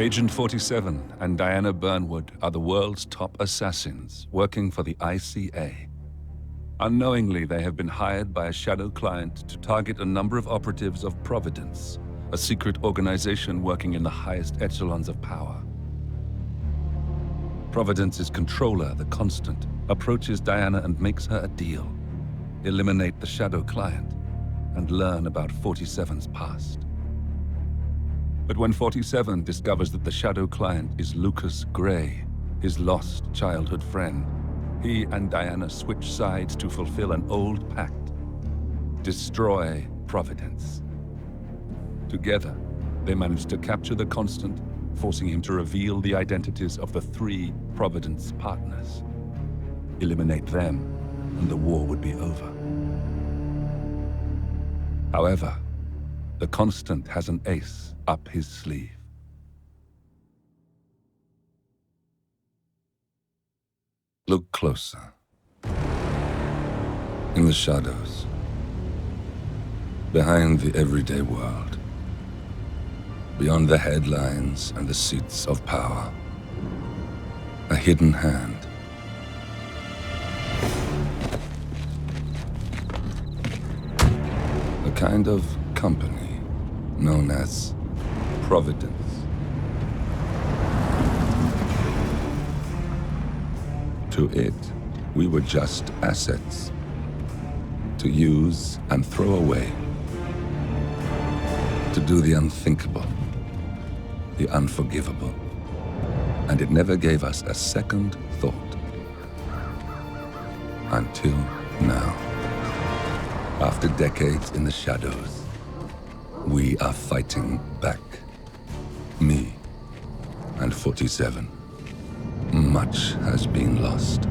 Agent 47 and Diana Burnwood are the world's top assassins working for the ICA. Unknowingly, they have been hired by a shadow client to target a number of operatives of Providence, a secret organization working in the highest echelons of power. Providence's controller, the Constant, approaches Diana and makes her a deal. Eliminate the shadow client and learn about 47's past. But when 47 discovers that the shadow client is Lucas Gray, his lost childhood friend, he and Diana switch sides to fulfill an old pact: destroy Providence. Together, they manage to capture the Constant, forcing him to reveal the identities of the 3 Providence partners. Eliminate them, and the war would be over. However, the Constant has an ace up his sleeve. Look closer. In the shadows. Behind the everyday world. Beyond the headlines and the seats of power. A hidden hand. A kind of company known as Providence. To it, we were just assets. To use and throw away. To do the unthinkable. The unforgivable. And it never gave us a second thought. Until now. After decades in the shadows, we are fighting back. Me and 47. Much has been lost,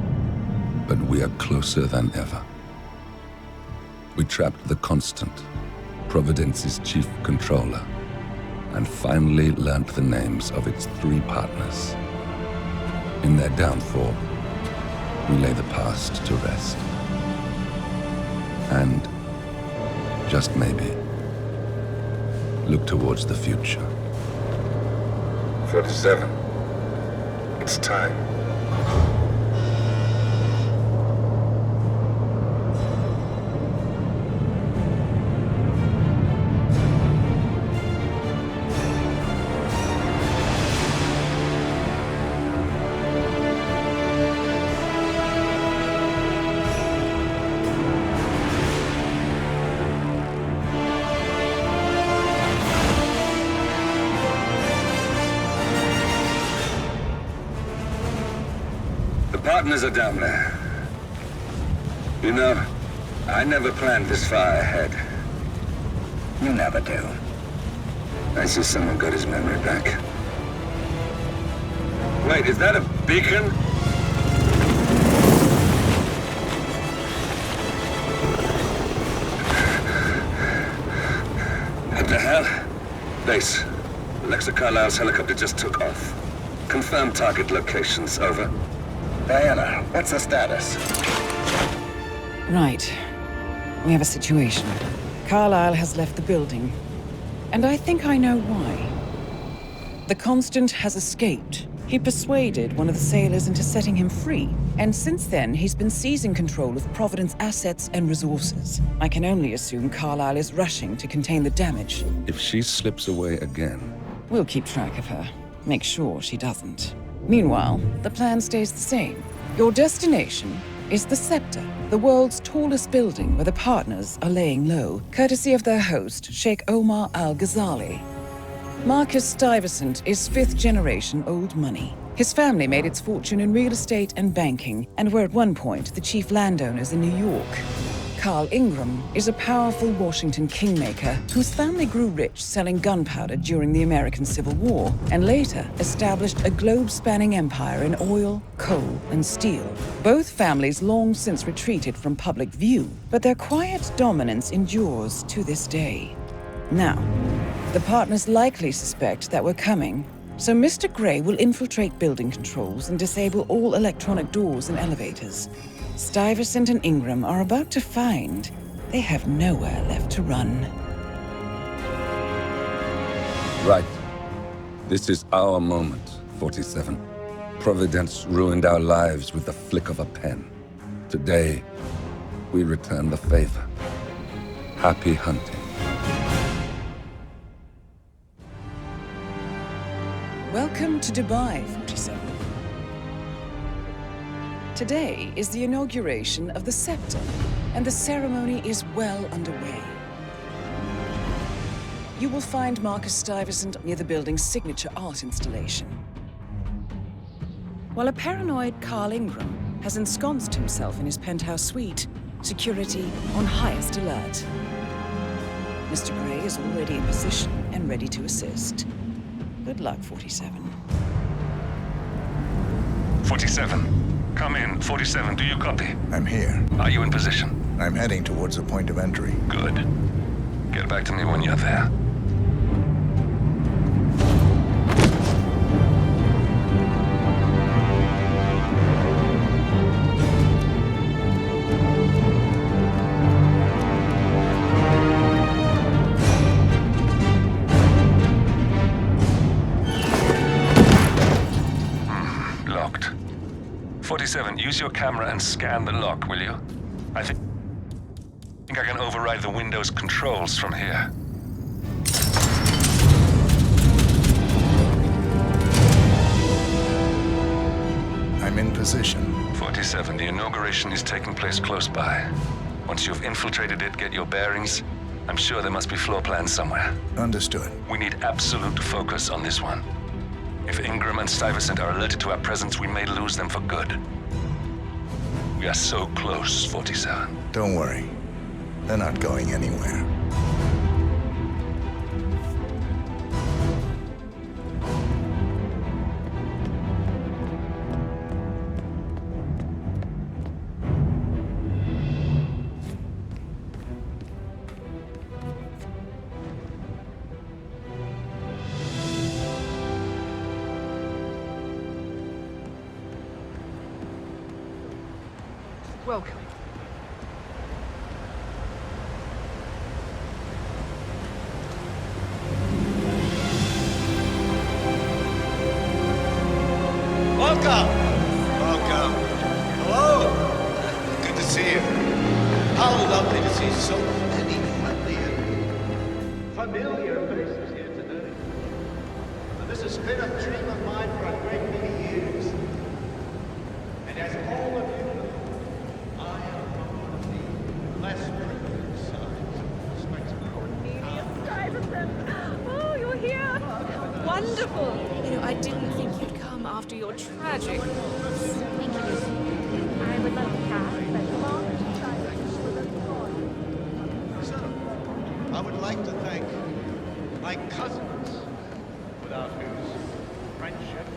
but we are closer than ever. We trapped the Constant, Providence's chief controller, and finally learnt the names of its 3 partners. In their downfall, we lay the past to rest. And, just maybe, look towards the future. 47. It's time. Partners are down there. You know, I never planned this far ahead. You never do. I see someone got his memory back. Wait, is that a beacon? What the hell? Base. Alexa Carlisle's helicopter just took off. Confirm target locations, over. Diana, what's the status? Right. We have a situation. Carlisle has left the building. And I think I know why. The Constant has escaped. He persuaded one of the sailors into setting him free. And since then, he's been seizing control of Providence assets and resources. I can only assume Carlisle is rushing to contain the damage. If she slips away again... We'll keep track of her. Make sure she doesn't. Meanwhile, the plan stays the same. Your destination is the Scepter, the world's tallest building where the partners are laying low, courtesy of their host, Sheikh Omar Al-Ghazali. Marcus Stuyvesant is 5th-generation old money. His family made its fortune in real estate and banking, and were at one point the chief landowners in New York. Carl Ingram is a powerful Washington kingmaker whose family grew rich selling gunpowder during the American Civil War, and later established a globe-spanning empire in oil, coal, and steel. Both families long since retreated from public view, but their quiet dominance endures to this day. Now, the partners likely suspect that we're coming, so Mr. Gray will infiltrate building controls and disable all electronic doors and elevators. Stuyvesant and Ingram are about to find they have nowhere left to run. Right. This is our moment, 47. Providence ruined our lives with the flick of a pen. Today, we return the favor. Happy hunting. Welcome to Dubai, 47. Today is the inauguration of the scepter, and the ceremony is well underway. You will find Marcus Stuyvesant near the building's signature art installation, while a paranoid Carl Ingram has ensconced himself in his penthouse suite, security on highest alert. Mr. Gray is already in position and ready to assist. Good luck, 47. 47. Come in. 47, do you copy? I'm here. Are you in position? I'm heading towards the point of entry. Good. Get back to me when you're there. Locked. 47, use your camera and scan the lock, will you? I think I can override the Windows controls from here. I'm in position. 47, the inauguration is taking place close by. Once you've infiltrated it, get your bearings. I'm sure there must be floor plans somewhere. Understood. We need absolute focus on this one. If Ingram and Stuyvesant are alerted to our presence, we may lose them for good. We are so close, 47. Don't worry. They're not going anywhere. Welcome. Welcome! Welcome. Hello! Good to see you. How lovely to see so many friendly and familiar faces here today. And this has been a dream of mine for a great many years. And as all of you know, I am one of the less privileged sides of the spectrum. Oh, you're here! Wonderful! You know, I didn't think you'd come after your tragic. I would love to cast, but the moment you try to So, I would like to thank my cousins, without whose friendship.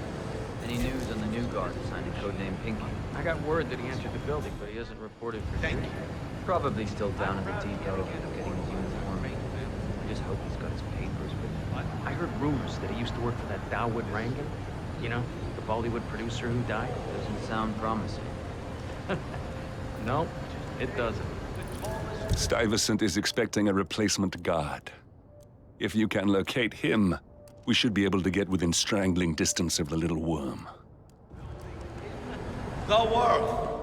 Any news on the new guard assigned to codename Pinky? I got word that he entered the building, but he hasn't reported for Thank days. you. Probably still down in the depot, getting his uniform. I just hope he's got his papers with him. I heard rumors that he used to work for that Dawood Rangan. You know, the Bollywood producer who died. Doesn't sound promising. No, it doesn't. Stuyvesant is expecting a replacement guard. If you can locate him, we should be able to get within strangling distance of the little worm. The world!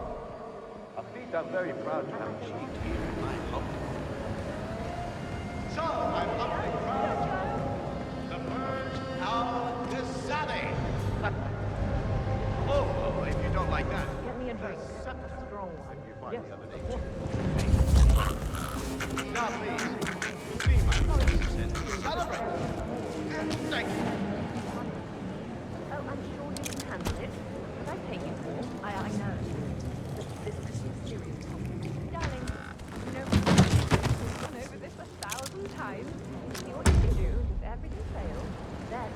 A feat I'm very proud to have achieved here in my home. So, I'm humbly proud to merge our Gazali. Oh, if you don't like that. get me a drink. A strong one. If you find the other nature. Now, please, be my guests and celebrate. Thank you. Oh, I'm sure you can handle it. What I pay you for, I know. This could be a serious problem. Darling, you know, we've gone over this 1,000 times. See what you can do. If everything fails, then...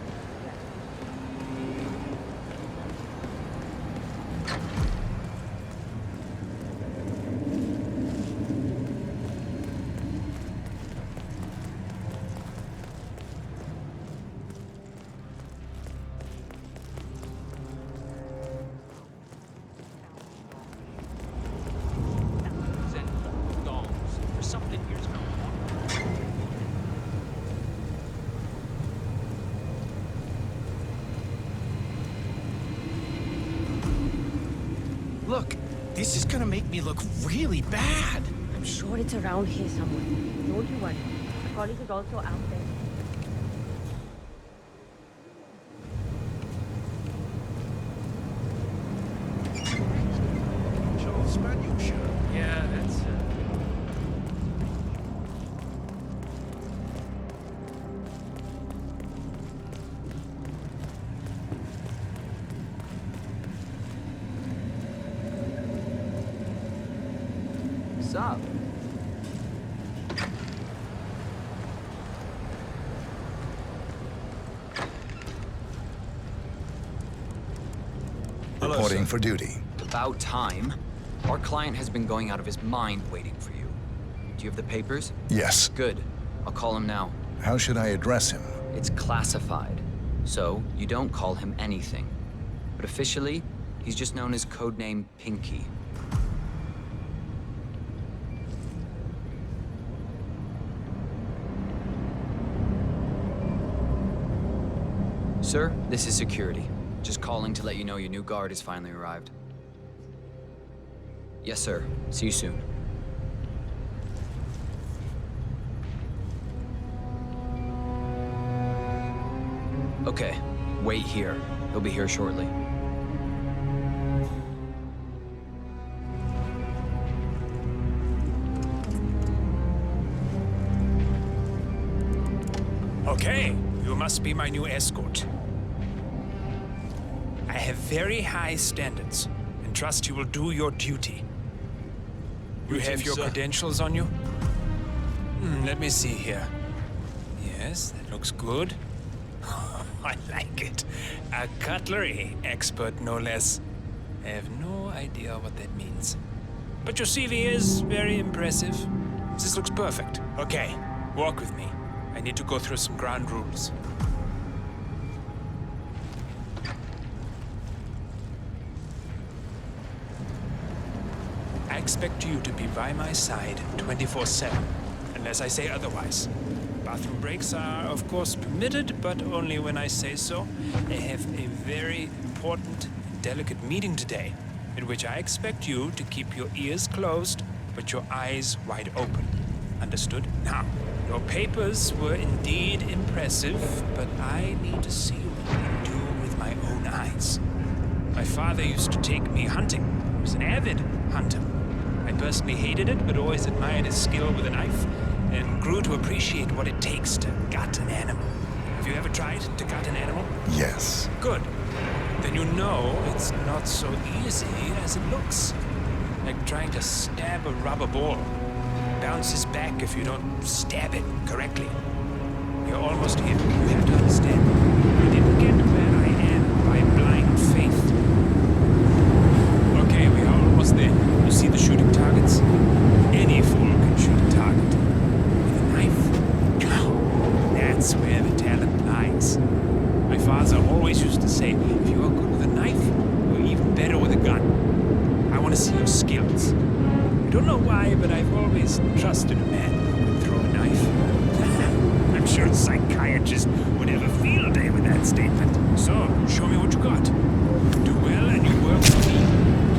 Look, this is gonna make me look really bad. I'm sure it's around here somewhere. Don't you worry. The colleagues are also out there. Joel Spaniel shirt. Yeah, that's, Sup? Reporting for duty. About time. Our client has been going out of his mind waiting for you. Do you have the papers? Yes. Good. I'll call him now. How should I address him? It's classified, so you don't call him anything. But officially, he's just known as codename Pinky. Sir, this is security. Just calling to let you know your new guard has finally arrived. Yes, sir. See you soon. Okay, wait here. He'll be here shortly. Okay, you must be my new escort. I have very high standards and trust you will do your duty. You have your credentials on you? Let me see here. Yes, that looks good. I like it. A cutlery expert, no less. I have no idea what that means. But your CV is very impressive. This looks perfect. Okay, walk with me. I need to go through some ground rules. I expect you to be by my side 24/7, unless I say otherwise. Bathroom breaks are, of course, permitted, but only when I say so. I have a very important and delicate meeting today, in which I expect you to keep your ears closed, but your eyes wide open. Understood? Now, your papers were indeed impressive, but I need to see what you do with my own eyes. My father used to take me hunting. He was an avid hunter. I personally hated it, but always admired his skill with a knife, and grew to appreciate what it takes to gut an animal. Have you ever tried to gut an animal? Yes. Good. Then you know it's not so easy as it looks. Like trying to stab a rubber ball. Bounces back if you don't stab it correctly. You're almost here. You have to understand. I didn't get where I am by blind faith. Okay, we are almost there. You see the shooting targets? Any fool can shoot a target. With a knife? That's where the talent lies. My father always used to say, if you are good with a knife, you're even better with a gun. I want to see your skills. I don't know why, but I've always trusted a man who could throw a knife. I'm sure a psychiatrist would have a field day with that statement. So, show me what you got. Do well and you work for me.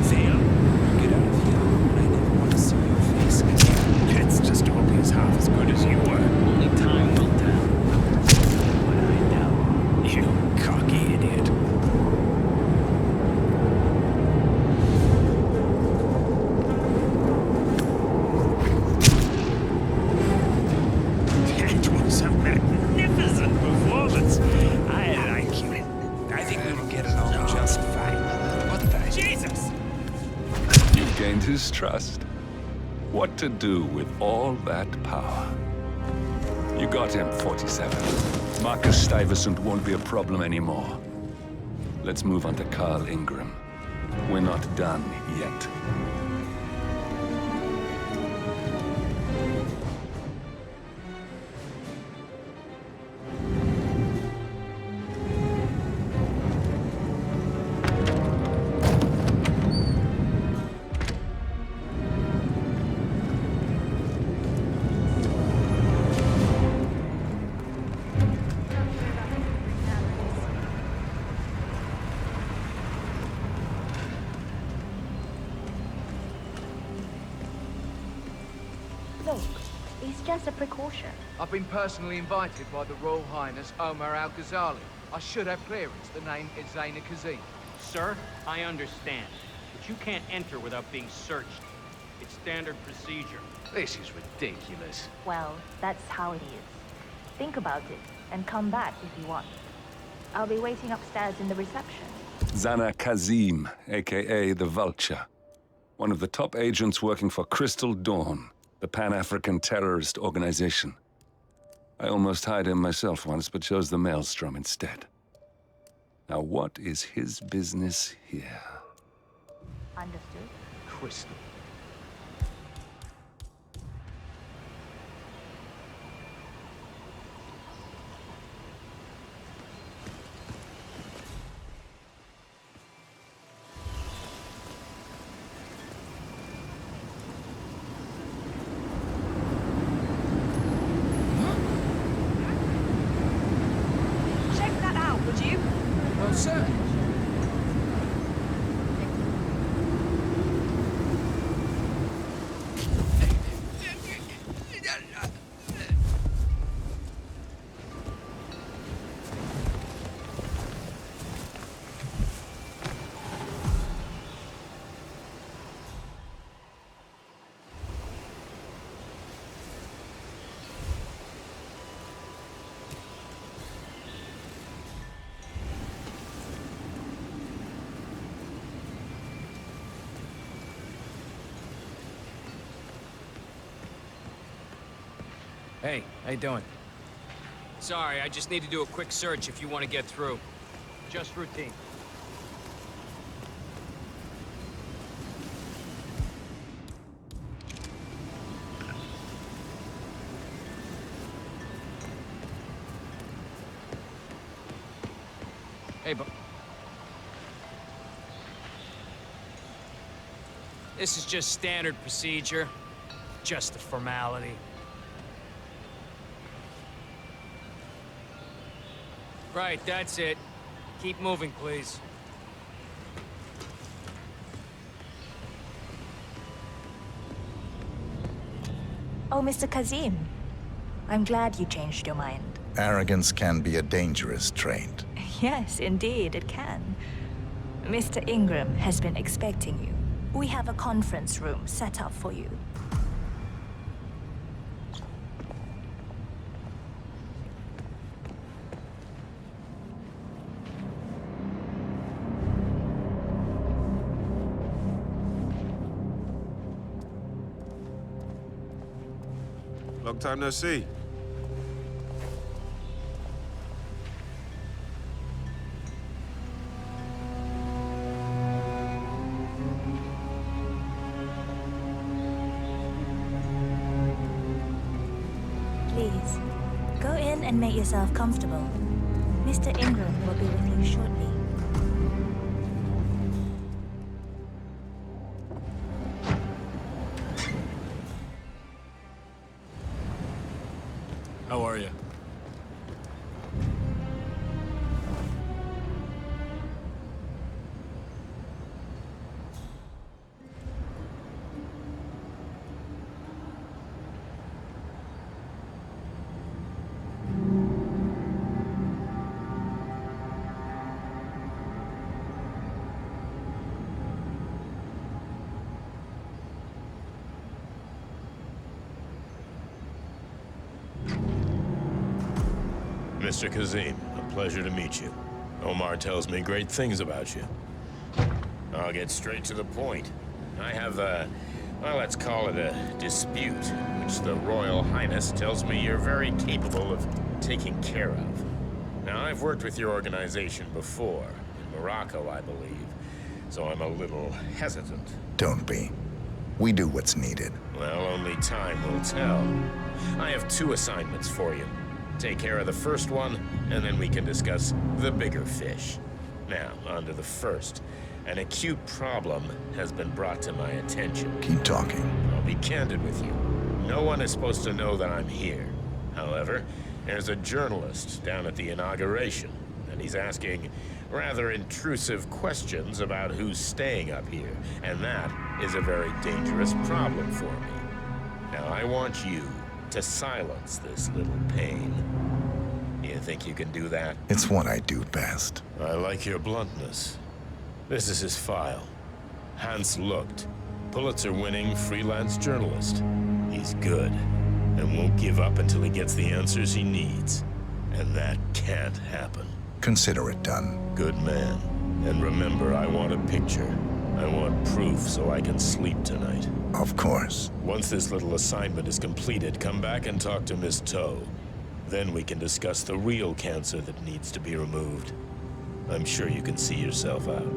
Fail, you get out of here. I never want to see your face again. It's just hope he's half as good as you were. only time will tell. But I know. You cocky idiot. That was a magnificent performance. I like you. I think we will get along just fine. What the Jesus? You've gained his trust. What to do with all that power? You got him, 47. Marcus Stuyvesant won't be a problem anymore. Let's move on to Carl Ingram. We're not done yet. Look, it's just a precaution. I've been personally invited by the Royal Highness Omar Al-Ghazali. I should have clearance. The name is Zaina Kazim. Sir, I understand, but you can't enter without being searched. It's standard procedure. This is ridiculous. Well, that's how it is. Think about it, and come back if you want. I'll be waiting upstairs in the reception. Zana Kazim, aka the Vulture. One of the top agents working for Crystal Dawn, the Pan-African terrorist organization. I almost hired him myself once, but chose the Maelstrom instead. Now what is his business here? Understood. Crystal. Hey, how you doing? Sorry, I just need to do a quick search if you want to get through. Just routine. Hey, but this is just standard procedure. Just a formality. Right, that's it. Keep moving, please. Oh, Mr. Kazim. I'm glad you changed your mind. Arrogance can be a dangerous trait. Yes, indeed, it can. Mr. Ingram has been expecting you. We have a conference room set up for you. Long time no see. Please, go in and make yourself comfortable. Mr. Ingram will be with you shortly. How are you? Mr. Kazim, a pleasure to meet you. Omar tells me great things about you. I'll get straight to the point. I have well, let's call it a dispute, which the Royal Highness tells me you're very capable of taking care of. Now, I've worked with your organization before, in Morocco, I believe, so I'm a little hesitant. Don't be. We do what's needed. Well, only time will tell. I have 2 assignments for you. Take care of the first one, and then we can discuss the bigger fish. Now, on to the first. An acute problem has been brought to my attention. Keep talking. I'll be candid with you. No one is supposed to know that I'm here. However, there's a journalist down at the inauguration, and he's asking rather intrusive questions about who's staying up here, and that is a very dangerous problem for me. Now I want you to silence this little pain. You think you can do that? It's what I do best. I like your bluntness. This is his file. Hans Lucht, Pulitzer-winning freelance journalist. He's good, and won't give up until he gets the answers he needs. And that can't happen. Consider it done. Good man. And remember, I want a picture. I want proof so I can sleep tonight. Of course. Once this little assignment is completed, come back and talk to Miss Toe. Then we can discuss the real cancer that needs to be removed. I'm sure you can see yourself out.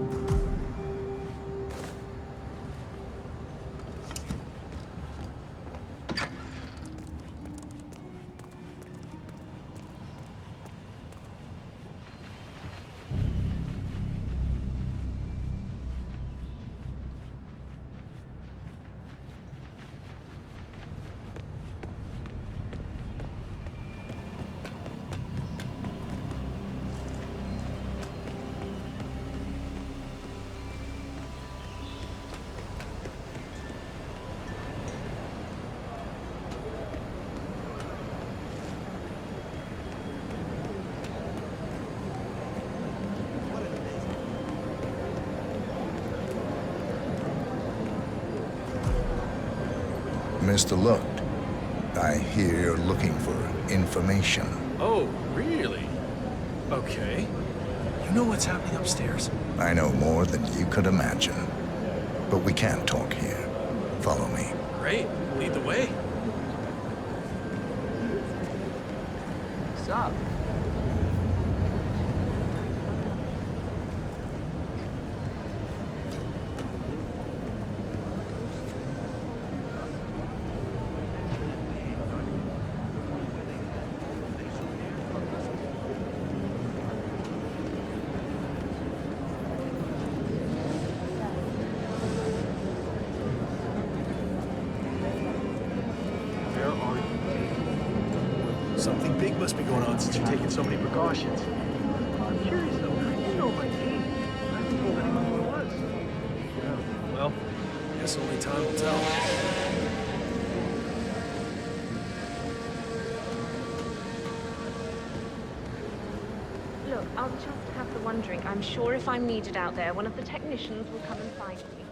Mr. Lucht, I hear you're looking for information. Oh, really? Okay. You know what's happening upstairs? I know more than you could imagine. But we can't talk here. Follow me. Great. Lead the way. What's up? Something big must be going on since you're taking so many precautions. I'm curious though, how do you know my name? I haven't told anyone who it was. Yeah, well, guess only time will tell. Look, I'll just have the one drink. I'm sure if I'm needed out there, one of the technicians will come and find me.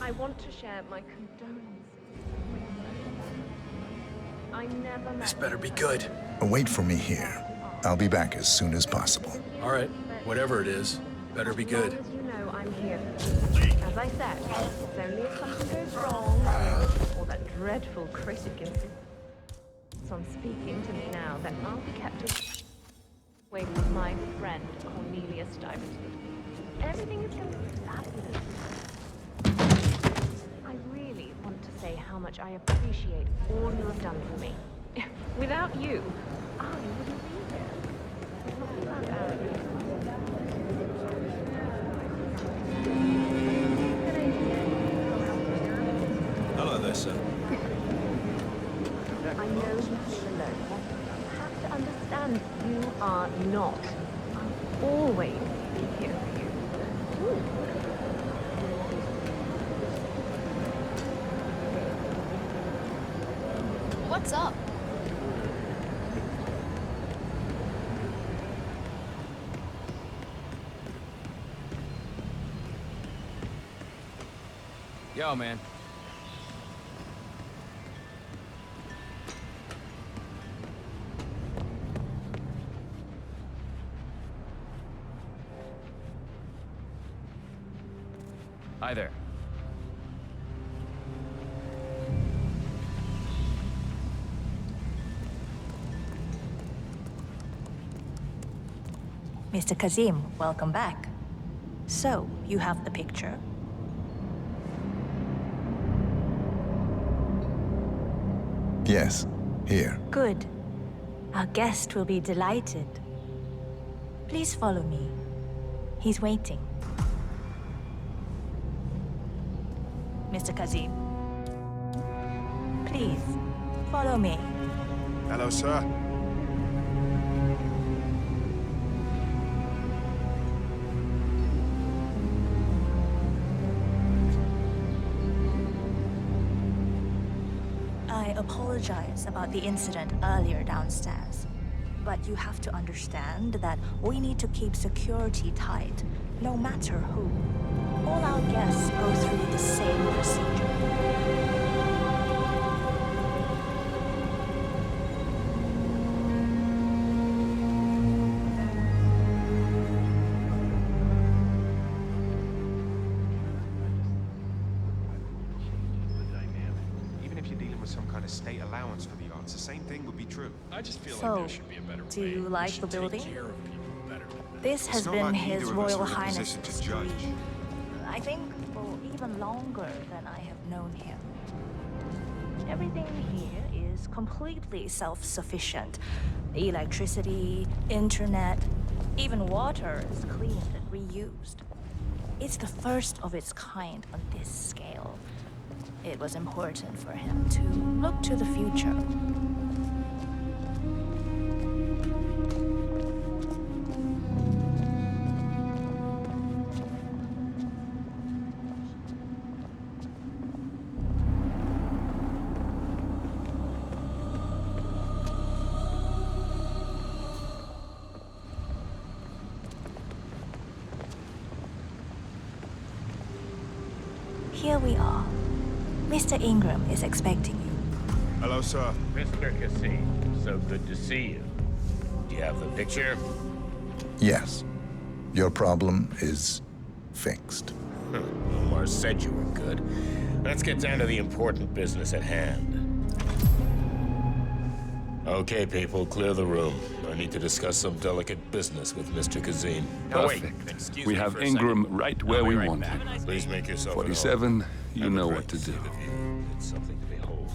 I want to share my condolences. I never met. This better be good. Wait for me here. I'll be back as soon as possible. All right, whatever it is, better be good. As you know, I'm here. As I said, it's only if something goes wrong, or that dreadful critic insists on speaking to me now, that I'll be kept away from my friend Cornelia Stuyvesant. Everything is going to be fabulous. I really want to say how much I appreciate all you have done for me. Without you, I wouldn't be here. It's not about arrogance. Hello there, sir. I know you feel alone. You have to understand you are not. I'll always be here for you. Ooh. What's up? Yo, man. Hi there. Mr. Kazim, welcome back. So, you have the picture? Yes, here. Good. Our guest will be delighted. Please follow me. He's waiting. Mr. Kazim. Please, follow me. Hello, sir. apologize about the incident earlier downstairs. But you have to understand that we need to keep security tight, no matter who. All our guests go through the same procedure. Some kind of state allowance for the arts, the same thing would be true. I just feel So, like there should be a better way. do you like the building? Take care of people better than that. This has It's not been like His either of us Royal are in a Highness's position to judge. dream. I think for even longer than I have known him. Everything here is completely self-sufficient. Electricity, internet, even water is cleaned and reused. It's the first of its kind on this scale. It was important for him to look to the future. Here we are. Mr. Ingram is expecting you. Hello, sir. Mr. Cassim, so good to see you. Do you have the picture? Yes. Your problem is fixed. Omar said you were good. Let's get down to the important business at hand. Okay, people, clear the room. I need to discuss some delicate business with Mr. Kazim. Oh, wait. Excuse We me have for a Ingram second. right where I'll be we right want back. him. Please make yourself at home. 47, you Have a know great what to see do. the view. It's something to behold.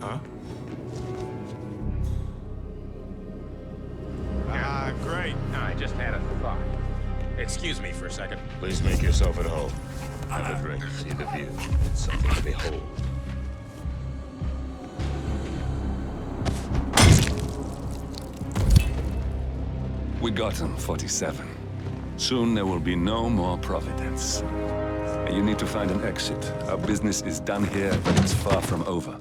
Huh? Ah, great. I just had a thought. Excuse me for a second. Please make yourself at home. Have a drink. See the view. It's something to behold. We got him, 47. Soon there will be no more Providence. And you need to find an exit. Our business is done here, but it's far from over.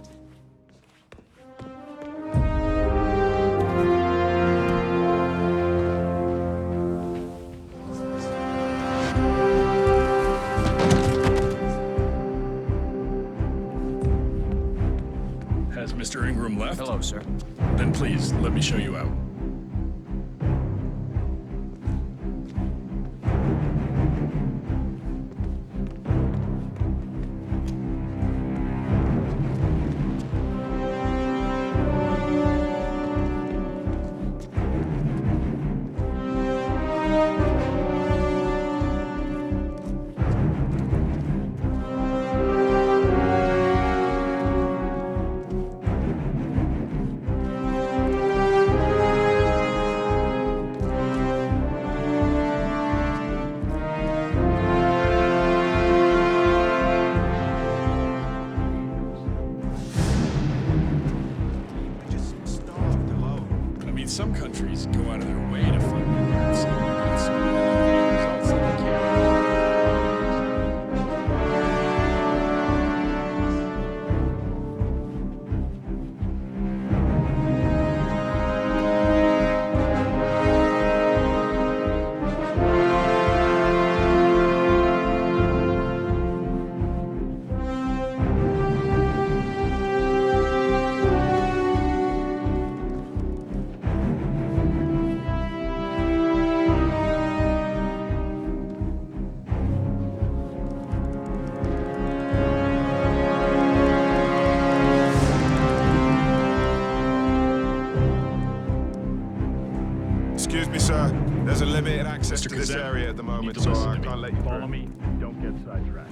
Has Mr. Ingram left? Hello, sir. Then please, let me show you out. Some countries go out of their way to fund the arts, and they've got so many results that they can't. Excuse me, sir. There's a limited access Mr. to this Kazem, area at the you moment, need to so listen I to me. can't let you Follow through. me. Don't get sidetracked.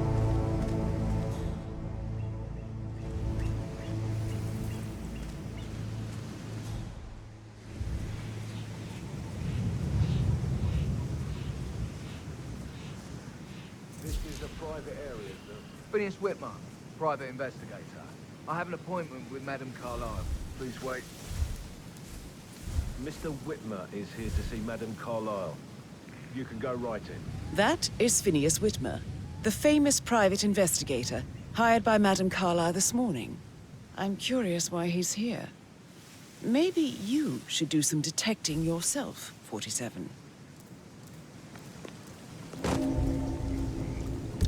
private areas, though. Phineas Whitmer, private investigator. I have an appointment with Madame Carlyle. Please wait. Mr. Whitmer is here to see Madame Carlyle. You can go right in. That is Phineas Whitmer, the famous private investigator hired by Madame Carlyle this morning. I'm curious why he's here. Maybe you should do some detecting yourself, 47.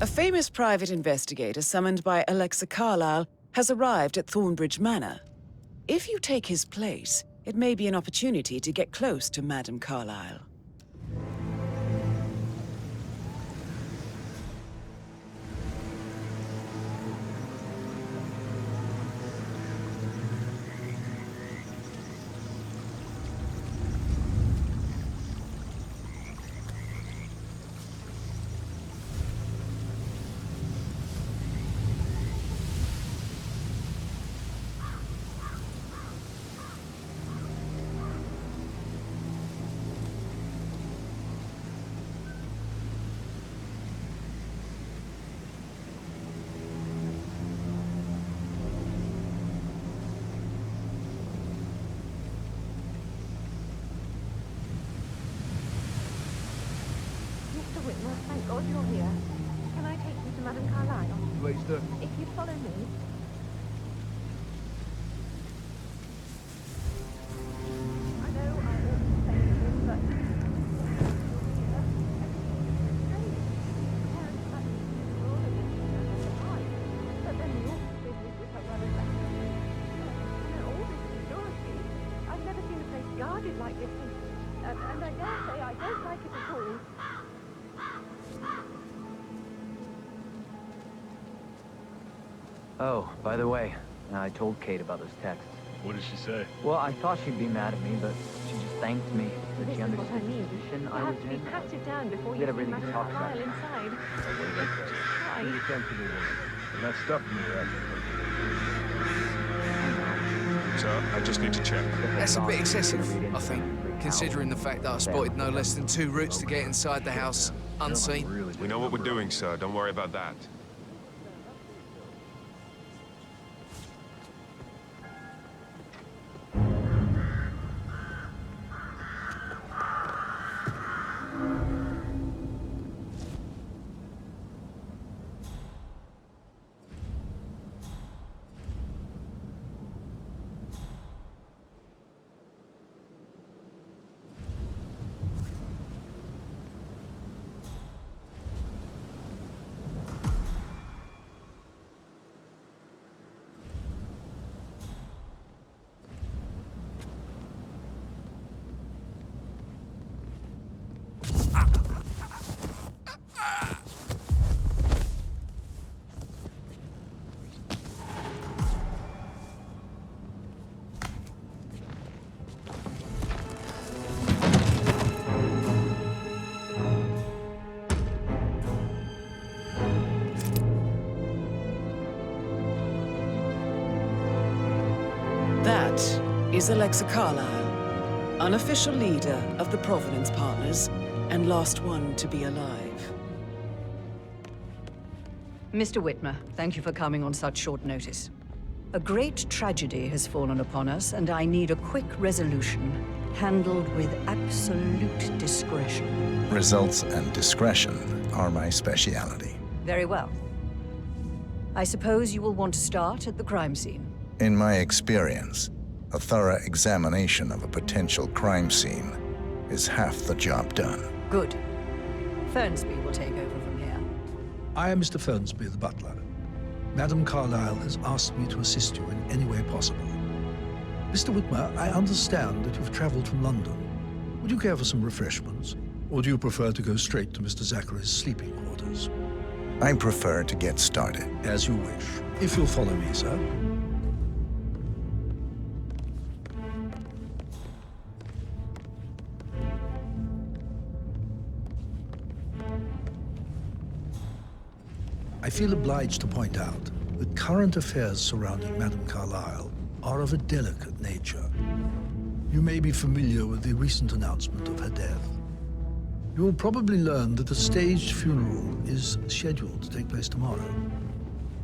A famous private investigator summoned by Alexa Carlyle has arrived at Thornbridge Manor. If you take his place, it may be an opportunity to get close to Madame Carlyle. Mr. Whitmer, thank God you're here. Can I take you to Madame Carlyle? Please do. If you follow me. I know I ought to say anything, but... But then the awful business with her brother's left. You know, all this security. I've never seen a place guarded like this. And I dare say I don't like it at all. Oh, by the way, I told Kate about those texts. What did she say? Well, I thought she'd be mad at me, but she just thanked me that This she is what understood I mean. the position You I have was to be in. patted down before We you had a see really Madame good talk about Carlyle it. inside. Be Right. sensible woman. And that stuff from your So, I just need to check. That's a bit excessive, I think, considering the fact that I spotted no less than 2 routes to get inside the house unseen. We know what we're doing, sir. Don't worry about that. That is Alexa Carlyle, unofficial leader of the Providence Partners, and last one to be alive. Mr. Whitmer, thank you for coming on such short notice. A great tragedy has fallen upon us, and I need a quick resolution, handled with absolute discretion. Results and discretion are my speciality. Very well. I suppose you will want to start at the crime scene. In my experience, a thorough examination of a potential crime scene is half the job done. Good. Fernsby will take over from here. I am Mr. Fernsby, the butler. Madame Carlyle has asked me to assist you in any way possible. Mr. Whitmer, I understand that you've traveled from London. Would you care for some refreshments? Or do you prefer to go straight to Mr. Zachary's sleeping quarters? I prefer to get started. As you wish. If you'll follow me, sir. I feel obliged to point out that current affairs surrounding Madame Carlyle are of a delicate nature. You may be familiar with the recent announcement of her death. You will probably learn that a staged funeral is scheduled to take place tomorrow.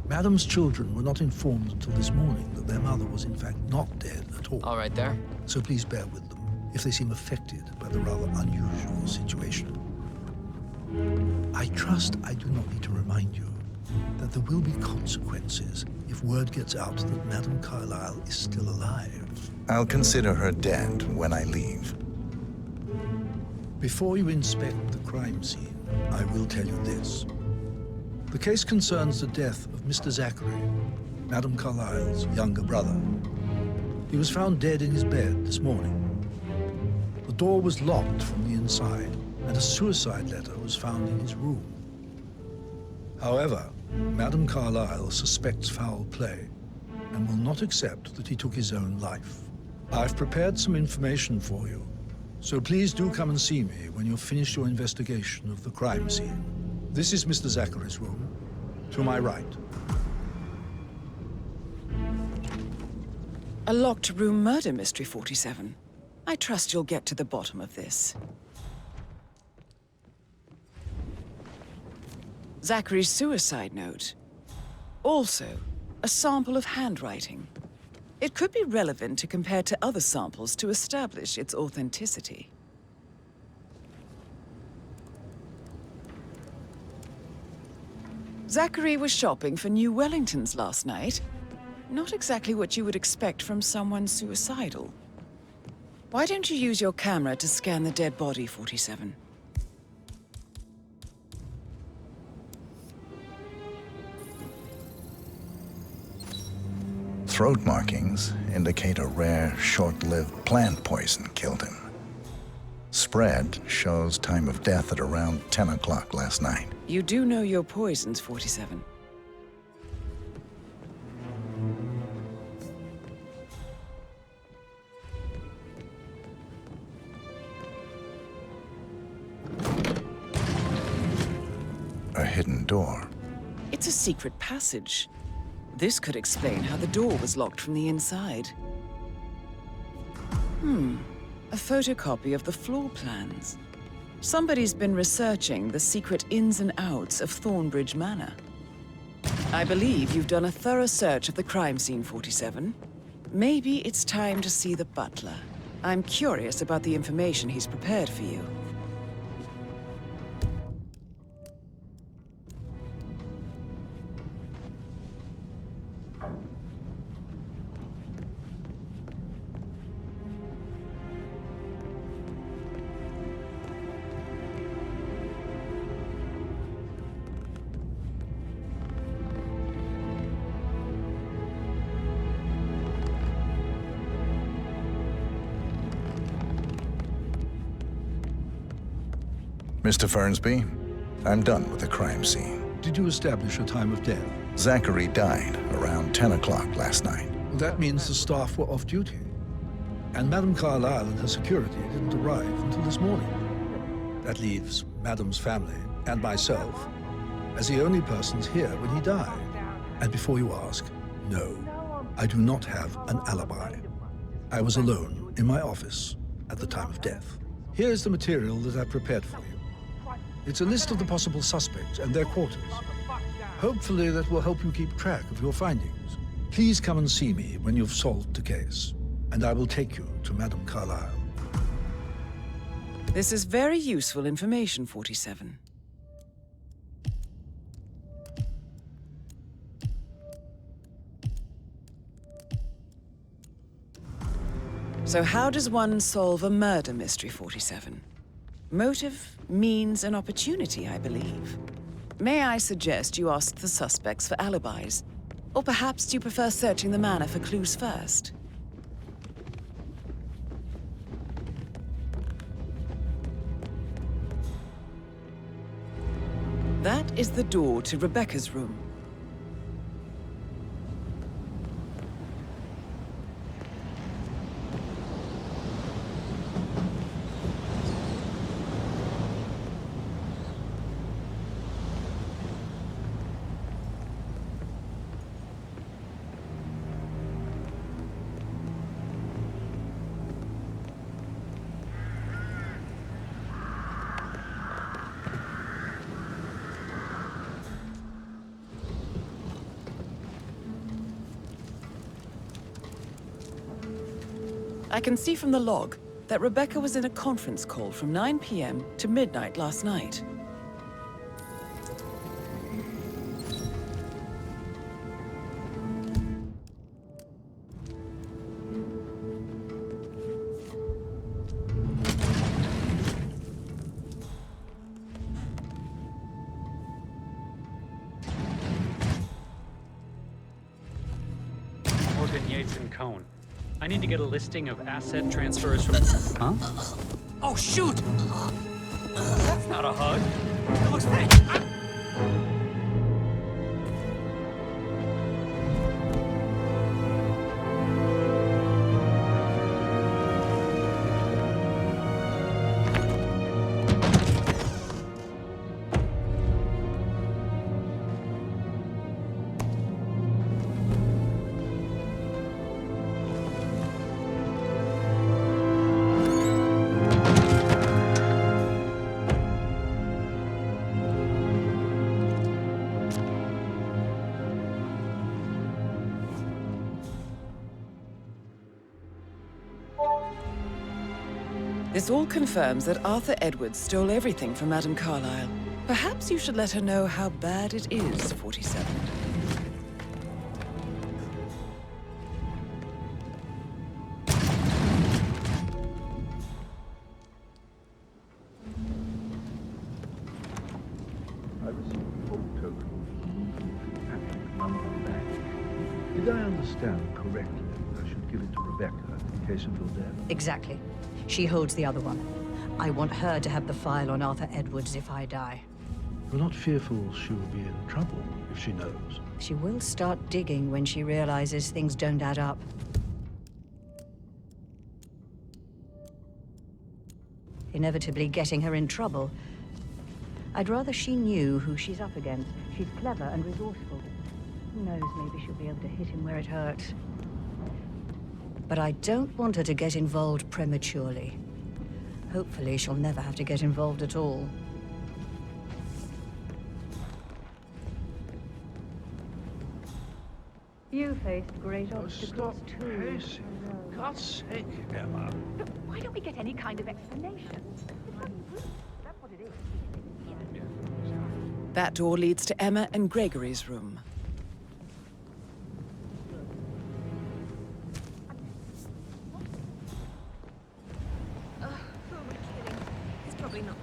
Madam's children were not informed until this morning that their mother was in fact not dead at all. All right there. So please bear with them if they seem affected by the rather unusual situation. I trust I do not need to remind you that there will be consequences if word gets out that Madame Carlyle is still alive. I'll consider her dead when I leave. Before you inspect the crime scene, I will tell you this. The case concerns the death of Mr. Zachary, Madame Carlyle's younger brother. He was found dead in his bed this morning. The door was locked from the inside, and a suicide letter was found in his room. However, Madame Carlyle suspects foul play and will not accept that he took his own life. I've prepared some information for you, so please do come and see me when you've finished your investigation of the crime scene. This is Mr. Zachary's room, to my right. A locked room murder mystery, 47. I trust you'll get to the bottom of this. Zachary's suicide note. Also, a sample of handwriting. It could be relevant to compare to other samples to establish its authenticity. Zachary was shopping for new Wellingtons last night. Not exactly what you would expect from someone suicidal. Why don't you use your camera to scan the dead body, 47? Throat markings indicate a rare, short-lived plant poison killed him. Spread shows time of death at around 10 o'clock last night. You do know your poisons, 47. A hidden door. It's a secret passage. This could explain how the door was locked from the inside. A photocopy of the floor plans. Somebody's been researching the secret ins and outs of Thornbridge Manor. I believe you've done a thorough search of the crime scene, 47. Maybe it's time to see the butler. I'm curious about the information he's prepared for you. Mr. Fernsby, I'm done with the crime scene. Did you establish a time of death? Zachary died around 10 o'clock last night. Well, that means the staff were off duty. And Madame Carlyle and her security didn't arrive until this morning. That leaves Madame's family and myself as the only persons here when he died. And before you ask, no, I do not have an alibi. I was alone in my office at the time of death. Here is the material that I prepared for you. It's a list of the possible suspects and their quarters. Hopefully that will help you keep track of your findings. Please come and see me when you've solved the case, and I will take you to Madame Carlyle. This is very useful information, 47. So how does one solve a murder mystery, 47? Motive, means, and opportunity, I believe. May I suggest you ask the suspects for alibis? Or perhaps do you prefer searching the manor for clues first? That is the door to Rebecca's room. I can see from the log that Rebecca was in a conference call from 9 p.m. to midnight last night. Morgan, Yates, and Cohn. I need to get a listing of asset transfers from... Huh? Oh, shoot! That's not a hug. It looks fake. This all confirms that Arthur Edwards stole everything from Madame Carlyle. Perhaps you should let her know how bad it is, 47. I received a full token from London Bank. Did I understand correctly that I should give it to Rebecca in case of your death? Exactly. She holds the other one. I want her to have the file on Arthur Edwards if I die. You're not fearful she will be in trouble if she knows? She will start digging when she realizes things don't add up. Inevitably getting her in trouble. I'd rather she knew who she's up against. She's clever and resourceful. Who knows, maybe she'll be able to hit him where it hurts. But I don't want her to get involved prematurely. Hopefully, she'll never have to get involved at all. You faced great obstacles too. Pacing. For God's sake, Emma. Look, why don't we get any kind of explanation? That's what it is. That door leads to Emma and Gregory's room. Who am I kidding? He's probably not.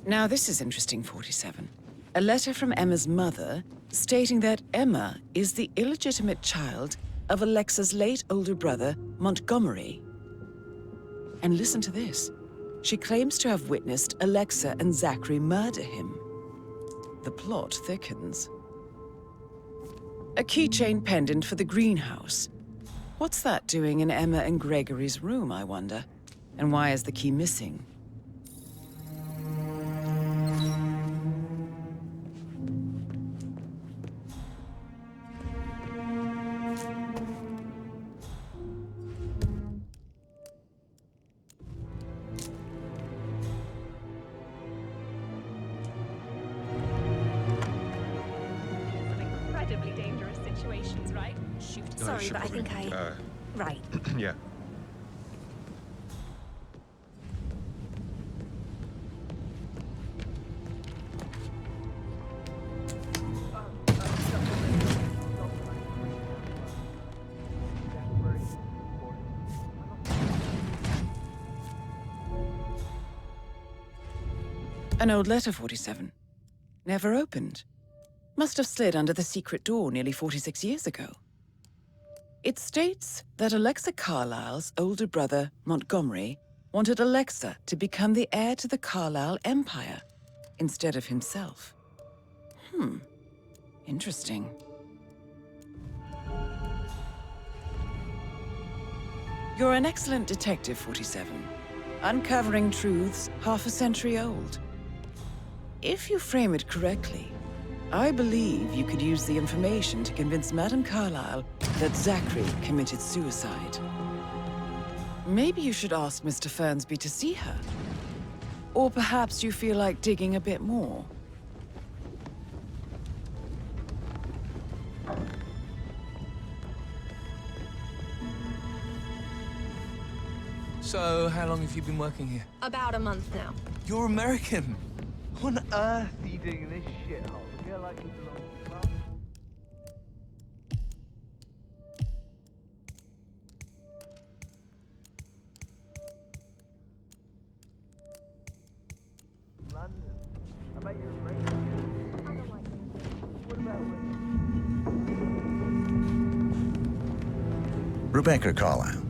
Now this is interesting, 47. A letter from Emma's mother stating that Emma is the illegitimate child of Alexa's late older brother, Montgomery. And listen to this. She claims to have witnessed Alexa and Zachary murder him. The plot thickens. A keychain pendant for the greenhouse. What's that doing in Emma and Gregory's room, I wonder? And why is the key missing? Incredibly dangerous situations, right? Shoot. Sorry, but I think I... Right. Yeah. An old letter, 47. Never opened. Must have slid under the secret door nearly 46 years ago. It states that Alexa Carlyle's older brother, Montgomery, wanted Alexa to become the heir to the Carlyle Empire instead of himself. Interesting. You're an excellent detective, 47. Uncovering truths half a century old. If you frame it correctly, I believe you could use the information to convince Madame Carlyle that Zachary committed suicide. Maybe you should ask Mr. Fernsby to see her. Or perhaps you feel like digging a bit more. So, how long have you been working here? About a month now. You're American. What on earth are you doing in this shithole? A girl like you belongs to the club. London. I bet you're afraid of it. I don't like it. What about Rebecca Carlyle,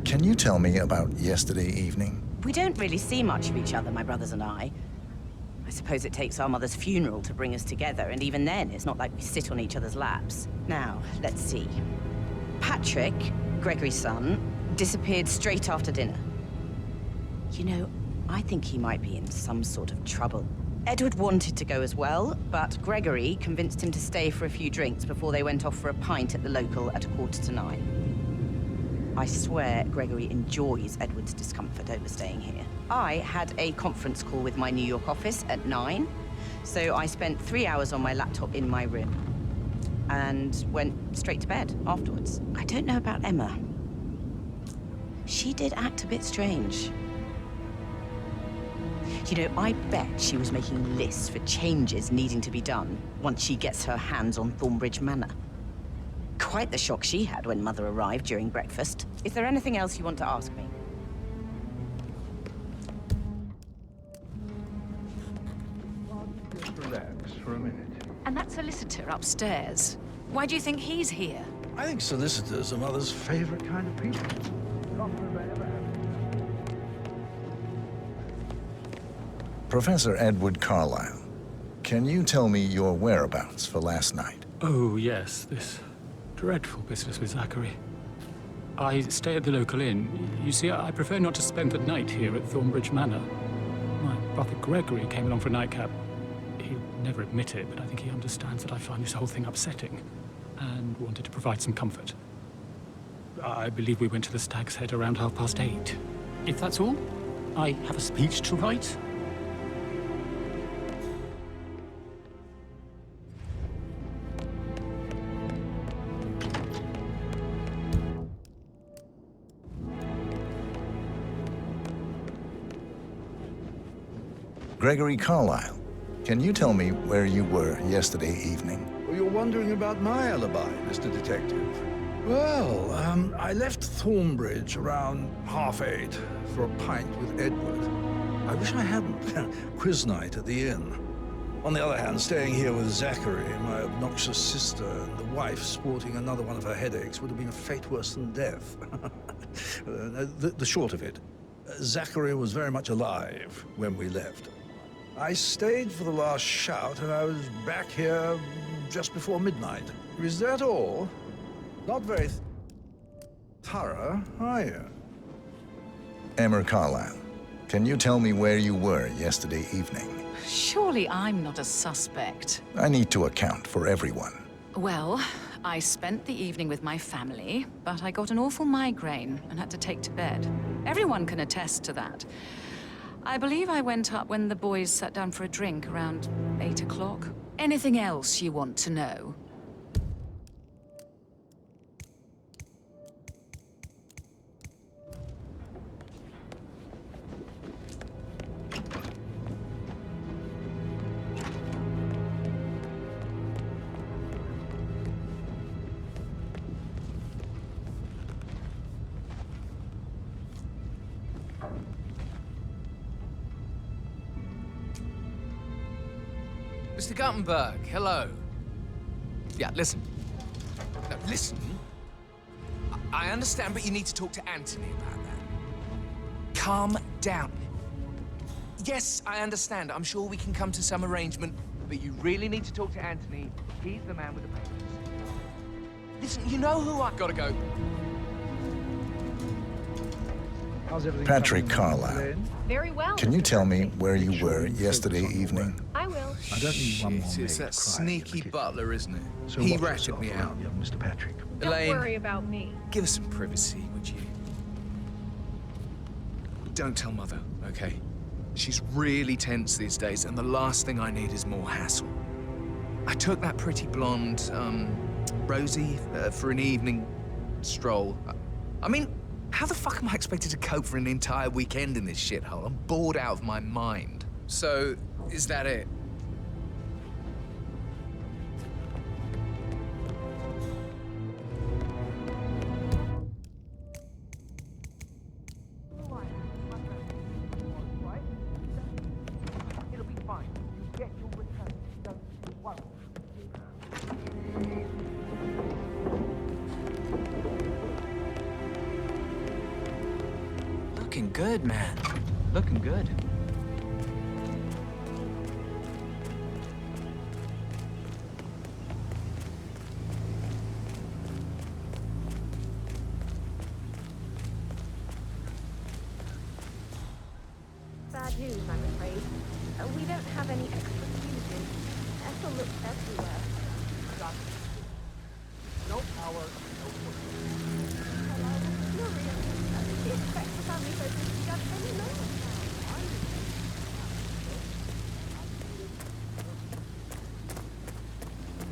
can you tell me about yesterday evening? We don't really see much of each other, my brothers and I. I suppose it takes our mother's funeral to bring us together, and even then, it's not like we sit on each other's laps. Now, let's see. Patrick, Gregory's son, disappeared straight after dinner. You know, I think he might be in some sort of trouble. Edward wanted to go as well, but Gregory convinced him to stay for a few drinks before they went off for a pint at the local at 9:15. I swear Gregory enjoys Edward's discomfort over staying here. I had a conference call with my New York office at 9, so I spent 3 hours on my laptop in my room and went straight to bed afterwards. I don't know about Emma. She did act a bit strange. You know, I bet she was making lists for changes needing to be done once she gets her hands on Thornbridge Manor. Quite the shock she had when Mother arrived during breakfast. Is there anything else you want to ask me? Just relax for a minute. And that solicitor upstairs. Why do you think he's here? I think solicitors are Mother's favorite kind of people. Professor Edward Carlyle, can you tell me your whereabouts for last night? Oh, yes, this dreadful business with Zachary. I stay at the local inn. You see, I prefer not to spend the night here at Thornbridge Manor. My brother Gregory came along for a nightcap. He'll never admit it, but I think he understands that I find this whole thing upsetting and wanted to provide some comfort. I believe we went to the Stag's Head around 8:30. If that's all, I have a speech to write. Gregory Carlyle, can you tell me where you were yesterday evening? Well, you're wondering about my alibi, Mr. Detective. Well, I left Thornbridge around 8:30 for a pint with Edward. I wish I hadn't. Quiz night at the inn. On the other hand, staying here with Zachary, my obnoxious sister, and the wife sporting another one of her headaches would have been a fate worse than death. The short of it, Zachary was very much alive when we left. I stayed for the last shout, and I was back here just before midnight. Is that all? Not very thorough, are you? Emma Carlyle, can you tell me where you were yesterday evening? Surely I'm not a suspect. I need to account for everyone. Well, I spent the evening with my family, but I got an awful migraine and had to take to bed. Everyone can attest to that. I believe I went up when the boys sat down for a drink around 8 o'clock. Anything else you want to know? Mr. Guttenberg, hello. Yeah, listen. No, listen. I understand, but you need to talk to Anthony about that. Calm down. Yes, I understand. I'm sure we can come to some arrangement but you really need to talk to Anthony. He's the man with the papers. Listen, you know who I... Gotta go. How's everything Patrick coming, Carlyle. Very well. Can you tell me where you were yesterday evening? I will. I don't need one more Shit, maid it's that crying sneaky in the butler, isn't it? kitchen. So He watch ratted yourself me out. around, young Mr. Patrick. Don't Elaine, worry about me. give us some privacy, would you? Don't tell Mother, okay? She's really tense these days, and the last thing I need is more hassle. I took that pretty blonde, Rosie, for an evening stroll. I mean, how the fuck am I expected to cope for an entire weekend in this shithole? I'm bored out of my mind. So, is that it? It'll be fine. You get your return. Don't worry. Looking good, man. Looking good. Bad news, I'm afraid. We don't have any extra fuses. Ethel looks everywhere. No power, no Hello, Muriel. He expects the family focus to be done any moment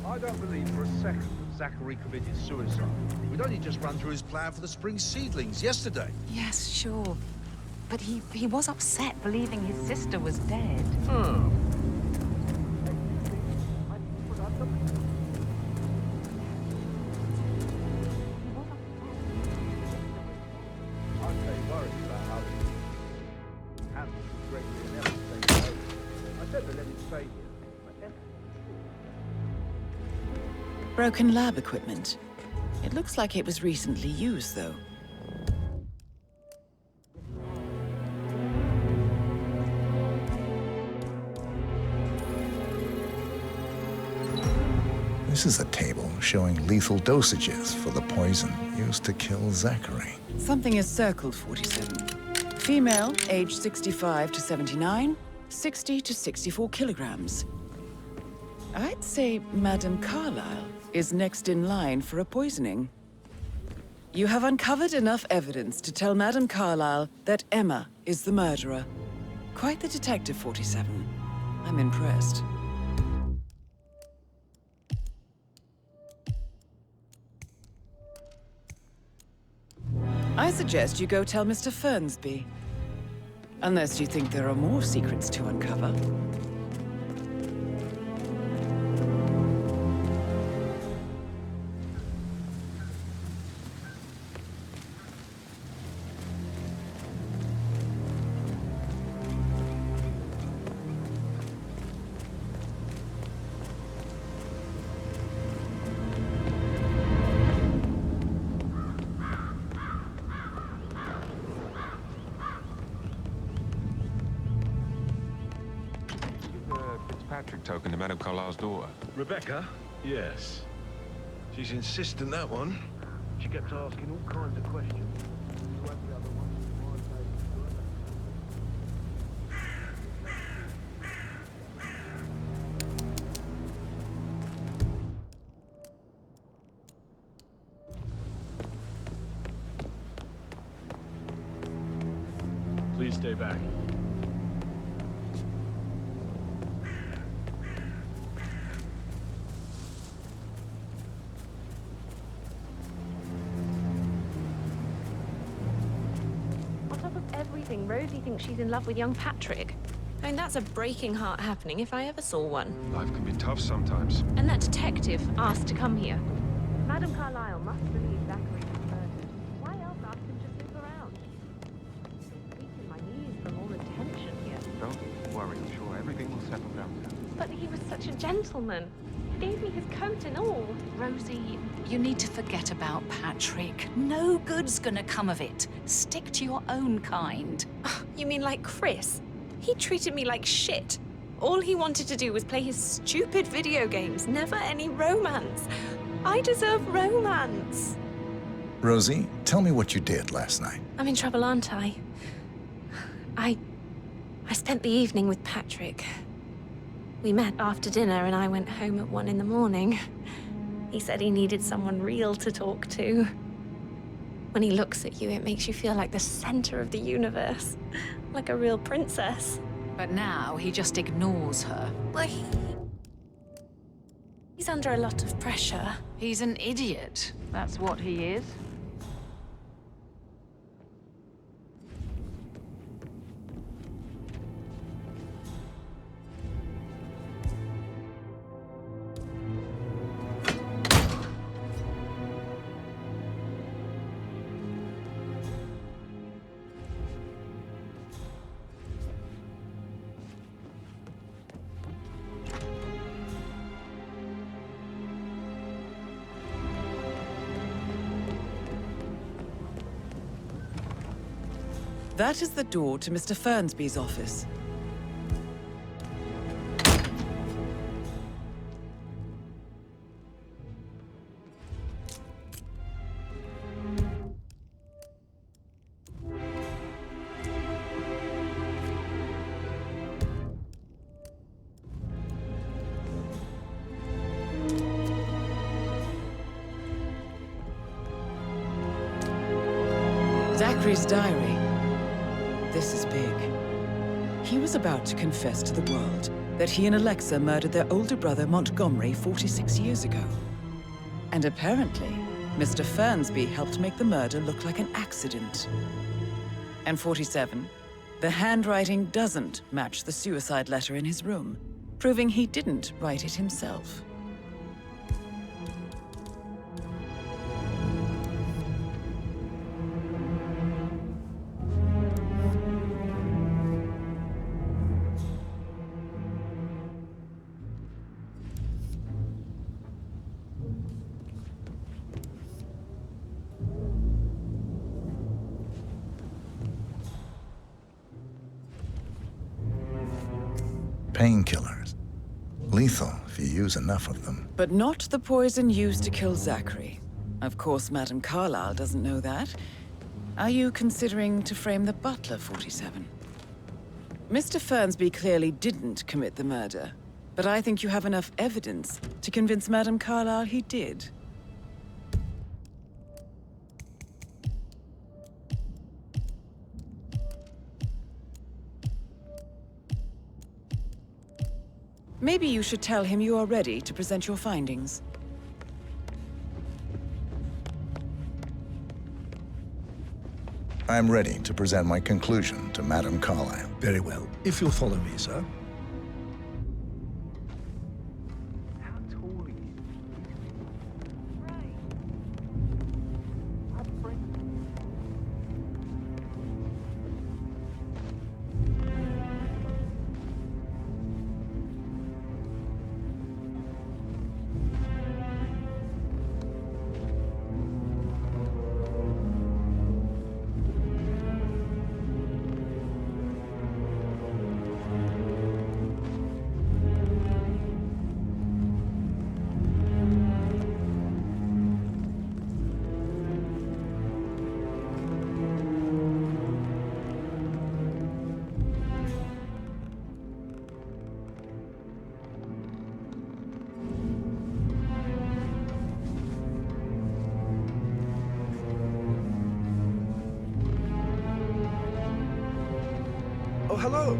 I don't believe for a second that Zachary committed suicide. We'd only just run through his plan for the spring seedlings yesterday. Yes, sure. But he was upset believing his sister was dead. Broken lab equipment. It looks like it was recently used, though. This is a table showing lethal dosages for the poison used to kill Zachary. Something is circled 47. Female, age 65 to 79, 60 to 64 kilograms. I'd say Madame Carlyle is next in line for a poisoning. You have uncovered enough evidence to tell Madame Carlyle that Emma is the murderer. Quite the detective, 47. I'm impressed. I suggest you go tell Mr. Fernsby. Unless you think there are more secrets to uncover. Patrick token to Madame Carlyle's daughter. Rebecca? Yes. She's insistent, that one. She kept asking all kinds of questions. Please stay back. Everything. Rosie thinks she's in love with young Patrick. I mean, that's a breaking heart happening if I ever saw one. Life can be tough sometimes. And that detective asked to come here. Madame Carlyle must believe Zachary was murdered. Why else ask him to sleep around? I'm weak in my knees from all the tension here. Don't worry, I'm sure everything will settle down. But he was such a gentleman. He gave me his coat and all. Rosie, you need to forget about Patrick. No good's gonna come of it. Stick to your own kind. You mean like Chris? He treated me like shit. All he wanted to do was play his stupid video games, never any romance. I deserve romance. Rosie, tell me what you did last night. I'm in trouble, aren't I? I spent the evening with Patrick. We met after dinner and I went home at 1 in the morning. He said he needed someone real to talk to. When he looks at you, it makes you feel like the center of the universe. Like a real princess. But now he just ignores her. Well, he's under a lot of pressure. He's an idiot. That's what he is. That is the door to Mr. Fernsby's office. Zachary's diary. This is big. He was about to confess to the world that he and Alexa murdered their older brother Montgomery 46 years ago. And apparently, Mr. Fernsby helped make the murder look like an accident. And 47, the handwriting doesn't match the suicide letter in his room, proving he didn't write it himself. Painkillers. Lethal if you use enough of them. But not the poison used to kill Zachary. Of course, Madame Carlyle doesn't know that. Are you considering to frame the butler, 47? Mr. Fernsby clearly didn't commit the murder, but I think you have enough evidence to convince Madame Carlyle he did. Maybe you should tell him you are ready to present your findings. I'm ready to present my conclusion to Madame Carlyle. Very well. If you'll follow me, sir. Oh, hello.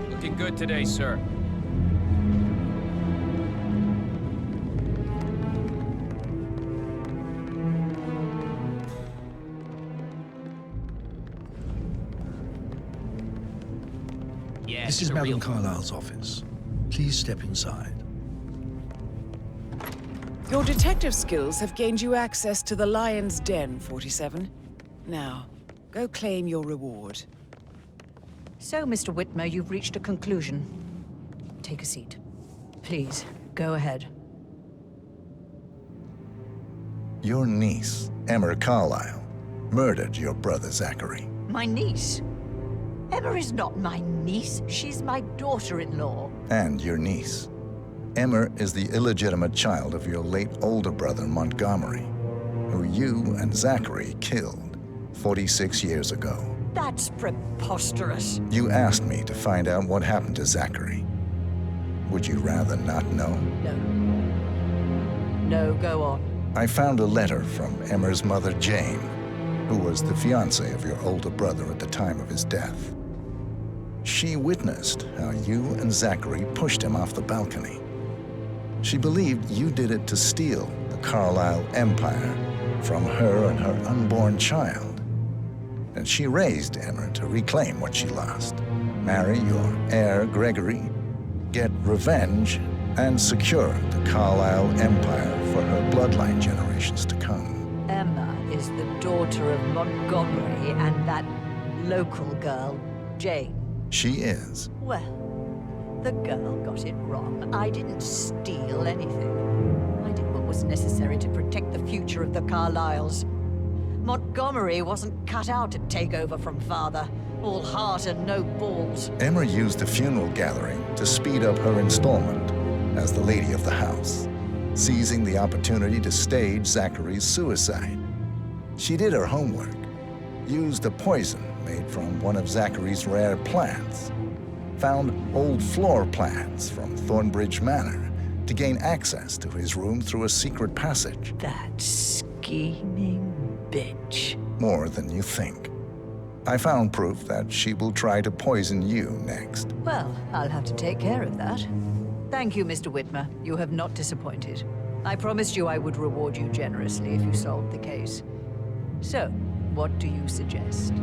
Looking good today, sir. Yeah, This is Madame Carlyle's office. Please step inside. Your detective skills have gained you access to the Lion's Den, 47. Now, go claim your reward. So, Mr. Whitmer, you've reached a conclusion. Take a seat. Please, go ahead. Your niece, Emma Carlyle, murdered your brother Zachary. My niece? Emma is not my niece. She's my daughter-in-law. And your niece. Emma is the illegitimate child of your late older brother, Montgomery, who you and Zachary killed 46 years ago. That's preposterous. You asked me to find out what happened to Zachary. Would you rather not know? No. No, go on. I found a letter from Emma's mother, Jane, who was the fiancée of your older brother at the time of his death. She witnessed how you and Zachary pushed him off the balcony. She believed you did it to steal the Carlisle empire from her and her unborn child. And she raised Emma to reclaim what she lost, marry your heir, Gregory, get revenge, and secure the Carlisle empire for her bloodline generations to come. Emma is the daughter of Montgomery and that local girl, Jane. She is. Well, the girl got it wrong. I didn't steal anything. I did what was necessary to protect the future of the Carlisles. Montgomery wasn't cut out to take over from father. All heart and no balls. Emma used the funeral gathering to speed up her installment as the lady of the house, seizing the opportunity to stage Zachary's suicide. She did her homework, used a poison made from one of Zachary's rare plants, found old floor plans from Thornbridge Manor to gain access to his room through a secret passage. That scheming bitch. More than you think. I found proof that she will try to poison you next. Well, I'll have to take care of that. Thank you, Mr. Whitmer. You have not disappointed. I promised you I would reward you generously if you solved the case. So, what do you suggest?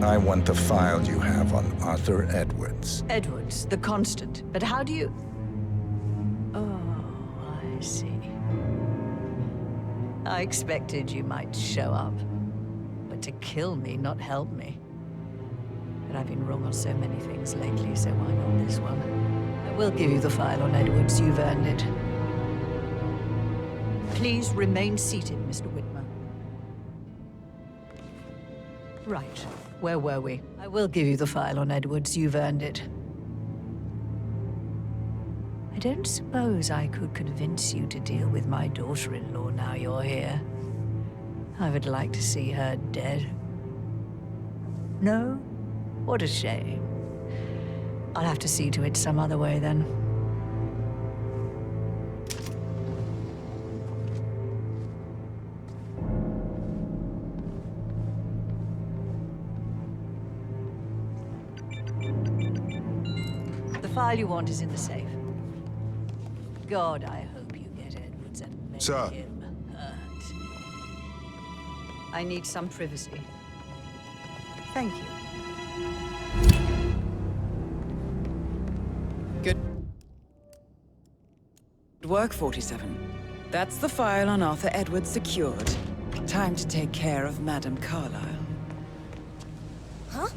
I want the file you have on Arthur Edwards. Edwards, the Constant. But how do you... Oh, I see. I expected you might show up. But to kill me, not help me. But I've been wrong on so many things lately, so why not this one? I will give you the file on Edwards. You've earned it. Please remain seated, Mr. Whitmer. Right. Where were we? I will give you the file on Edwards. You've earned it. I don't suppose I could convince you to deal with my daughter-in-law now you're here. I would like to see her dead. No? What a shame. I'll have to see to it some other way then. The file you want is in the safe. God, I hope you get Edwards and make him hurt. I need some privacy. Thank you. Good work, 47. That's the file on Arthur Edwards secured. Time to take care of Madame Carlisle. Huh?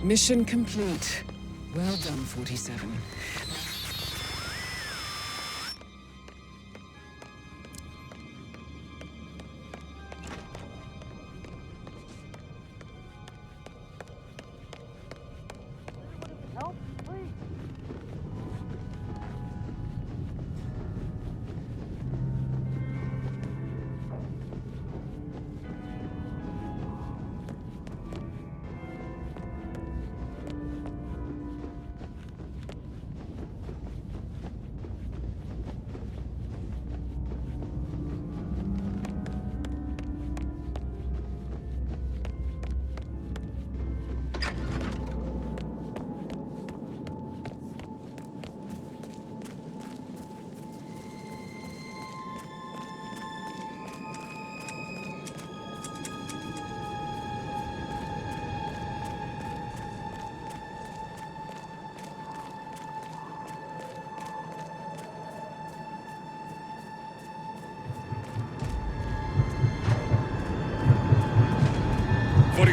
Mission complete. Well done, 47. Help, please.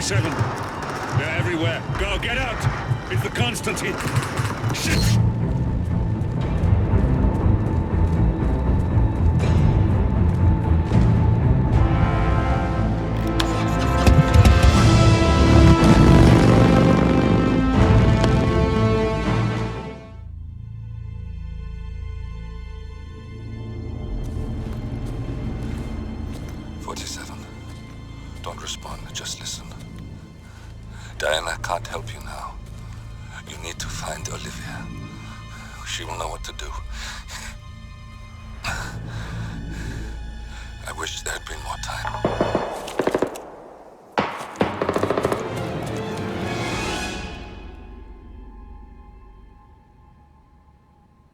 They're everywhere. Go, get out! It's the Constantine! Shit! 47. Don't respond, just listen. Diana can't help you now. You need to find Olivia. She will know what to do. I wish there had been more time.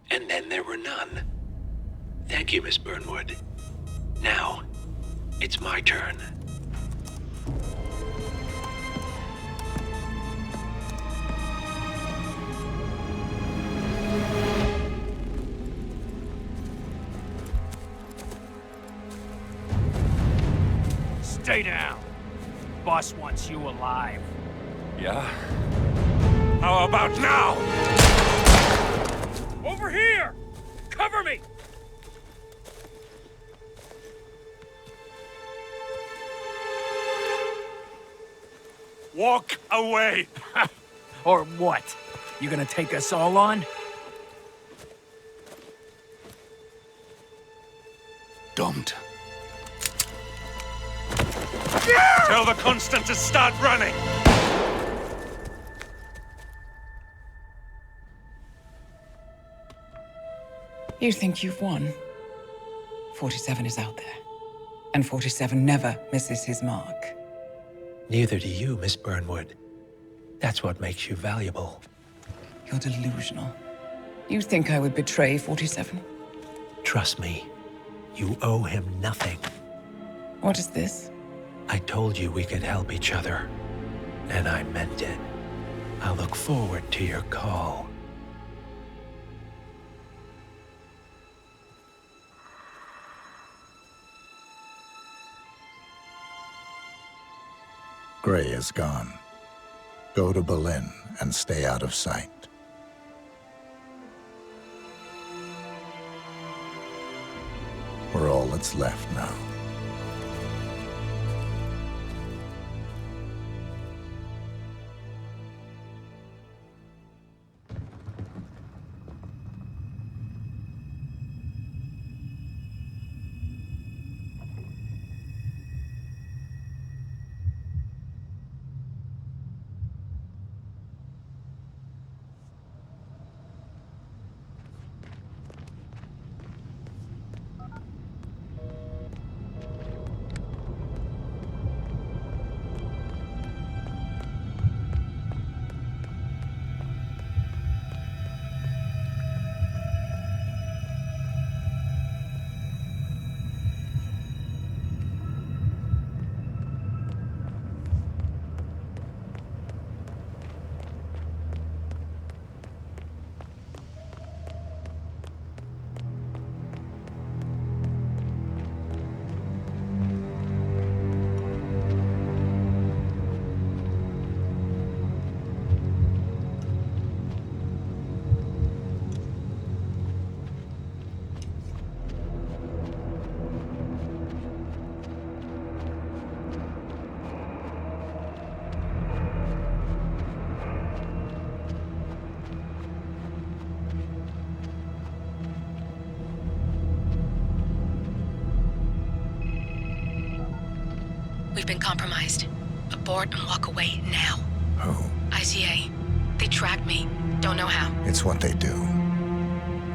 And then there were none. Thank you, Miss Burnwood. Now, it's my turn. Stay down. Boss wants you alive. Yeah? How about now? Over here! Cover me! Walk away! Or what? You gonna take us all on? Don't. Tell the Constant to start running! You think you've won? 47 is out there. And 47 never misses his mark. Neither do you, Miss Burnwood. That's what makes you valuable. You're delusional. You think I would betray 47? Trust me, you owe him nothing. What is this? I told you we could help each other, and I meant it. I'll look forward to your call. Gray is gone. Go to Berlin and stay out of sight. We're all that's left now. We've been compromised. Abort and walk away now. Who? ICA. They tracked me. Don't know how. It's what they do.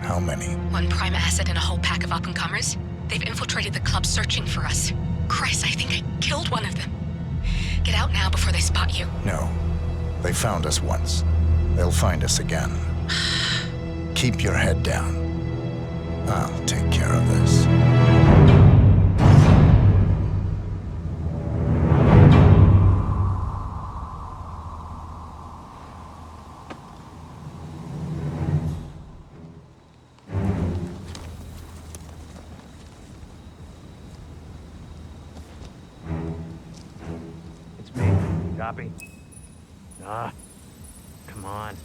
How many? One prime asset and a whole pack of up-and-comers. They've infiltrated the club searching for us. Christ, I think I killed one of them. Get out now before they spot you. No. They found us once. They'll find us again. Keep your head down. I'll take care of this. Copy? Ah, come on.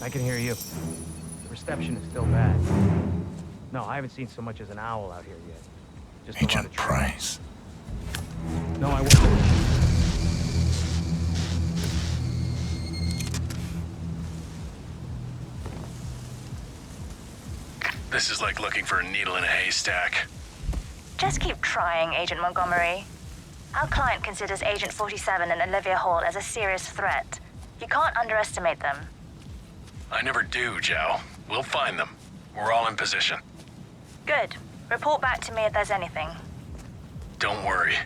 I can hear you. The reception is still bad. No, I haven't seen so much as an owl out here yet. Just a lot of Price. No, I won't. This is like looking for a needle in a haystack. Just keep trying, Agent Montgomery. Our client considers Agent 47 and Olivia Hall as a serious threat. You can't underestimate them. I never do, Joe. We'll find them. We're all in position. Good. Report back to me if there's anything. Don't worry.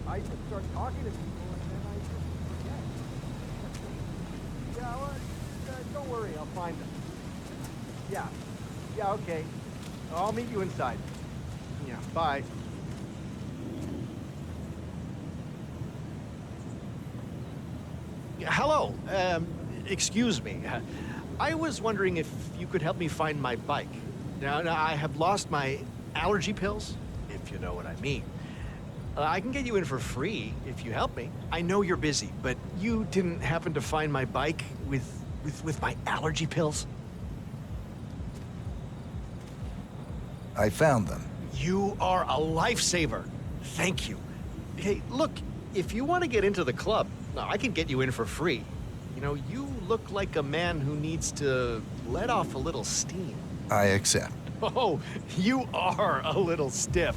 I just start talking to people and then I just forget. Yeah, well, don't worry, I'll find them. Yeah, okay. I'll meet you inside. Yeah, bye. Hello, excuse me. I was wondering if you could help me find my bike. Now, I have lost my allergy pills, if you know what I mean. I can get you in for free if you help me. I know you're busy, but you didn't happen to find my bike with my allergy pills? I found them. You are a lifesaver. Thank you. Hey, look, if you want to get into the club, I can get you in for free. You know, you look like a man who needs to let off a little steam. I accept. Oh, you are a little stiff.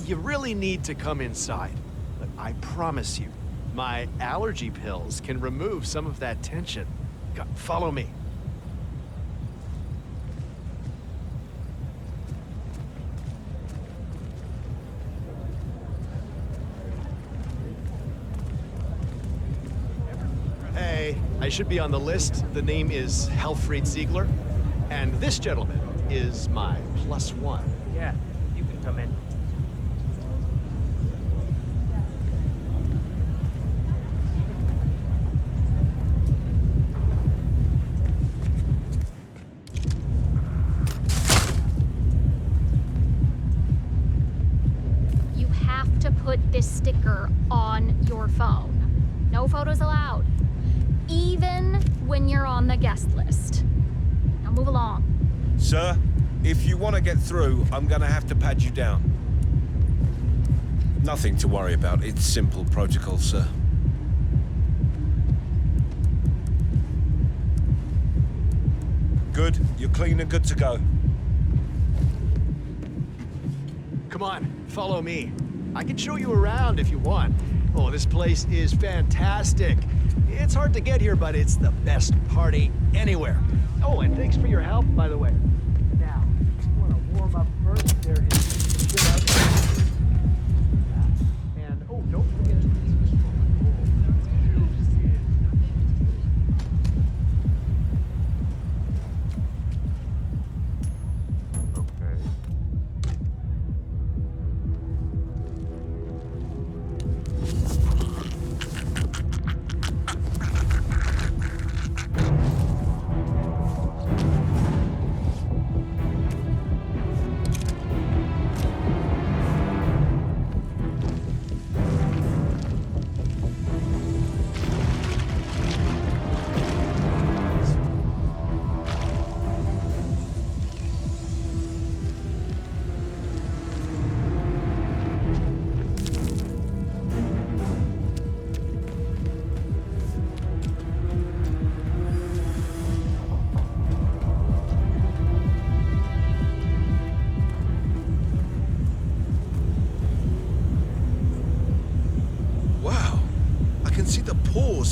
You really need to come inside. But I promise you, my allergy pills can remove some of that tension. Follow me. Hey, I should be on the list. The name is Helfried Ziegler. And this gentleman is my +1. Yeah, you can come in. You have to put this sticker on your phone. No photos allowed. Even when you're on the guest list. Now move along. Sir, if you want to get through, I'm gonna have to pat you down. Nothing to worry about. It's simple protocol, sir. Good. You're clean and good to go. Come on, follow me. I can show you around if you want. Oh, this place is fantastic. It's hard to get here, but it's the best party anywhere. Oh, and thanks for your help, by the way. Now, if you want to warm up first, there is shit out there. And, oh, don't forget to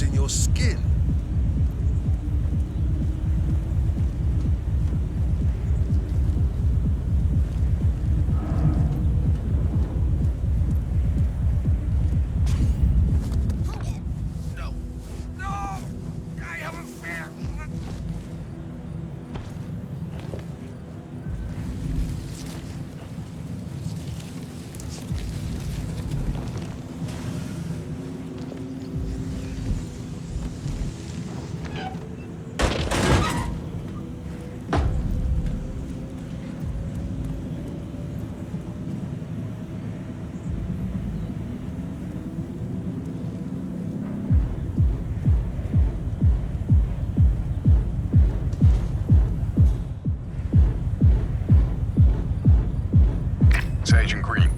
in your skin. It's Agent Green.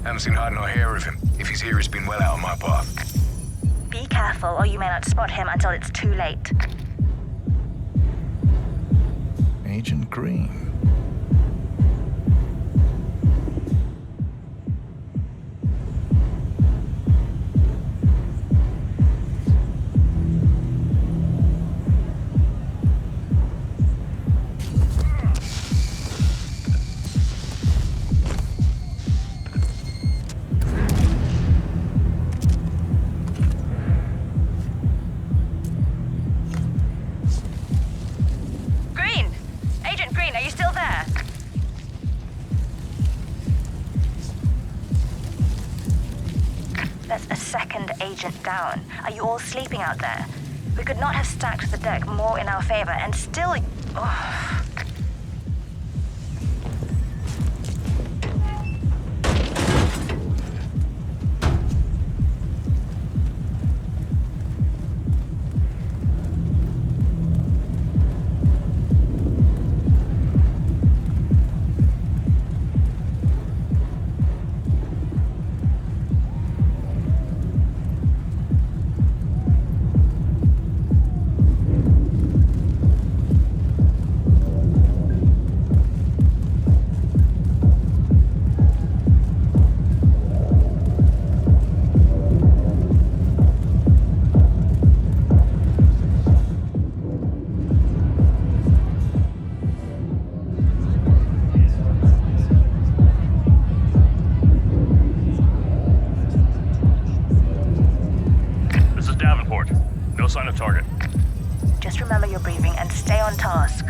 Haven't seen hide nor hair of him. If he's here, it's been well out of my path. Be careful, or you may not spot him until it's too late. Agent Green. Agent down. Are you all sleeping out there? We could not have stacked the deck more in our favor, and still... Oh. Sign of target. Just remember your briefing and stay on task.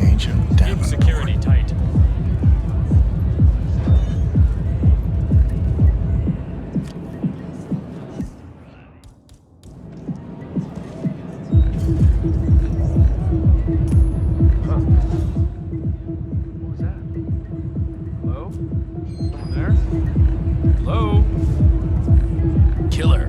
Agent Davenport. Keep security tight. What was that? Hello? Someone there? Hello? Killer.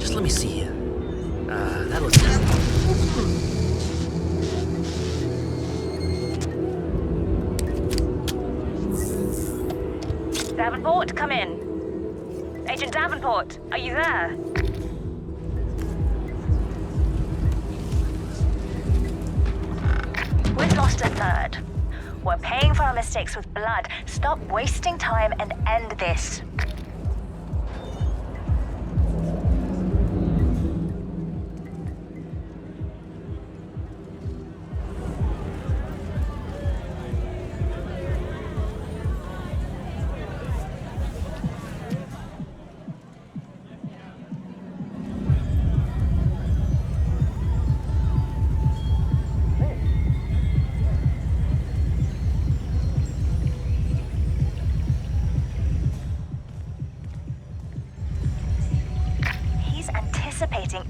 Let me see here. That looks good. Davenport, come in. Agent Davenport, are you there? We've lost a third. We're paying for our mistakes with blood. Stop wasting time and end this.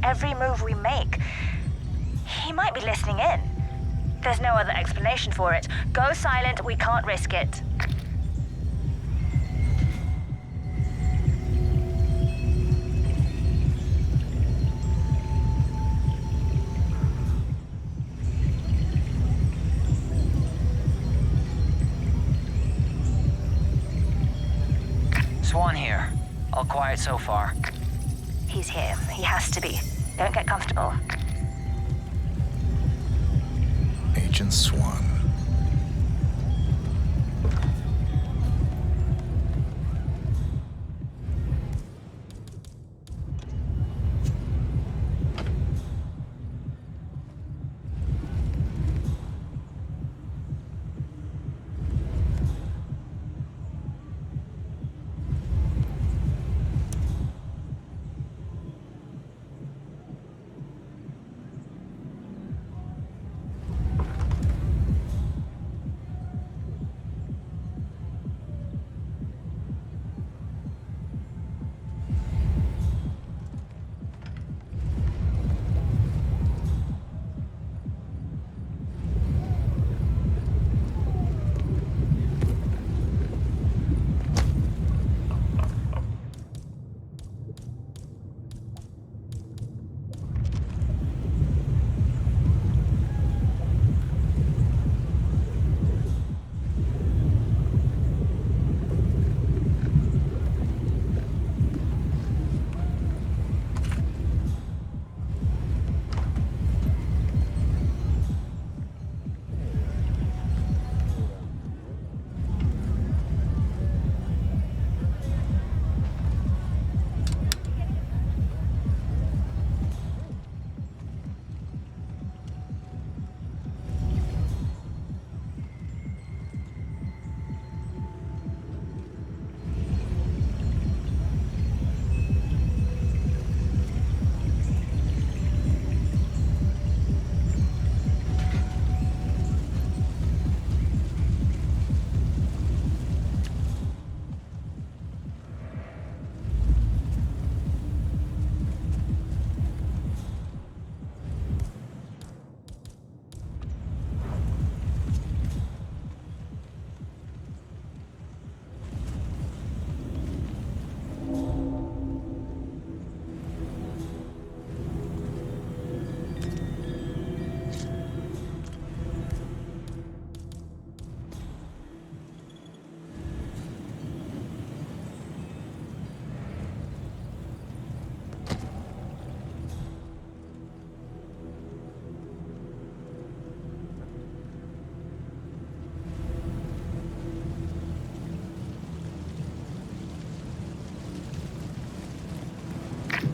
Every move we make. He might be listening in. There's no other explanation for it. Go silent, we can't risk it. Swan here. All quiet so far. he's here. He has to be. Don't get comfortable. Agent Swan.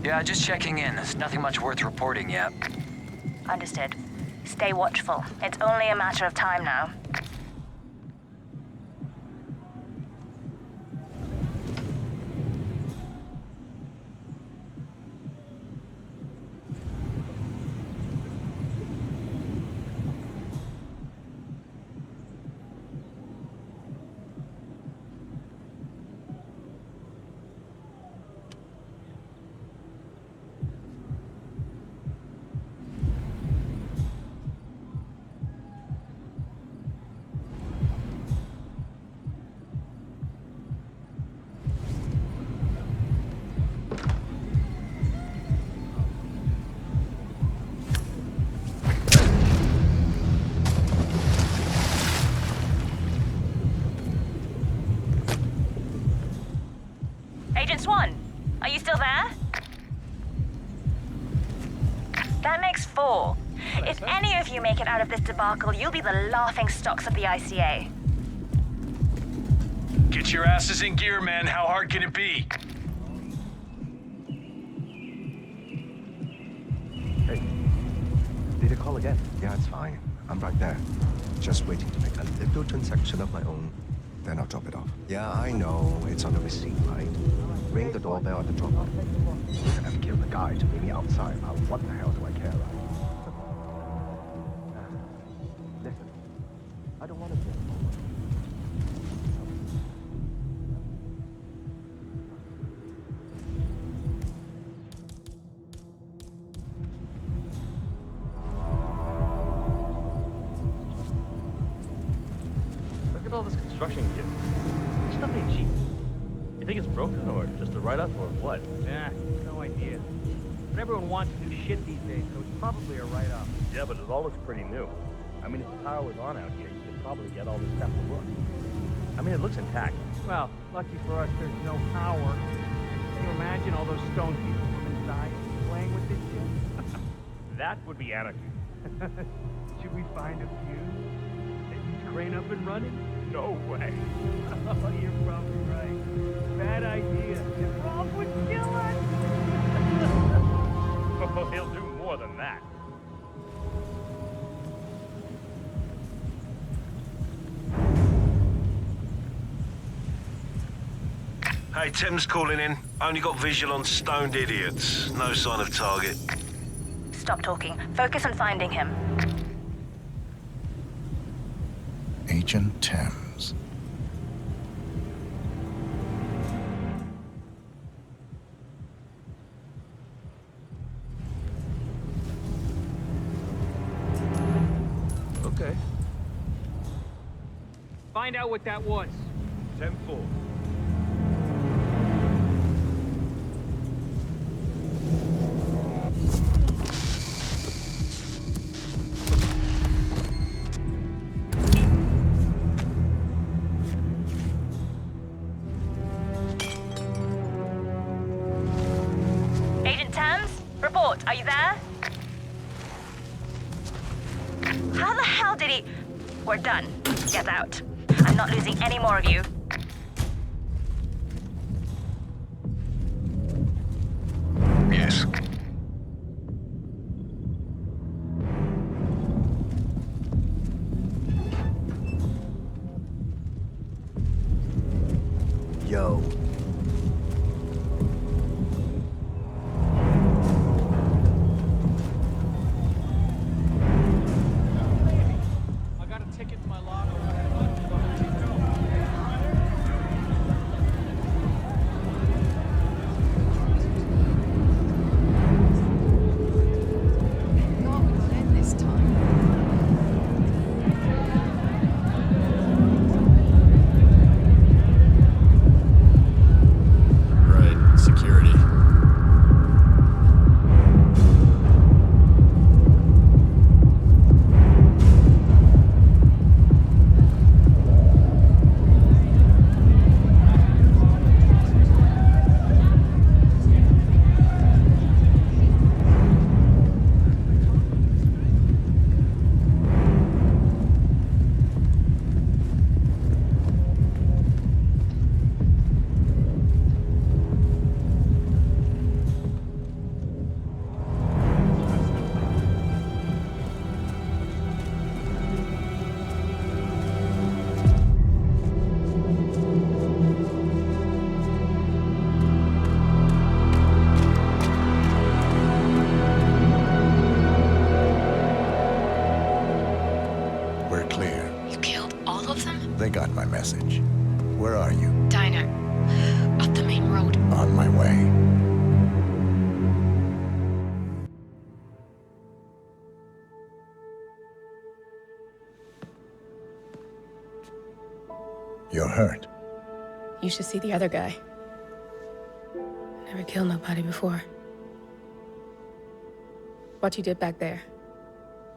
Yeah, just checking in. There's nothing much worth reporting yet. Understood. Stay watchful. It's only a matter of time now. Agent Swan, are you still there? That makes 4. If any of you make it out of this debacle, you'll be the laughing stocks of the ICA. Get your asses in gear, men. How hard can it be? Hey, did you call again? Yeah, it's fine. I'm right there. Just waiting to make a little transaction of my own. Then I'll drop it off. Yeah, I know. It's on the receipt, right? Ring the doorbell at the drop-off. You could have killed the guy to meet me outside. What the hell do I care, right? Listen, I don't want to be Look at all this construction gear. This stuff ain't cheap. You think it's broken or just a write-up or what? Yeah, no idea. But everyone wants to do shit these days, so it's probably a write-off. Yeah, but it all looks pretty new. I mean, if the power was on out here, you could probably get all this stuff to work. I mean, it looks intact. Well, lucky for us, there's no power. Can you imagine all those stone people who've been dying? That would be anarchy. Should we find a fuse? Is each crane up and running? No way. Oh, you're probably right. Bad idea. If Rolf would kill us! Oh, he'll do more than that. Hey, Tim's calling in. Only got visual on stoned idiots. No sign of target. Stop talking. Focus on finding him. Agent Thames. Okay. Find out what that was. 10-4. Report, are you there? How the hell did he... We're done. Get out. I'm not losing any more of you. Yes. Yo. They got my message. Where are you? Diner. Up the main road. On my way. You're hurt. You should see the other guy. Never killed nobody before. What you did back there.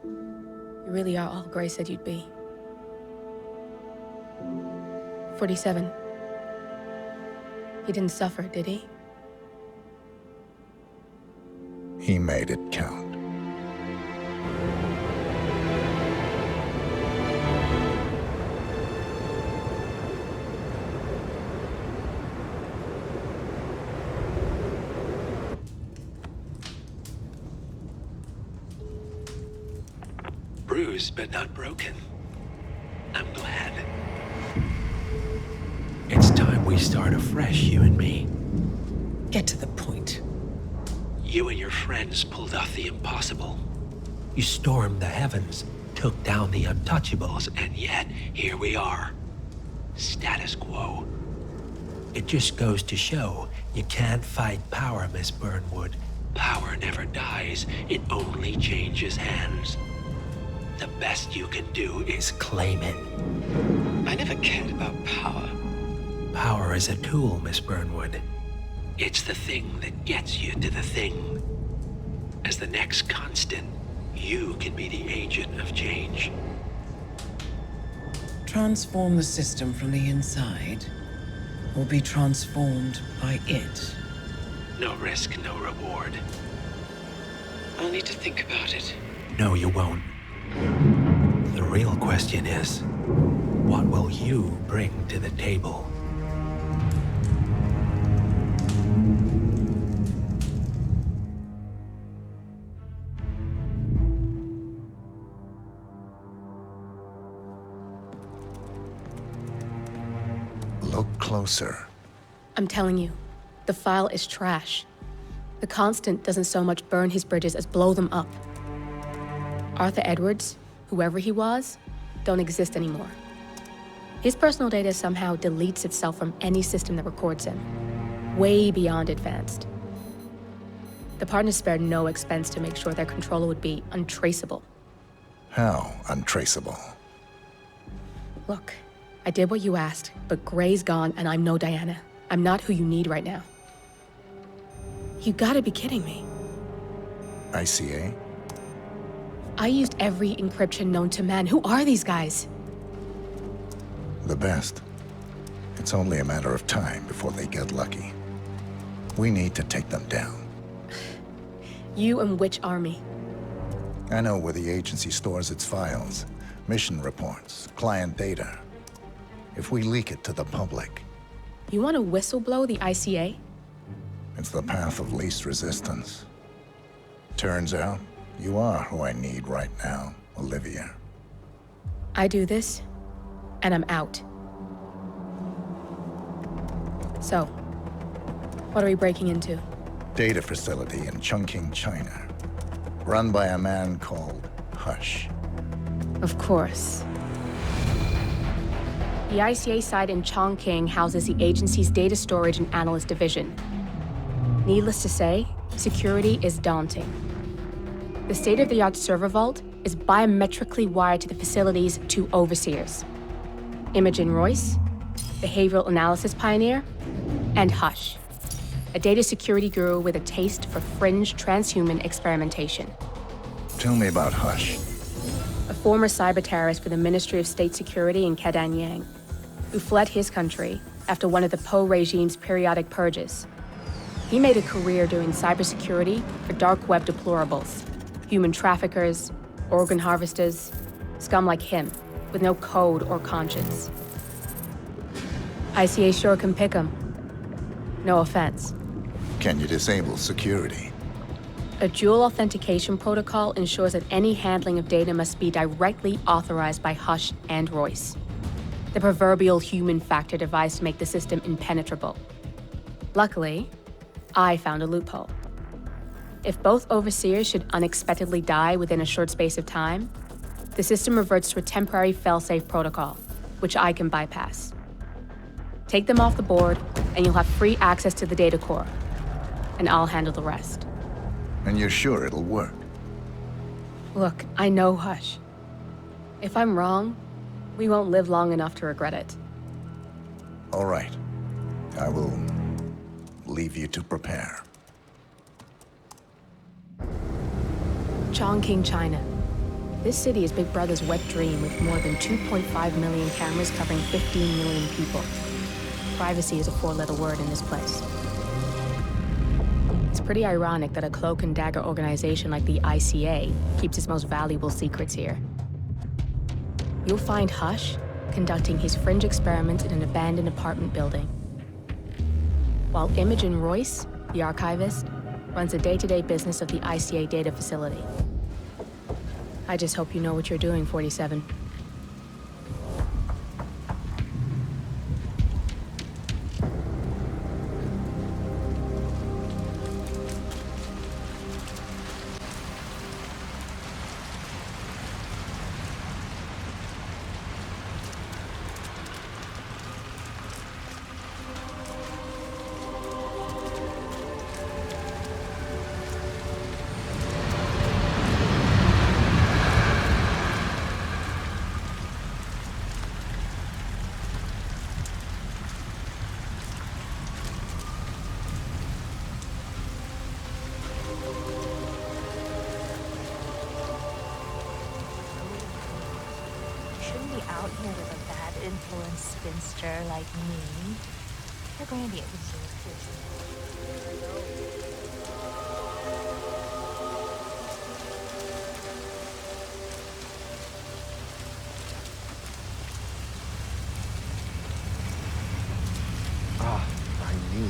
You really are all Gray said you'd be. 47. He didn't suffer, did he? He made it count. Bruised but not broken. I'm glad. It's time we start afresh, you and me. Get to the point. You and your friends pulled off the impossible. You stormed the heavens, took down the untouchables, And yet, here we are. Status quo. it just goes to show you can't fight power, Miss Burnwood. Power never dies, it only changes hands. The best you can do is Claim it. I never cared about power. Power is a tool, Miss Burnwood. It's the thing that gets you to the thing. As the next constant, you can be the agent of change. Transform the system from the inside, or be transformed by it. No risk, no reward. I'll need to think about it. No, you won't. The real question is, what will you bring to the table? Look closer. I'm telling you, the file is trash. The Constant doesn't so much burn his bridges as blow them up. Arthur Edwards, whoever he was, don't exist anymore. His personal data somehow deletes itself from any system that records him, way beyond advanced. The partners spared no expense to make sure their controller would be untraceable. How untraceable? Look, I did what you asked, but Gray's gone and I'm no Diana. I'm not who you need right now. You gotta be kidding me. ICA? I used every encryption known to man. Who are these guys? The best. It's only a matter of time before they get lucky. We need to take them down. You and which army? I know where the agency stores its files, mission reports, client data. If we leak it to the public... You want to whistleblow the ICA? It's the path of least resistance. Turns out, you are who I need right now, Olivia. I do this, and I'm out. So, what are we breaking into? Data facility in Chongqing, China. Run by a man called Hush. Of course. The ICA site in Chongqing houses the agency's data storage and analyst division. Needless to say, security is daunting. The state-of-the-art server vault is biometrically wired to the facility's two overseers. Imogen Royce, behavioral analysis pioneer, and Hush, a data security guru with a taste for fringe transhuman experimentation. Tell me about Hush. A former cyber terrorist for the Ministry of State Security in Kedanyang, who fled his country after one of the Po regime's periodic purges. He made a career doing cybersecurity for dark web deplorables, human traffickers, organ harvesters, scum like him, with no code or conscience. ICA sure can pick him. No offense. Can you disable security? A dual authentication protocol ensures that any handling of data must be directly authorized by Hush and Royce. The proverbial human factor device to make the system impenetrable. Luckily, I found a loophole. If both overseers should unexpectedly die within a short space of time, the system reverts to a temporary fail-safe protocol, which I can bypass. Take them off the board, and you'll have free access to the data core, and I'll handle the rest. And you're sure it'll work? Look, I know Hush. If I'm wrong, we won't live long enough to regret it. All right. I will leave you to prepare. Chongqing, China. This city is Big Brother's wet dream with more than 2.5 million cameras covering 15 million people. Privacy is a four-letter word in this place. It's pretty ironic that a cloak and dagger organization like the ICA keeps its most valuable secrets here. You'll find Hush conducting his fringe experiments in an abandoned apartment building, while Imogen Royce, the archivist, runs the day-to-day business of the ICA data facility. I just hope you know what you're doing, 47. Out here with a bad influence spinster like me. You're going to be able to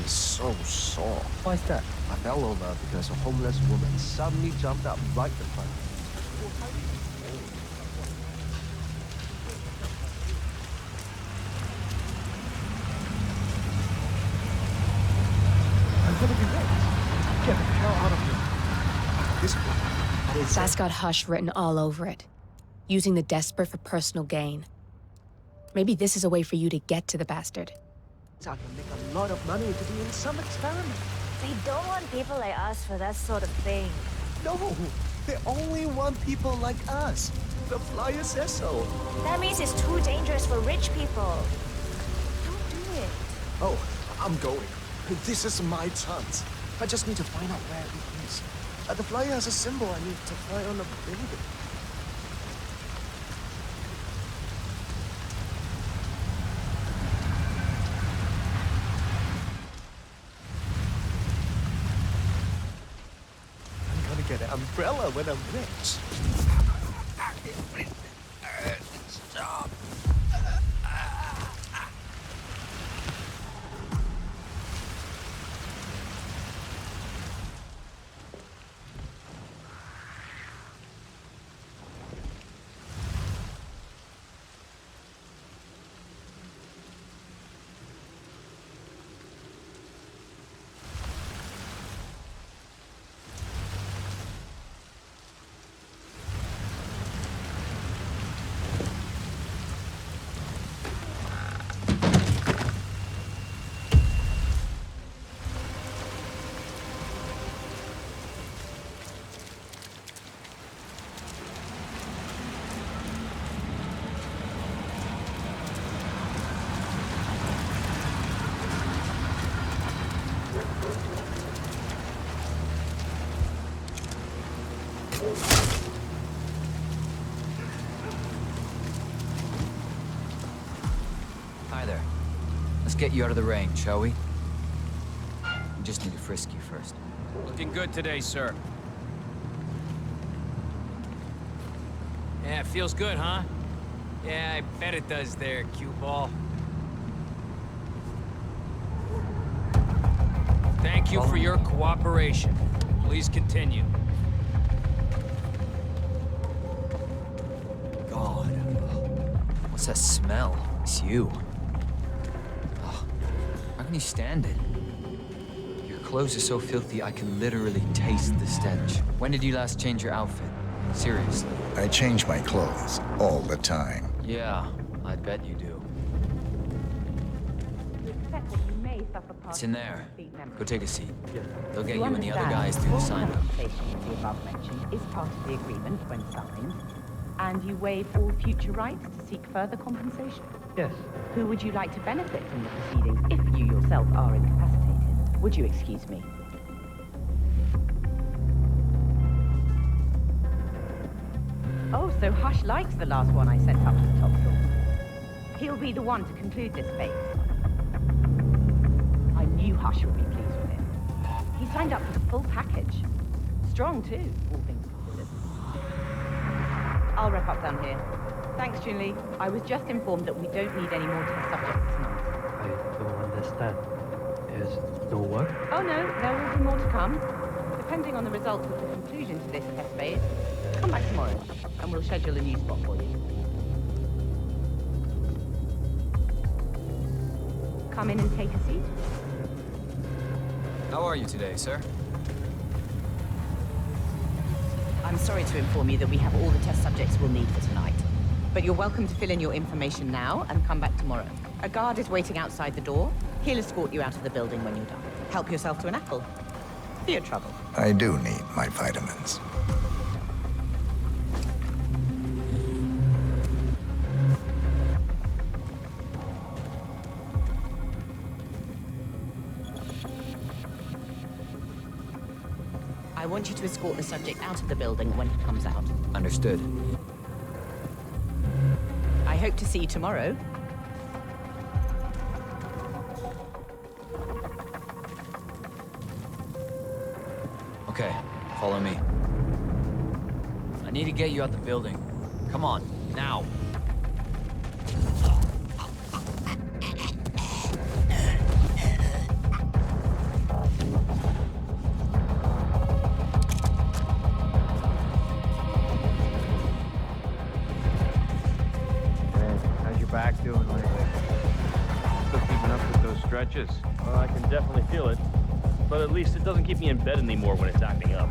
is so sore. Why's that? I fell over because a homeless woman suddenly jumped up right in front of me. I'm gonna be raped. Get the hell out of here. This place. That's got Hush written all over it. Using the desperate for personal gain. Maybe this is a way for you to get to the bastard. I can make a lot of money to be in some experiment. They don't want people like us for that sort of thing. No, they only want people like us. The flyer says so. That means it's too dangerous for rich people. Don't do it. Oh, I'm going. This is my chance. I just need to find out where it is. The flyer has a symbol I need to find on the building. I'm gonna get an umbrella when I'm rich. Stop. Hi there. Let's get you out of the rain, shall we? We just need to frisk you first. Looking good today, sir. Yeah, it feels good, huh? Yeah, I bet it does there, cue ball. Thank you for your cooperation. Please continue. God. What's that smell? It's you. Oh, how can you stand it? Your clothes are so filthy I can literally taste the stench. When did you last change your outfit? Seriously. I change my clothes all the time. Yeah, I bet you do. It's in there. Go take a seat. They'll get you and the other guys through the sign. The above mentioned is part of the agreement when signed, and you waive all future rights to seek further compensation. Yes. Who would you like to benefit from the proceedings if you yourself are incapacitated? Would you excuse me? Oh, so Hush likes the last one I sent up to the top floor. He'll be the one to conclude this phase. I knew Hush would be pleased with it. He signed up for the full package. Strong, too, all things considered. I'll wrap up down here. Thanks, Junli. I was just informed that we don't need any more test subjects tonight. I don't understand. Is no work? Oh, no, there will be more to come. Depending on the results of the conclusion to this test phase, come back tomorrow, and we'll schedule a new spot for you. Come in and take a seat. How are you today, sir? I'm sorry to inform you that we have all the test subjects we'll need for tonight. But you're welcome to fill in your information now and come back tomorrow. A guard is waiting outside the door. He'll escort you out of the building when you're done. Help yourself to an apple. For your trouble. I do need my vitamins. I want you to escort the subject out of the building when he comes out. Understood. I hope to see you tomorrow. Okay, follow me. I need to get you out the building. Come on, now. How's your back doing lately? Still keeping up with those stretches? Well, I can definitely feel it. But at least it doesn't keep me in bed anymore when it's acting up.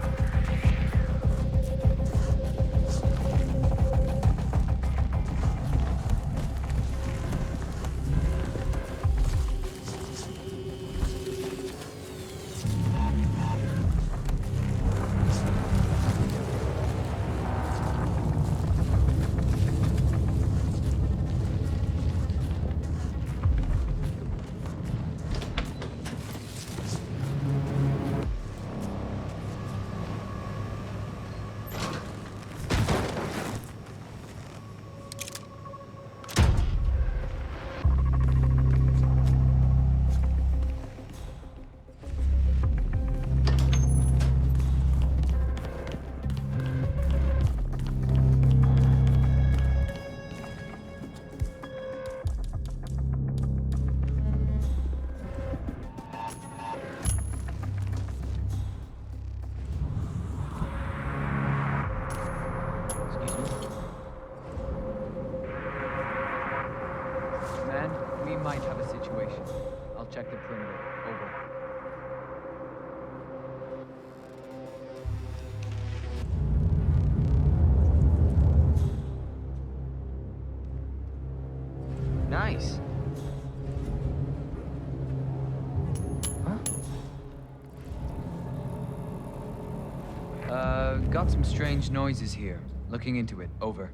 Might have a situation. I'll check the perimeter. Over. Nice. Huh? Got some strange noises here. Looking into it. Over.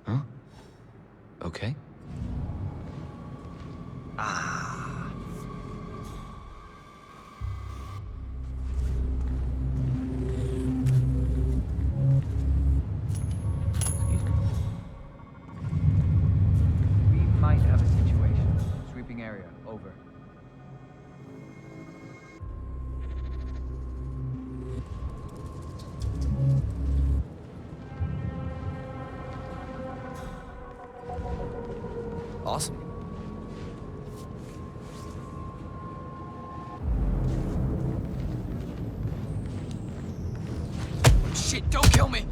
Huh? Okay. Ah. Excuse me. We might have a situation. Sweeping area. Over. Awesome. Shit, don't kill me!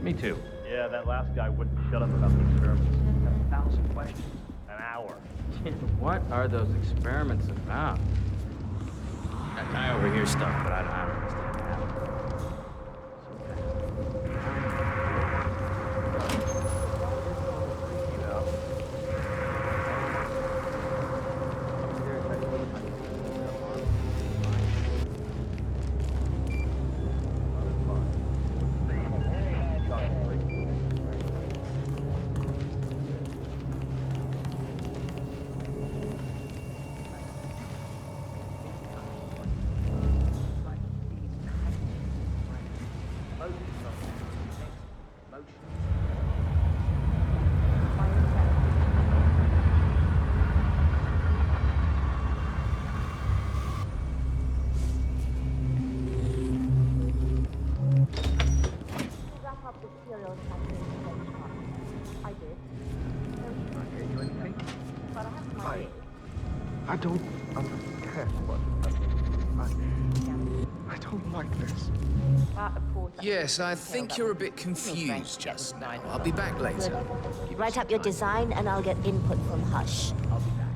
Me too. Yeah, that last guy wouldn't shut up about the experiments. Got 1,000 questions. An hour. What are those experiments about? I overhear stuff, but I don't understand half of it. I don't understand. like this. Yes, I think you're a bit confused just now. I'll be back later. Write up your design and I'll get input from Hush. I'll be back.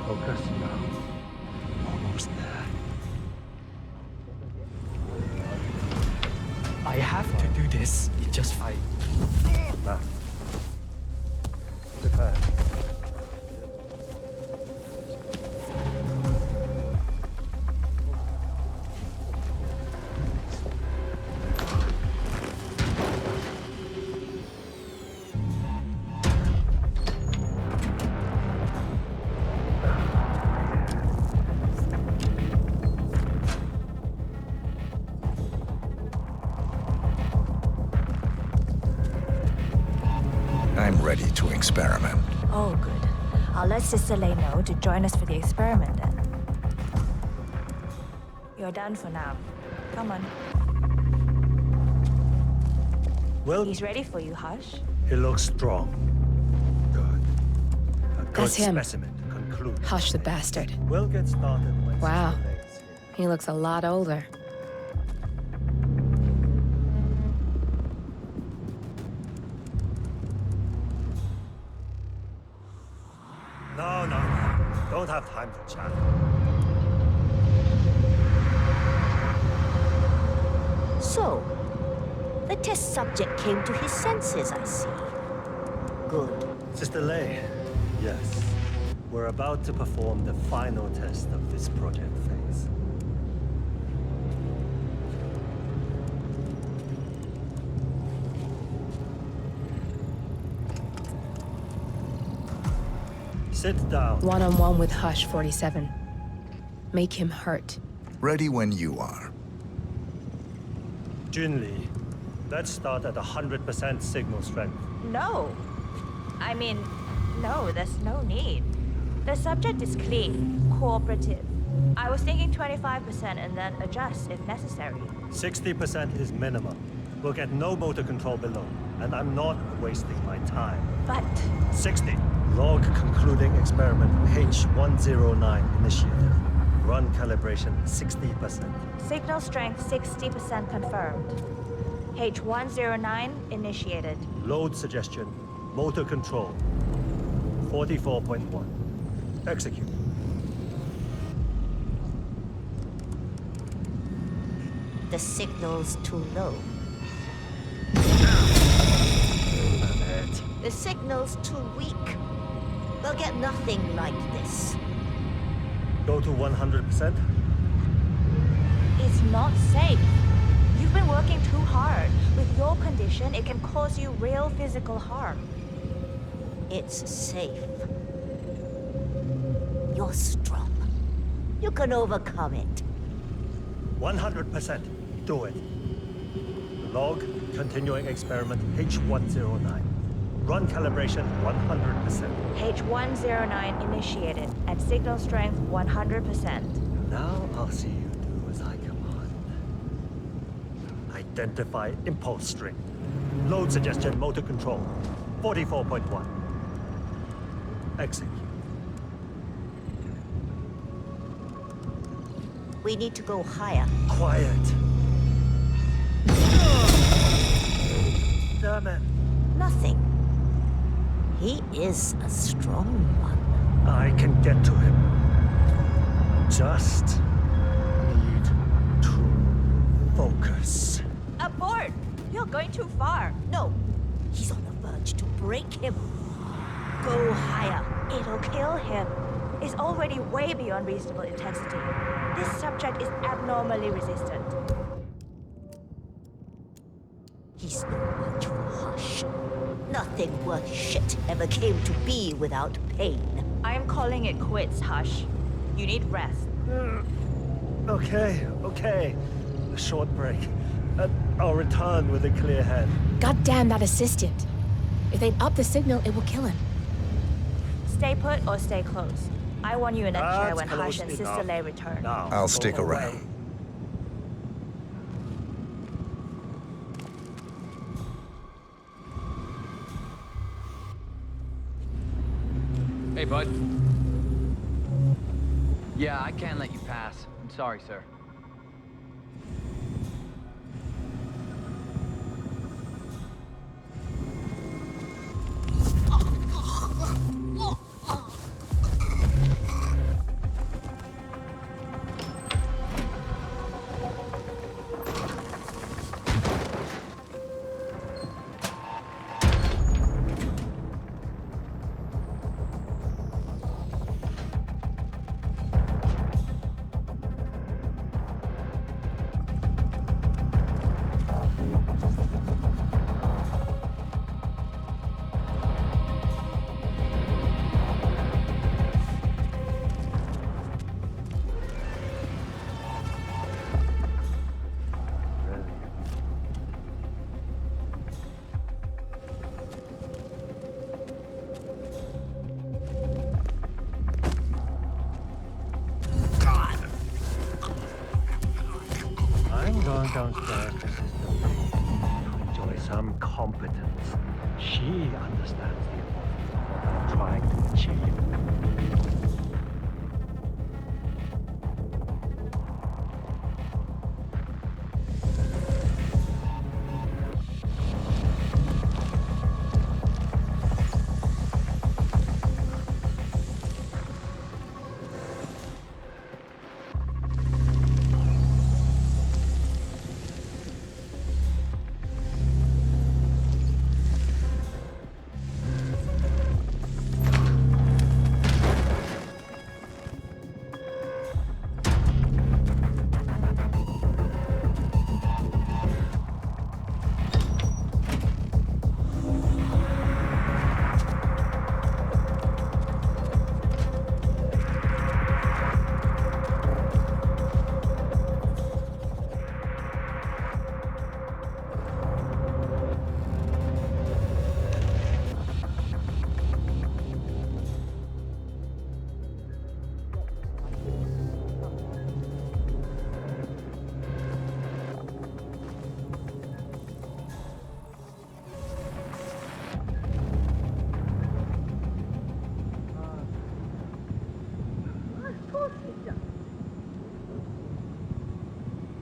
Focus now. Almost there. I have to do this. It just fight. Now. Prepare. I'm ready to experiment. Oh, good. I'll let Sister Lay know to join us for the experiment then. You're done for now. Come on. Well, He's ready for you, Hush. he looks strong. Good. A good That's him. specimen to conclude. Hush the bastard. We'll get started when Wow. Sister Lay is here. He looks a lot older. No. Don't have time to chat. So, the test subject came to his senses, I see. Good. Sister Lay, yes. We're about to perform the final test of this project phase. Sit down. One-on-one with Hush 47. Make him hurt. Ready when you are. Junli, let's start at 100% signal strength. No. I mean, no, there's no need. The subject is clean, cooperative. I was thinking 25% and then adjust if necessary. 60% is minimum. We'll get no motor control below, and I'm not wasting my time. But 60. Log concluding experiment H109 initiated. Run calibration 60%. signal strength 60% confirmed. H109 initiated. Load suggestion, motor control 44.1. Execute. The signal's too low. The signal's too weak. We'll get nothing like this. Go to 100%. It's not safe. You've been working too hard. With your condition, it can cause you real physical harm. It's safe. You're strong. You can overcome it. 100%. Do it. Log continuing experiment H109. Run calibration 100%. H109 initiated at signal strength 100%. Now I'll see you do as I command. Identify impulse string. Load suggestion motor control 44.1. Execute. We need to go higher. Quiet. Damn it. Nothing. He is a strong one. I can get to him. Just need to focus. Abort! You're going too far. No. He's on the verge to break him. Go higher. It'll kill him. It's already way beyond reasonable intensity. This subject is abnormally resistant. He's no match for Hush. Nothing worth shit ever came to be without pain. I am calling it quits, Hush. You need rest. Okay. A short break. I'll return with a clear head. God damn that assistant. If they up the signal, it will kill him. Stay put or stay close. I want you in that chair That's when Hush close and Sister enough. Lei return. Now, I'll go stick away. around. Hey, bud. Yeah, I can't let you pass. I'm sorry, sir. I'm going downstairs to Sister Lei to enjoy some competence. She understands the importance of what I'm trying to achieve.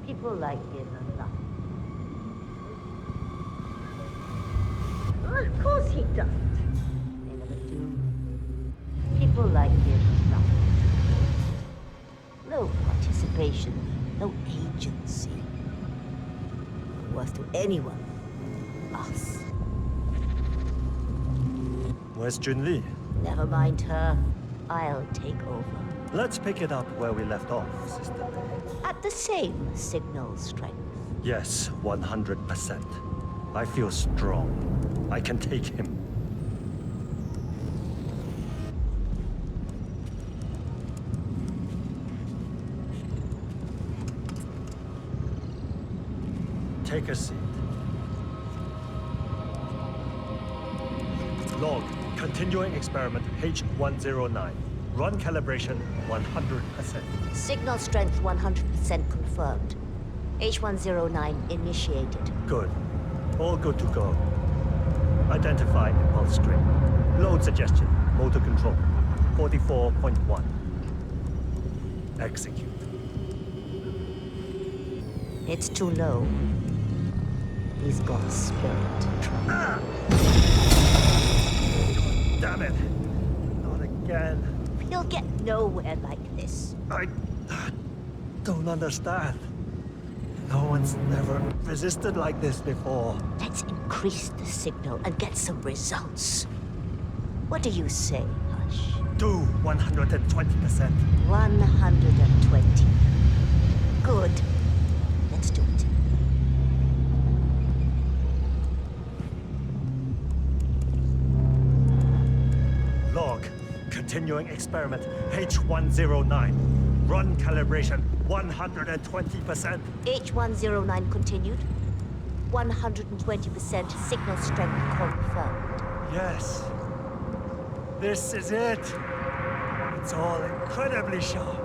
People like him a lot. Of course he doesn't. They never do. People like him a lot. No participation, no agency. No worth to anyone. Us. Where's Junli? Never mind her. I'll take over. Let's pick it up where we left off, Sister Lei. At the same signal strength. Yes, 100%. I feel strong. I can take him. Take a seat. Log, continuing experiment H109. Run calibration 100%. Signal strength 100% confirmed. H109 initiated. Good. All good to go. Identify impulse string. Load suggestion. Motor control. 44.1. Execute. It's too low. He's got a spirit. Damn it. Not again. You'll get nowhere like this. I don't understand. No one's never resisted like this before. Let's increase the signal and get some results. What do you say, Hush? Do 120%. 120. Good. Let's do it. Log. Continuing experiment H109. Run calibration 120%. H109 continued. 120% signal strength confirmed. Yes. This is it. It's all incredibly sharp.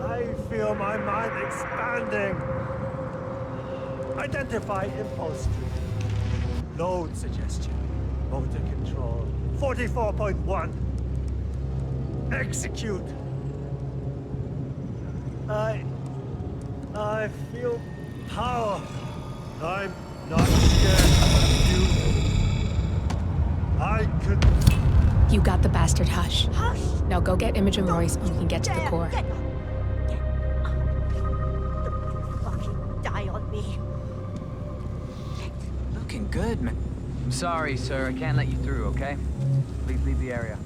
I feel my mind expanding. Identify impulse trigger. Load suggestion. Motor control. 44.1. Execute. I feel power. I'm not scared of you. I could... You got the bastard, Hush. Hush! Now go get Imogen Royce and we can get to the core. Get up. Don't fucking die on me. Looking good, man. I'm sorry, sir. I can't let you through, okay? Please leave the area.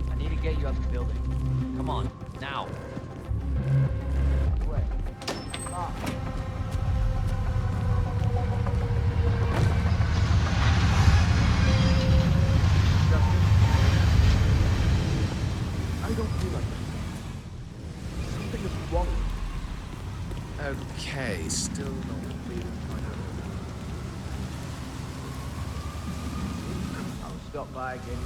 I need to get you out the building. Come on, now. I don't feel like that. Something is wrong. Okay, still not feeling quite I'll stop by again.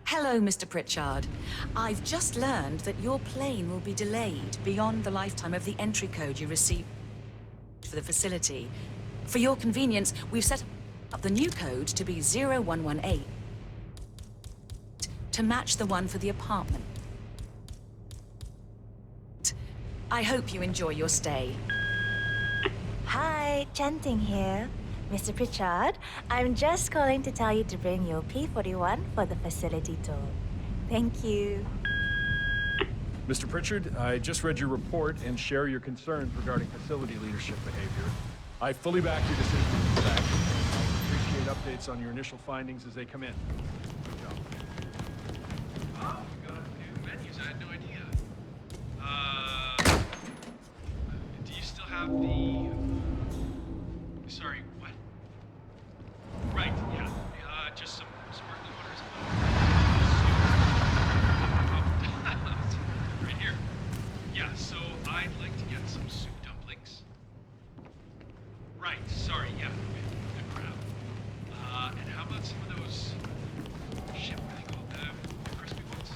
Hello, Mr. Pritchard. I've just learned that your plane will be delayed beyond the lifetime of the entry code you received for the facility. For your convenience, we've set up the new code to be 0118 to match the one for the apartment. I hope you enjoy your stay. Hi, Chanting here. Mr. Pritchard, I'm just calling to tell you to bring your P41 for the facility tour. Thank you. Mr. Pritchard, I just read your report and share your concerns regarding facility leadership behavior. I fully back your decision to take action. I appreciate updates on your initial findings as they come in. Good job. Oh, we got new menus. I had no idea. Do you still have the... Sorry, what? Right, yeah. Just some sparkling waters. Right here. Yeah, so I'd like to get some soup dumplings. Right, sorry, yeah. Good crowd. And how about some of those... Shit, what are they called? The crispy ones?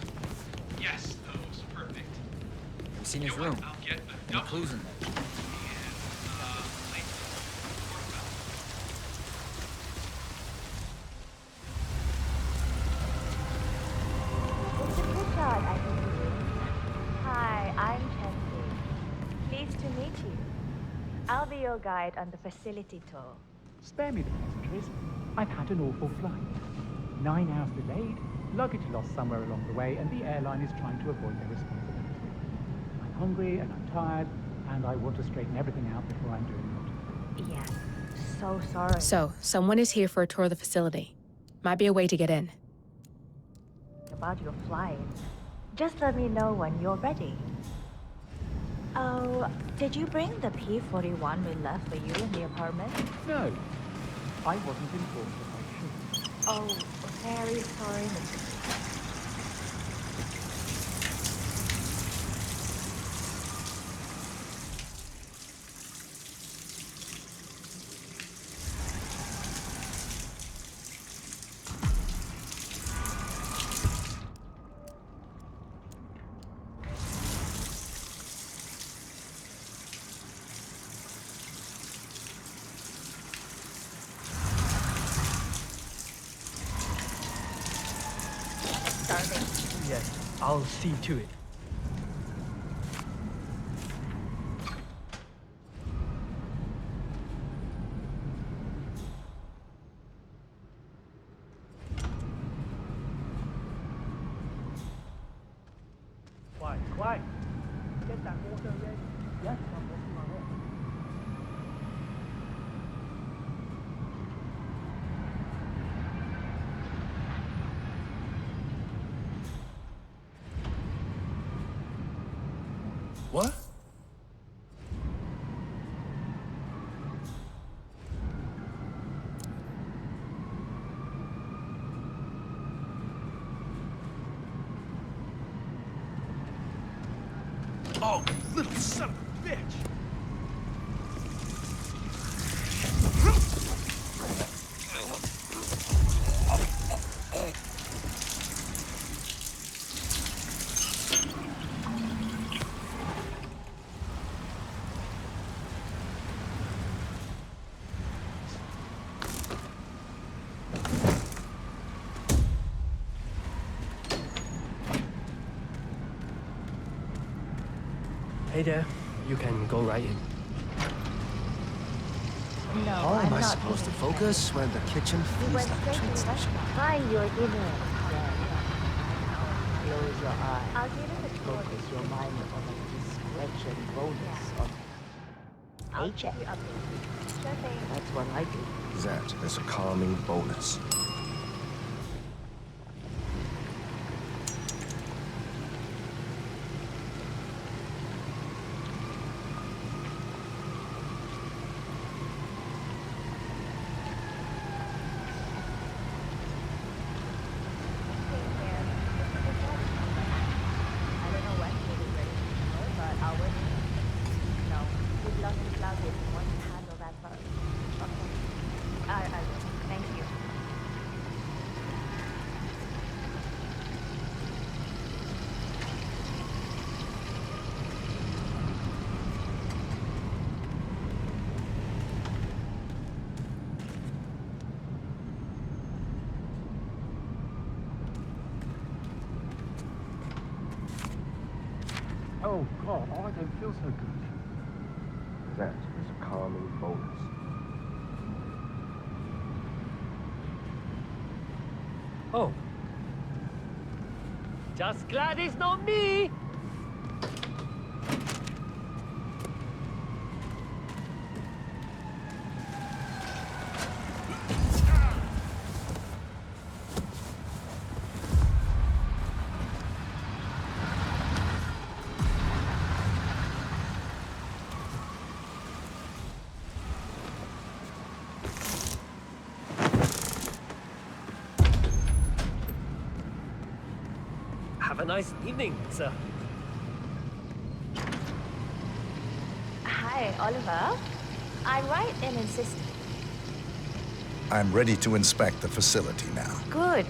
Yes, those. Perfect. Have you seen his room? I'll get a Any clues in there? Hi, I'm Chanting. Pleased to meet you. I'll be your guide on the facility tour. Spare me the pleasantries. I've had an awful flight. 9 hours delayed, luggage lost somewhere along the way, and the airline is trying to avoid their responsibility. I'm hungry and I'm tired, and I want to straighten everything out before I'm doing it. Yes, so sorry. So, someone is here for a tour of the facility. Might be a way to get in. About your flight. Just let me know when you're ready. Oh, did you bring the P41 we left for you in the apartment? No, I wasn't informed that I should. Oh, very sorry, Mr. I'll see to it. Quiet. Get that water ready. Yes, I'm working on it. What? Oh, little son of a bitch! Hey there, you can go right in. No, How am I not supposed to eating focus when the kitchen We feels went like a straight to train the station? restaurant. Find your dinner. Close your eyes. I'll give it a try. Focus your mind on a discretion bonus on I'll paycheck. keep you updated. Sure thing. That's what I do. That is a calming bonus. I don't know when he'll be ready to go, but I'll wait. No, good luck in closet if you want to handle that first. Okay. I will. Thank you. Oh God, I don't feel so good. That is a calming bonus. Oh. Just glad it's not me! Have a nice evening, sir. Hi, Oliver. I'm right in insisting. I'm ready to inspect the facility now. Good.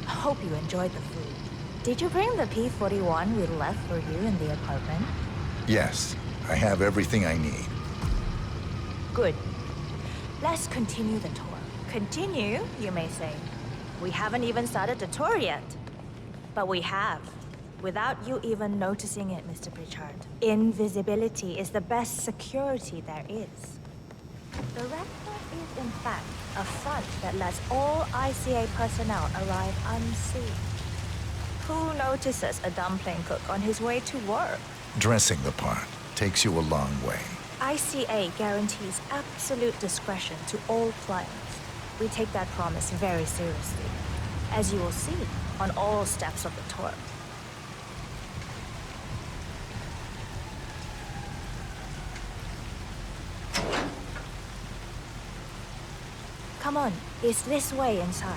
Hope you enjoyed the food. Did you bring the P-41 we left for you in the apartment? Yes, I have everything I need. Good. Let's continue the tour. Continue, you may say. We haven't even started the tour yet. But we have. Without you even noticing it, Mr. Pritchard. Invisibility is the best security there is. The restaurant is, in fact, a front that lets all ICA personnel arrive unseen. Who notices a dumpling cook on his way to work? Dressing the part takes you a long way. ICA guarantees absolute discretion to all clients. We take that promise very seriously, as you will see on all steps of the tour. Come on, it's this way inside.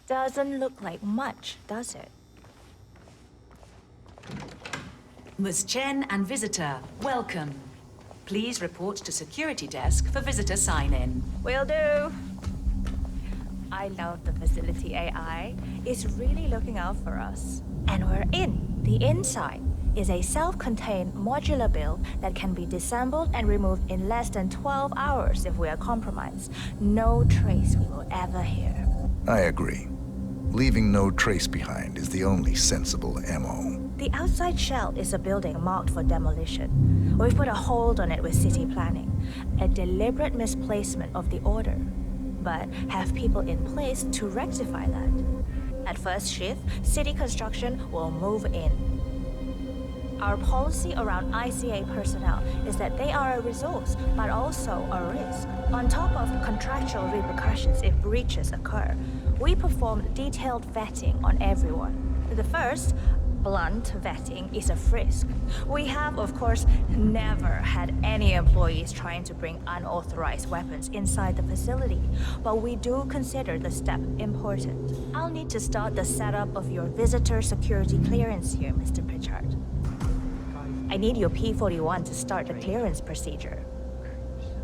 Doesn't look like much, does it? Ms. Chen and visitor, welcome. Please report to security desk for visitor sign-in. Will do. I love the facility AI. It's really looking out for us. And we're in the inside. is a self-contained modular build that can be disassembled and removed in less than 12 hours if we are compromised. No trace we will ever hear. I agree. Leaving no trace behind is the only sensible MO. The outside shell is a building marked for demolition. We've put a hold on it with city planning, a deliberate misplacement of the order, but have people in place to rectify that. At first shift, city construction will move in. Our policy around ICA personnel is that they are a resource, but also a risk. On top of contractual repercussions if breaches occur, we perform detailed vetting on everyone. The first, blunt vetting, is a frisk. We have, of course, never had any employees trying to bring unauthorized weapons inside the facility, but we do consider the step important. I'll need to start the setup of your visitor security clearance here, Mr. Pritchard. I need your P-41 to start the clearance procedure.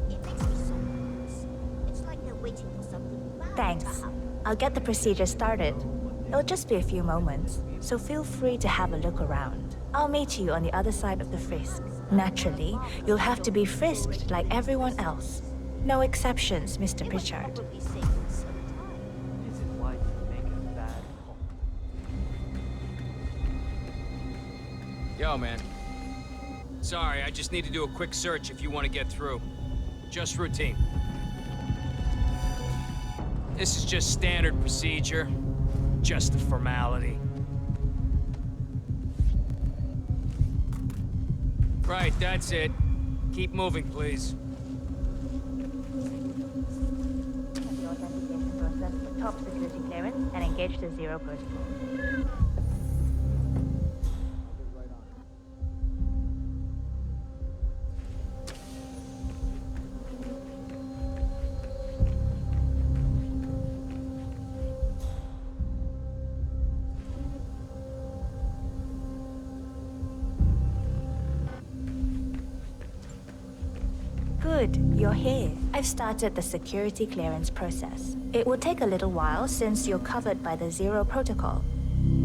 It makes me so nervous. It's like they're waiting for something bad Thanks. to happen. I'll get the procedure started. It'll just be a few moments, so feel free to have a look around. I'll meet you on the other side of the frisk. Naturally, you'll have to be frisked like everyone else. No exceptions, Mr. Pritchard. Yo, man. Sorry, I just need to do a quick search if you want to get through. Just routine. This is just standard procedure. Just a formality. Right, that's it. Keep moving, please. The authentication process for top security clearance and engage the zero protocol. Good, you're here. I've started the security clearance process. It will take a little while since you're covered by the Zero Protocol.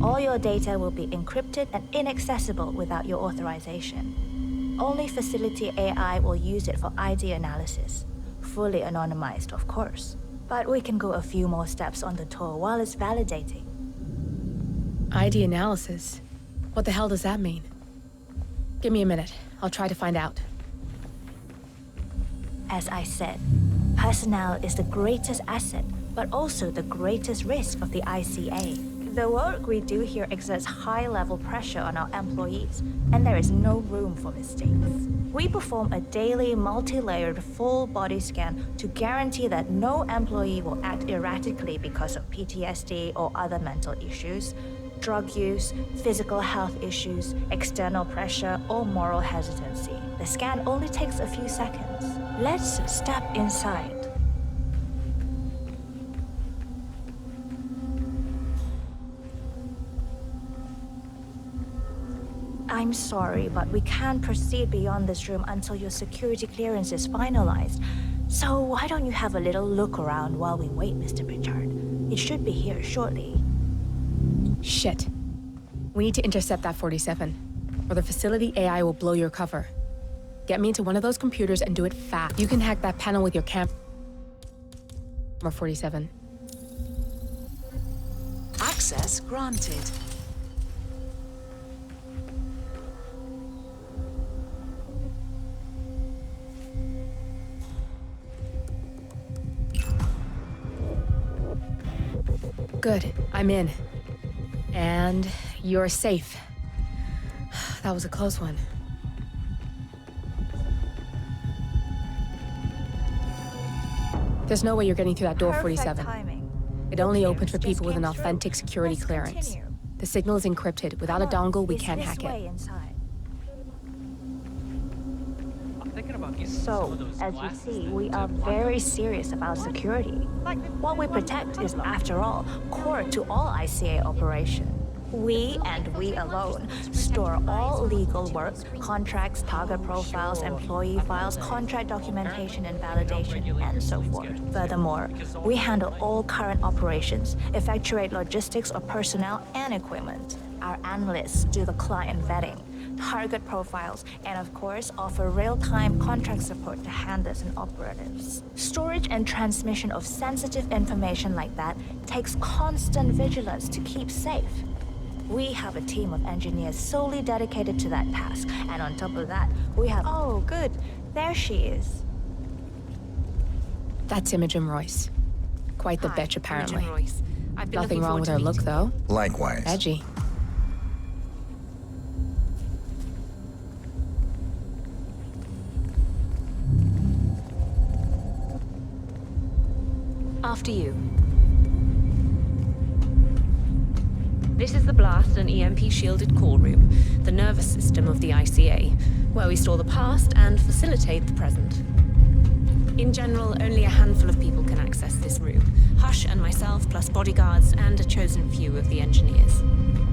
All your data will be encrypted and inaccessible without your authorization. Only facility AI will use it for ID analysis. Fully anonymized, of course. But we can go a few more steps on the tour while it's validating. ID analysis? What the hell does that mean? Give me a minute. I'll try to find out. As I said, personnel is the greatest asset, but also the greatest risk of the ICA. The work we do here exerts high-level pressure on our employees, and there is no room for mistakes. We perform a daily, multi-layered, full-body scan to guarantee that no employee will act erratically because of PTSD or other mental issues, drug use, physical health issues, external pressure, or moral hesitancy. The scan only takes a few seconds. Let's step inside. I'm sorry, but we can't proceed beyond this room until your security clearance is finalized. So why don't you have a little look around while we wait, Mr. Pritchard? It should be here shortly. Shit. We need to intercept that 47, or the facility AI will blow your cover. Get me into one of those computers and do it fast. You can hack that panel with your camera 47. Access granted. Good, I'm in. And you're safe. That was a close one. There's no way you're getting through that door, 47. Timing. It only opens for people with an authentic security clearance. Continue. The signal is encrypted. Without a dongle, we can't hack it. Inside. I'm thinking about getting So, as you see, we are very serious about security. What we protect is, after all, core to all ICA operation. We, and we alone, store all legal work, contracts, target profiles, employee files, contract documentation and validation, and so forth. Furthermore, we handle all current operations, effectuate logistics of personnel and equipment. Our analysts do the client vetting, target profiles, and of course, offer real-time contract support to handlers and operatives. Storage and transmission of sensitive information like that takes constant vigilance to keep safe. We have a team of engineers solely dedicated to that task, and on top of that, we have... Oh, good. There she is. That's Imogen Royce. Quite the Hi, bitch, apparently. Imogen Royce. I've been Nothing looking wrong with forward her to look, though. Likewise. Edgy. After you. This is the blast and EMP-shielded core room, the nervous system of the ICA, where we store the past and facilitate the present. In general, only a handful of people can access this room. Hush and myself, plus bodyguards and a chosen few of the engineers.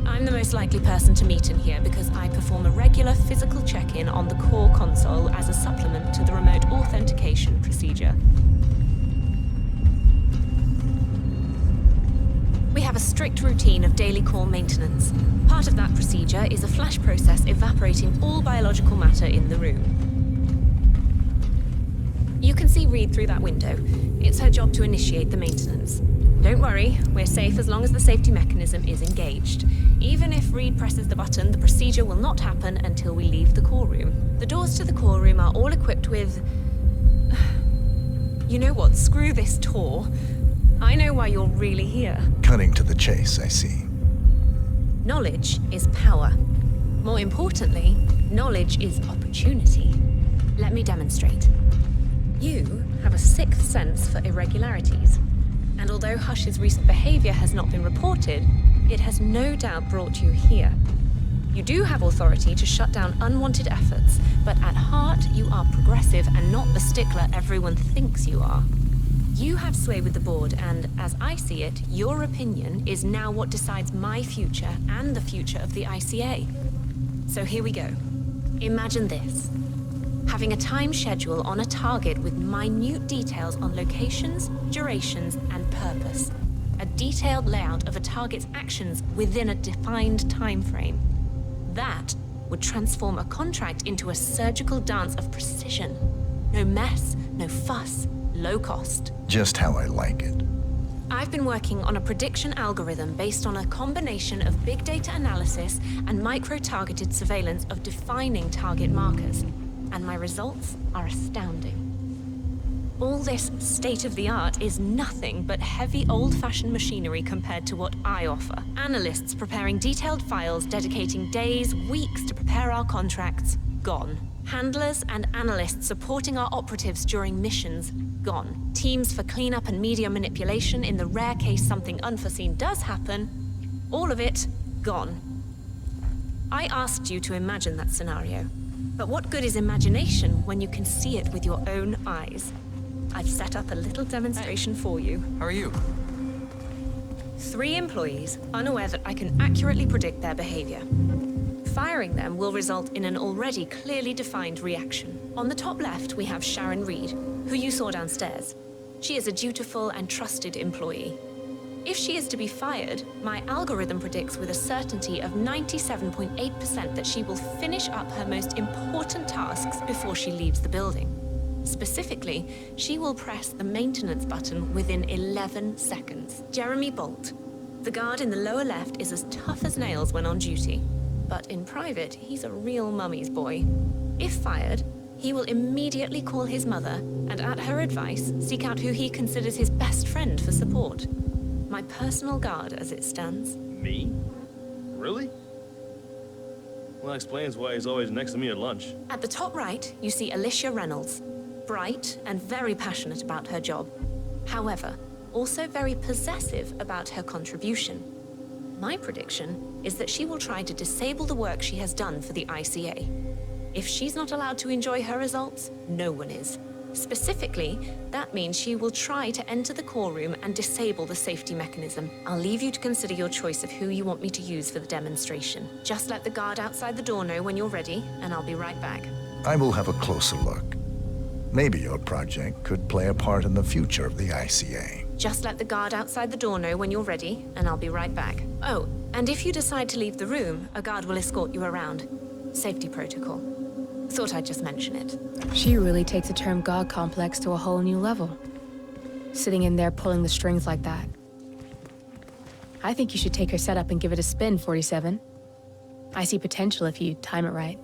I'm the most likely person to meet in here because I perform a regular physical check-in on the core console as a supplement to the remote authentication procedure. We have a strict routine of daily core maintenance. Part of that procedure is a flash process evaporating all biological matter in the room. You can see Reed through that window. It's her job to initiate the maintenance. Don't worry, we're safe as long as the safety mechanism is engaged. Even if Reed presses the button, the procedure will not happen until we leave the core room. The doors to the core room are all equipped with... You know what? Screw this tour. I know why you're really here. Cutting to the chase, I see. Knowledge is power. More importantly, knowledge is opportunity. Let me demonstrate. You have a sixth sense for irregularities. And although Hush's recent behavior has not been reported, it has no doubt brought you here. You do have authority to shut down unwanted efforts, but at heart, you are progressive and not the stickler everyone thinks you are. You have sway with the board, and as I see it, your opinion is now what decides my future and the future of the ICA. So here we go. Imagine this. Having a time schedule on a target with minute details on locations, durations, and purpose. A detailed layout of a target's actions within a defined time frame. That would transform a contract into a surgical dance of precision. No mess, no fuss, low cost. Just how I like it. I've been working on a prediction algorithm based on a combination of big data analysis and micro-targeted surveillance of defining target markers. And my results are astounding. All this state-of-the-art is nothing but heavy old-fashioned machinery compared to what I offer. Analysts preparing detailed files dedicating days, weeks to prepare our contracts, gone. Handlers and analysts supporting our operatives during missions, gone. Teams for cleanup and media manipulation in the rare case something unforeseen does happen, all of it, gone. I asked you to imagine that scenario. But what good is imagination when you can see it with your own eyes? I've set up a little demonstration for you. How are you? 3 employees, unaware that I can accurately predict their behavior. Firing them will result in an already clearly defined reaction. On the top left, we have Sharon Reed, who you saw downstairs. She is a dutiful and trusted employee. If she is to be fired, my algorithm predicts with a certainty of 97.8% that she will finish up her most important tasks before she leaves the building. Specifically, she will press the maintenance button within 11 seconds. Jeremy Bolt, the guard in the lower left, is as tough as nails when on duty. But in private, he's a real mummy's boy. If fired, he will immediately call his mother and, at her advice, seek out who he considers his best friend for support. My personal guard, as it stands. Me? Really? Well, that explains why he's always next to me at lunch. At the top right, you see Alicia Reynolds. Bright and very passionate about her job. However, also very possessive about her contribution. My prediction is that she will try to disable the work she has done for the ICA. If she's not allowed to enjoy her results, no one is. Specifically, that means she will try to enter the core room and disable the safety mechanism. I'll leave you to consider your choice of who you want me to use for the demonstration. Just let the guard outside the door know when you're ready, and I'll be right back. I will have a closer look. Maybe your project could play a part in the future of the ICA. Just let the guard outside the door know when you're ready, and I'll be right back. Oh, and if you decide to leave the room, a guard will escort you around. Safety protocol. Thought I'd just mention it. She really takes the term God complex to a whole new level. Sitting in there pulling the strings like that. I think you should take her setup and give it a spin, 47. I see potential if you time it right.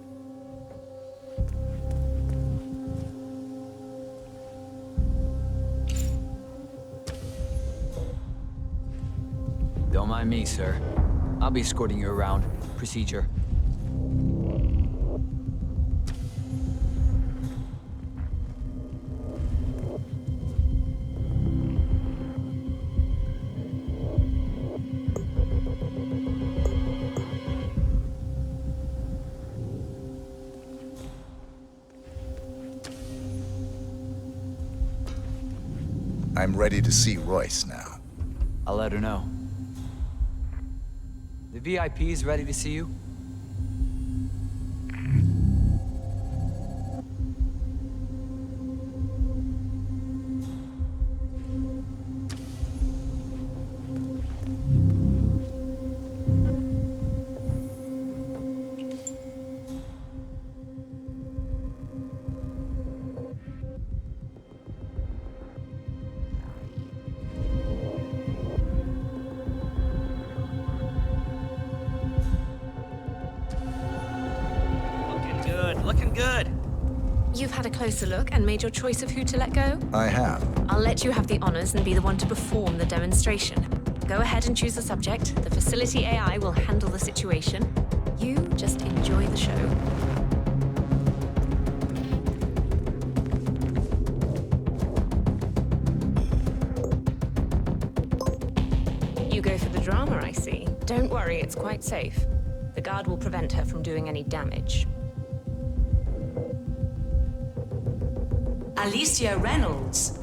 Don't mind me, sir. I'll be escorting you around. Procedure. I'm ready to see Royce now. I'll let her know. The VIP is ready to see you? Looking good. You've had a closer look and made your choice of who to let go? I have. I'll let you have the honors and be the one to perform the demonstration. Go ahead and choose a subject. The facility AI will handle the situation. You just enjoy the show. You go for the drama, I see. Don't worry, it's quite safe. The guard will prevent her from doing any damage. Alicia Reynolds.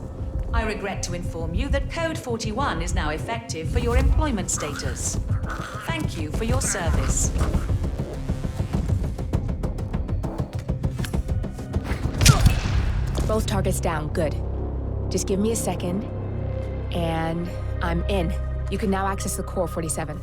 I regret to inform you that Code 41 is now effective for your employment status. Thank you for your service. Both targets down, good. Just give me a second, and I'm in. You can now access the core, 47.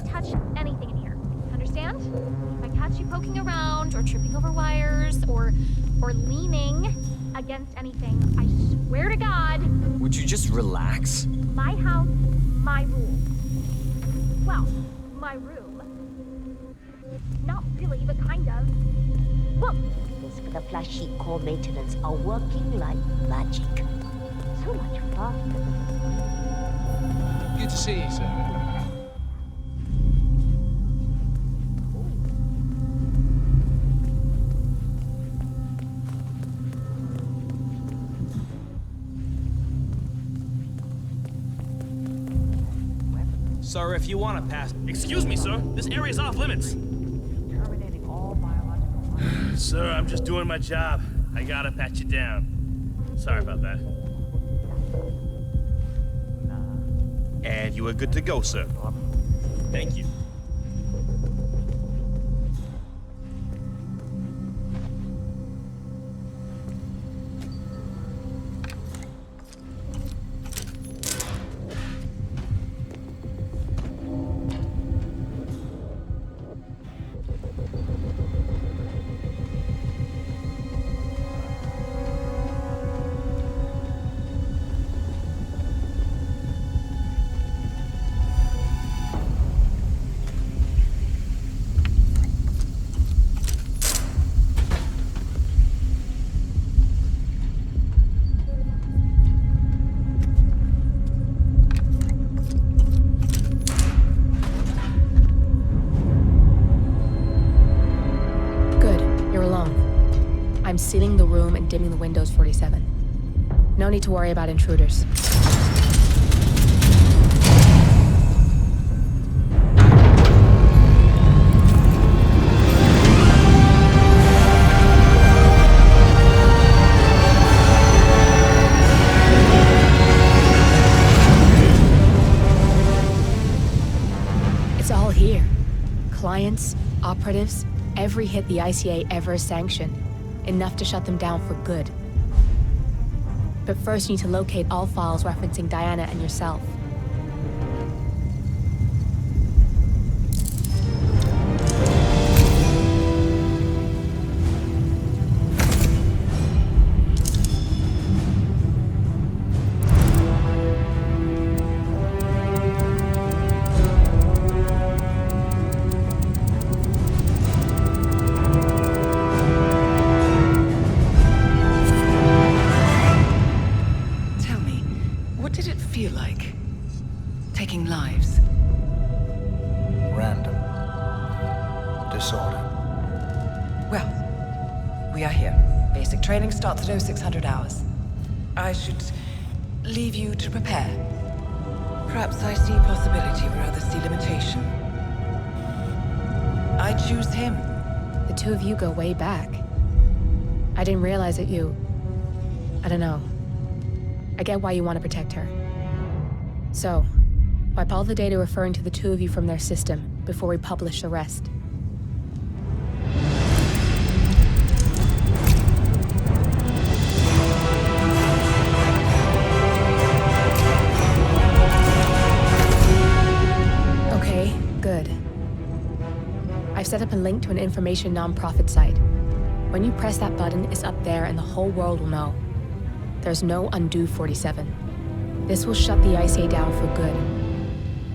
Touch anything in here. Understand? If I catch you poking around or tripping over wires or leaning against anything, I swear to God. Would you just relax? My house, my rules. Well, my room. Not really, but kind of. Whoa! This for the flashy core maintenance are working like magic. So much faster. Good to see you, sir. Sir, if you want to pass... Excuse me, sir. This area's off limits. Terminating all biological... Sir, I'm just doing my job. I gotta pat you down. Sorry about that. And you are good to go, sir. Thank you. and dimming the windows, 47. No need to worry about intruders. It's all here. Clients, operatives, every hit the ICA ever sanctioned. Enough to shut them down for good. But first you need to locate all files referencing Diana and yourself. Feel like taking lives? Random. Disorder. Well, we are here. Basic training starts at 0600 hours. I should leave you to prepare. Perhaps I see possibility where others see limitation. I choose him. The two of you go way back. I didn't realize that you... I don't know. I get why you want to protect her. So, wipe all the data referring to the two of you from their system before we publish the rest. Okay, good. I've set up a link to an information non-profit site. When you press that button, it's up there and the whole world will know. There's no undo 47. This will shut the ICA down for good.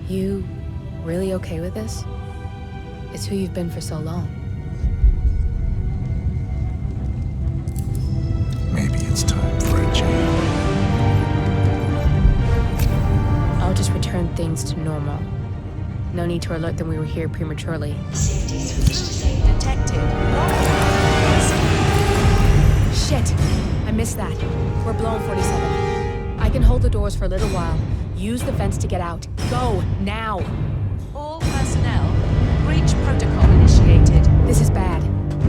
You really okay with this? It's who you've been for so long. Maybe it's time for a change. I'll just return things to normal. No need to alert them we were here prematurely. Safety switch detected. Shit! I missed that. We're blown, 47. I can hold the doors for a little while. Use the vents to get out. Go, now! All personnel, breach protocol initiated. This is bad.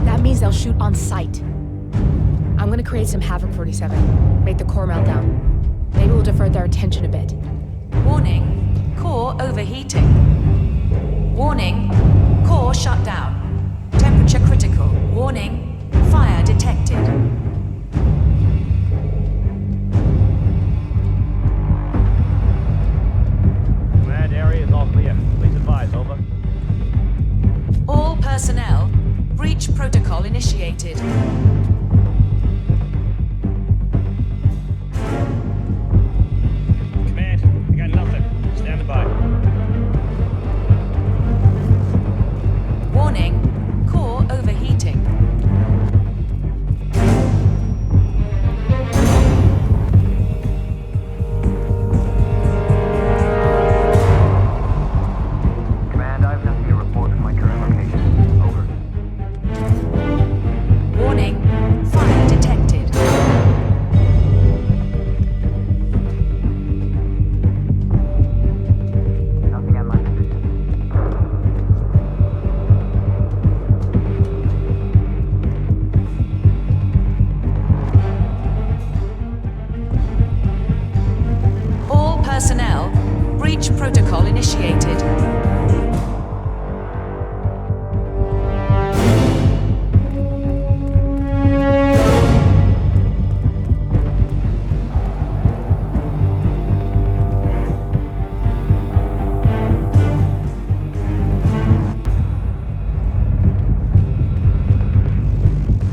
That means they'll shoot on sight. I'm gonna create some havoc, 47. Make the core melt down. Maybe we'll divert their attention a bit. Warning, core overheating. Warning, core shut down. Temperature critical. Warning, fire detected. Over. All personnel, breach protocol initiated. Command, I got nothing. Stand by. Warning, core overheating. Personnel, breach protocol initiated.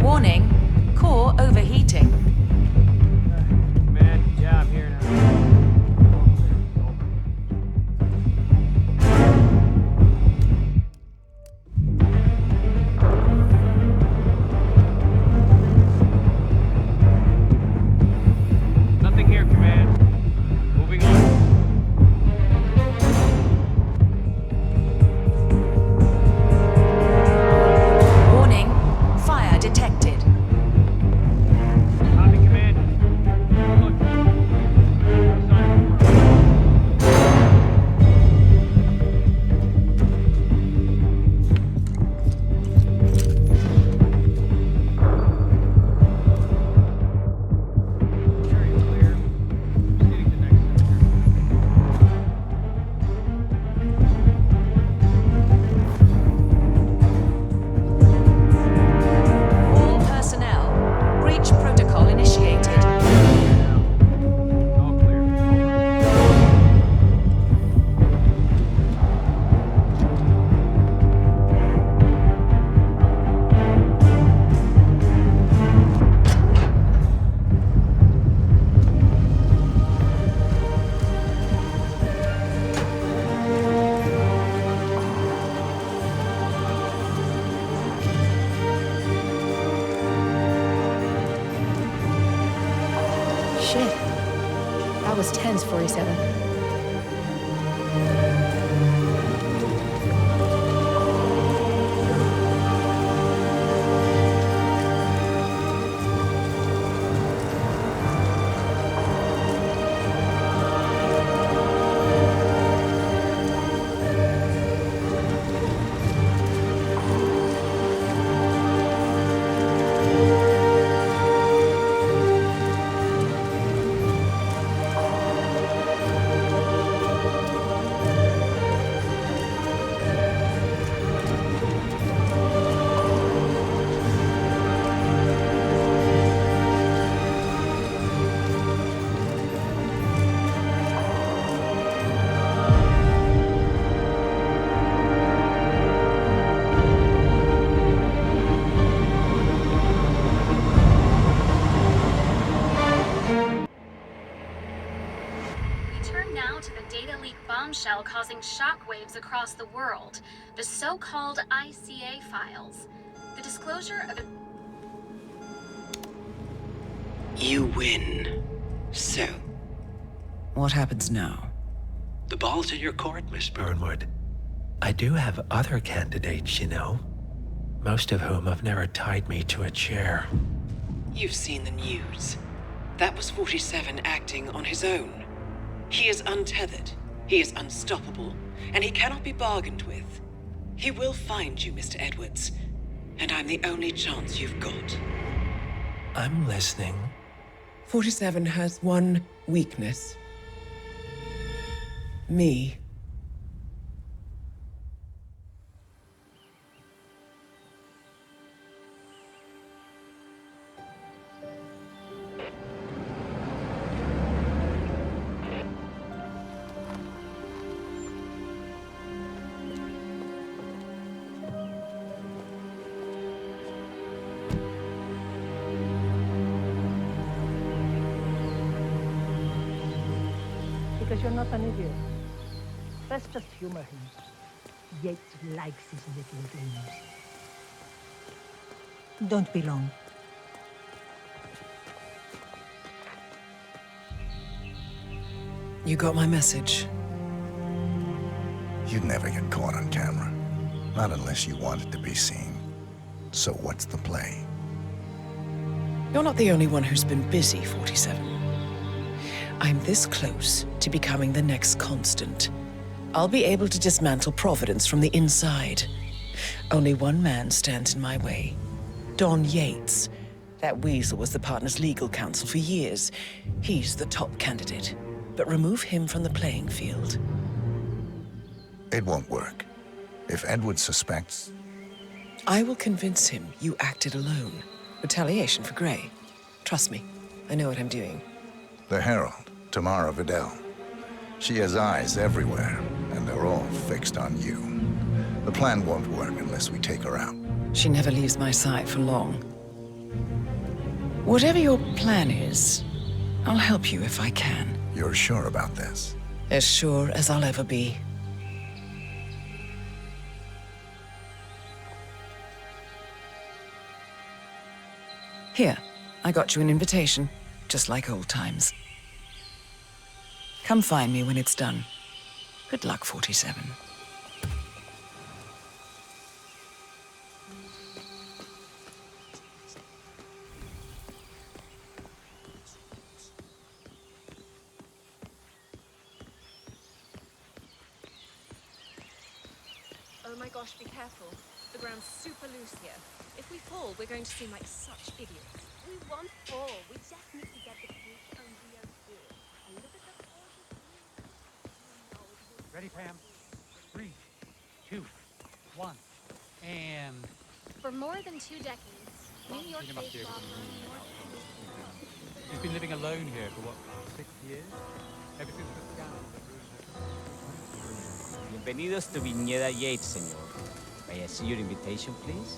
Warning, core overheating. Man, yeah, I'm here now. Shit. That was tense, 47. Bombshell causing shockwaves across the world, the so-called ICA files. The disclosure of You win. So, What happens now? the ball's in your court, Miss Burnwood. I do have other candidates, you know. Most of whom have never tied me to a chair. You've seen the news. That was 47 acting on his own. He is untethered. He is unstoppable, and he cannot be bargained with. He will find you, Mr. Edwards, and I'm the only chance you've got. I'm listening. 47 has one weakness. Me. Because you're not an idiot. Let's just humor him. Yates likes his little games. Don't be long. You got my message. You'd never get caught on camera. Not unless you wanted to be seen. So what's the play? You're not the only one who's been busy, 47. I'm this close to becoming the next constant. I'll be able to dismantle Providence from the inside. Only one man stands in my way. Don Yates. That weasel was the partner's legal counsel for years. He's the top candidate. But remove him from the playing field. It won't work. If Edward suspects... I will convince him you acted alone. Retaliation for Gray. Trust me, I know what I'm doing. The Herald, Tamara Vidal. She has eyes everywhere, and they're all fixed on you. The plan won't work unless we take her out. She never leaves my side for long. Whatever your plan is, I'll help you if I can. You're sure about this? As sure as I'll ever be. Here, I got you an invitation, just like old times. Come find me when it's done. Good luck, 47. Oh my gosh, be careful. The ground's super loose here. If we fall, we're going to seem like such idiots. We won't fall. We just need to get the cake on the here. And look at the Ready, Pam? 3, 2, 1, and... For more than 2 decades, New York-based law firm She's been living alone here for, what, 6 years? Ever since the scandal that ruined her. Bienvenidos to Viñeda Yates, señor. May I see your invitation, please?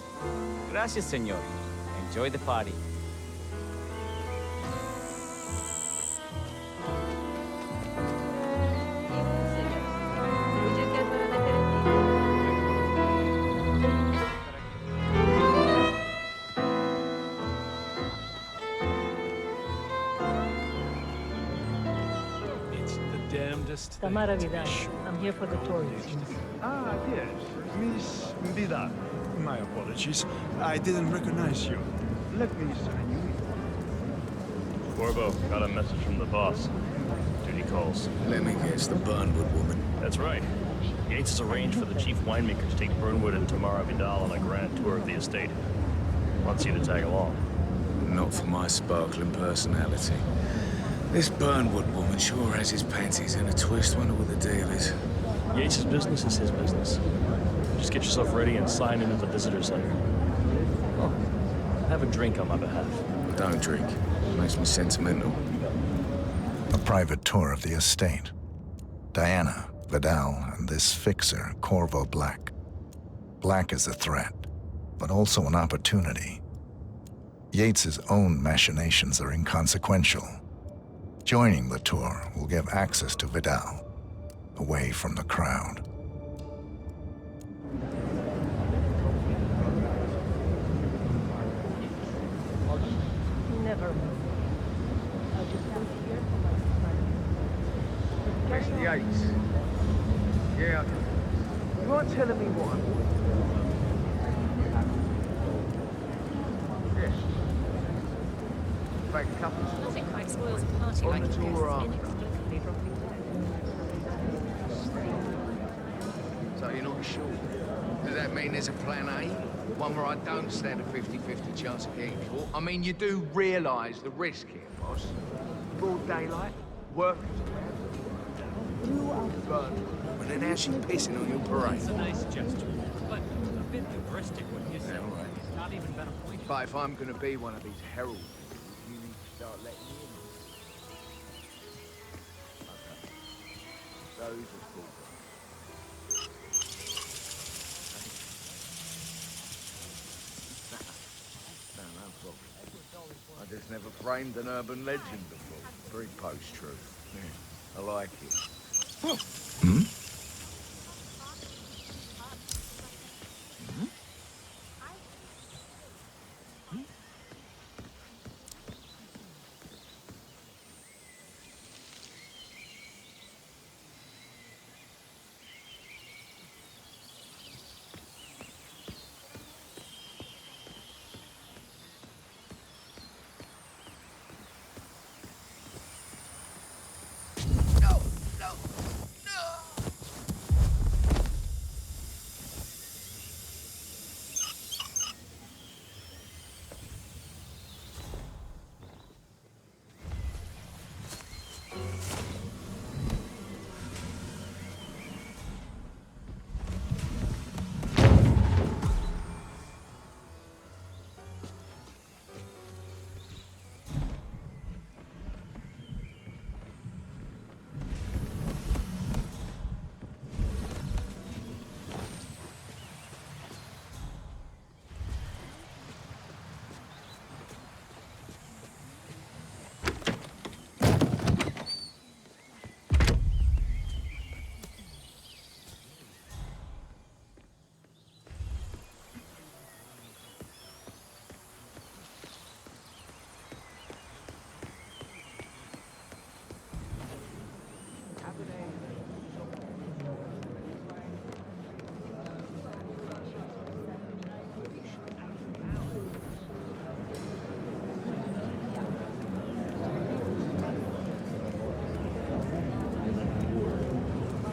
Gracias, señor. Enjoy the party. Tamara Vidal. I'm here for the tourists. Ah, yes. Miss Vidal. My apologies. I didn't recognize you. Let me sign you in. Corvo, got a message from the boss. Duty calls. Let me guess, the Burnwood woman. That's right. Yates has arranged for the chief winemaker to take Burnwood and Tamara Vidal on a grand tour of the estate. Wants you to tag along. Not for my sparkling personality. This Burnwood woman sure has his panties in a twist. Wonder what the deal is. Yates' business is his business. Just get yourself ready and sign into the visitor center. Oh, have a drink on my behalf. I don't drink. It makes me sentimental. A private tour of the estate. Diana, Vidal, and this fixer, Corvo Black. Black is a threat, but also an opportunity. Yates's own machinations are inconsequential. Joining the tour will give access to Vidal, away from the crowd. Never mind. I'll just wait here for my Mr. Yates. Yeah. You aren't telling me what I'm... Yes. In fact, couples... Nothing quite spoils a party like on the tour after. inexplicably dropping dead. So you're not sure? Does that mean there's a plan A? One where I don't stand a 50-50 chance of getting caught? I mean, you do realise the risk here, boss. Broad daylight, workers around. But then how's she pissing on your parade? It's a nice gesture, but a bit hubristic when you say it's not even been appointed. But if I'm going to be one of these heralds, you need to start letting me in. Okay. Those are cool. No problem. I just never framed an urban legend before. Very post-truth. Yeah, I like it. Hmm?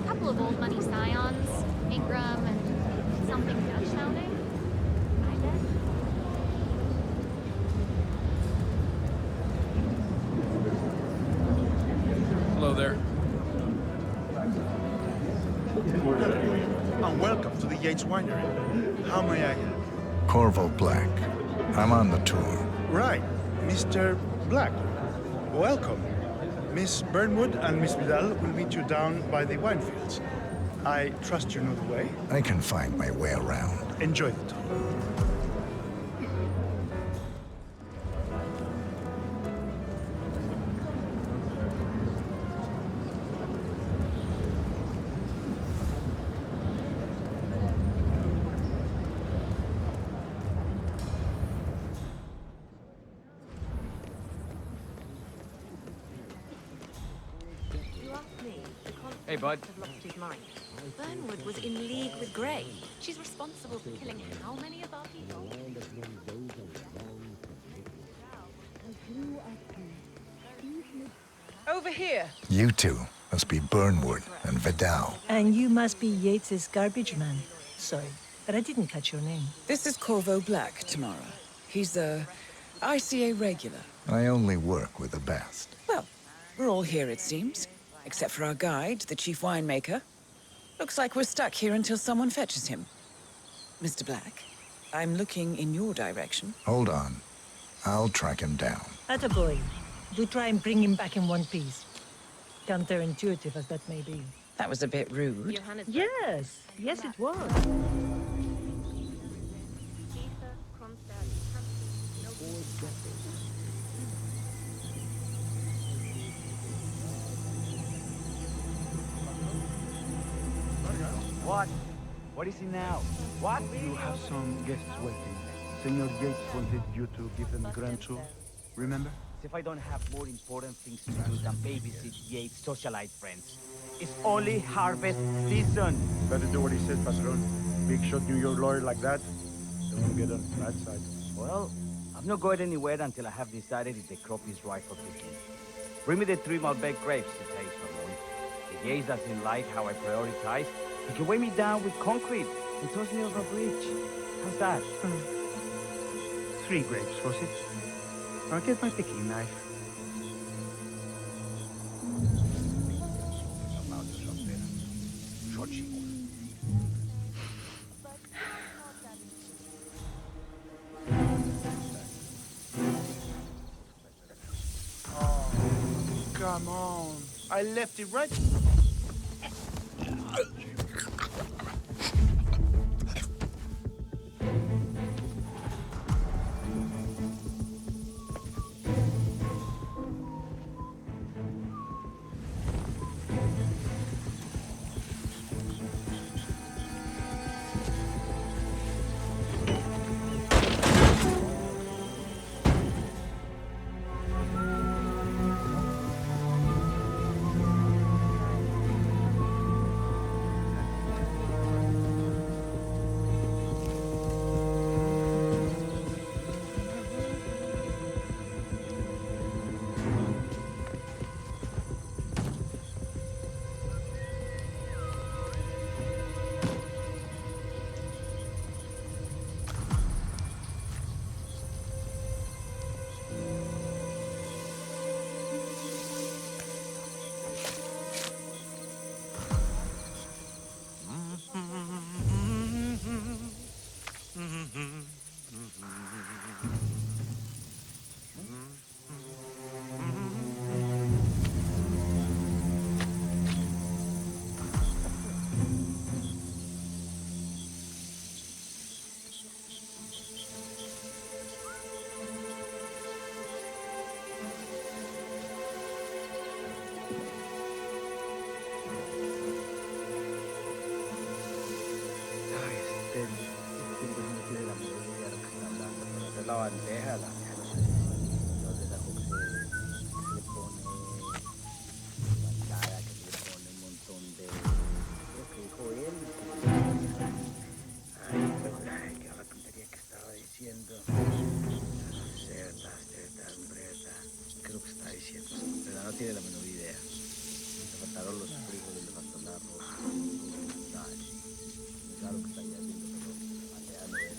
Couple of old money scions, Ingram and something Dutch sounding. I bet. Hello there. And welcome to the Yates Winery. How may I help? Corvo Black. I'm on the tour. Right, Mr. Black. Welcome. Miss Burnwood and Miss Vidal will meet you down by the wine fields. I trust you know the way. I can find my way around. Enjoy the tour. You asked me to contact Hey, bud. Have lost his mind. Burnwood was in league with Grey. She's responsible for killing how many of our people? Over here. You two must be Burnwood and Vidal. And you must be Yates's garbage man. Sorry, but I didn't catch your name. This is Corvo Black, Tamara. He's a ICA regular. I only work with the best. Well, we're all here, it seems. Except for our guide, the chief winemaker. Looks like we're stuck here until someone fetches him. Mr. Black, I'm looking in your direction. Hold on. I'll track him down. Attaboy. Do try and bring him back in one piece. Counterintuitive as that may be. That was a bit rude. Yes, yes it was. What? What is he now? What? You have some guests waiting. Senor Yates wanted you to give them a grand tour. Remember? As if I don't have more important things to do than babysit Yates' socialite friends. It's only harvest season. Better do what he says, Patron. Big shot New York lawyer like that. Don't get on his bad side. Well, I'm not going anywhere until I have decided if the crop is right for picking. Bring me the 3 Malbec grapes to taste, Ramon. If Yates doesn't like how I prioritize, he can weigh me down with concrete and toss me over a bridge. How's that? 3 grapes, was it? I'll get my picking knife. Oh, come on. I left it right. La bandeja, la tiene la menor idea. Le faltaron los frijoles, le faltó el arroz, claro que está ya haciendo, pero allá no era.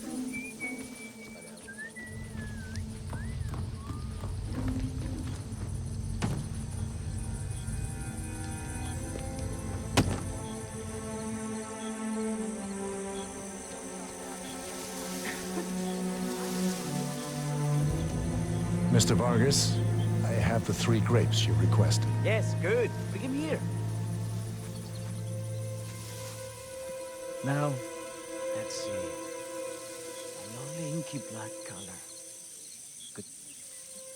Mr. Vargas, I have the 3 grapes you requested. Yes, good. Bring him here. Now, let's see. A lovely inky black color. Good.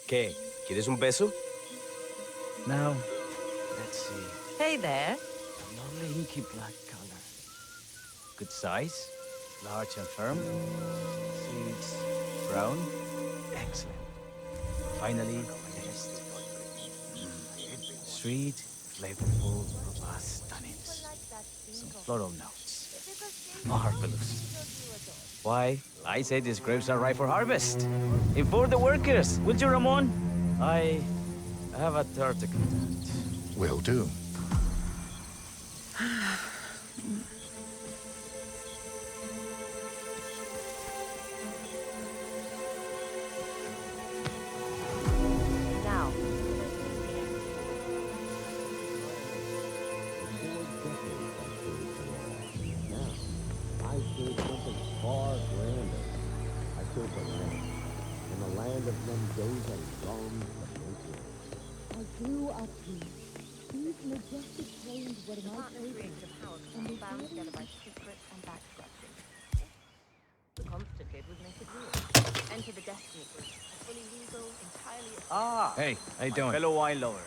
¿Qué? ¿Quieres un beso? Now, let's see. Hey there. A lovely inky black color. Good size. Large and firm. Seeds brown. Excellent. Finally, the rest. Sweet, flavorful, robust tannins. Some floral notes. Marvelous. Why, I say these grapes are ripe for harvest. Inform the workers, will you, Ramon? I have a third to conduct. Will do. Now, I chose something far grander. I chose a land. In the land of Mendoza and gums and nature. I grew up here. These majestic plains were my playground. And they bound together by secret and back scratching. The constantly would make it real. Enter the Destiny Group, a fully legal, entirely... Ah! Hey, how you my doing? fellow wine lover.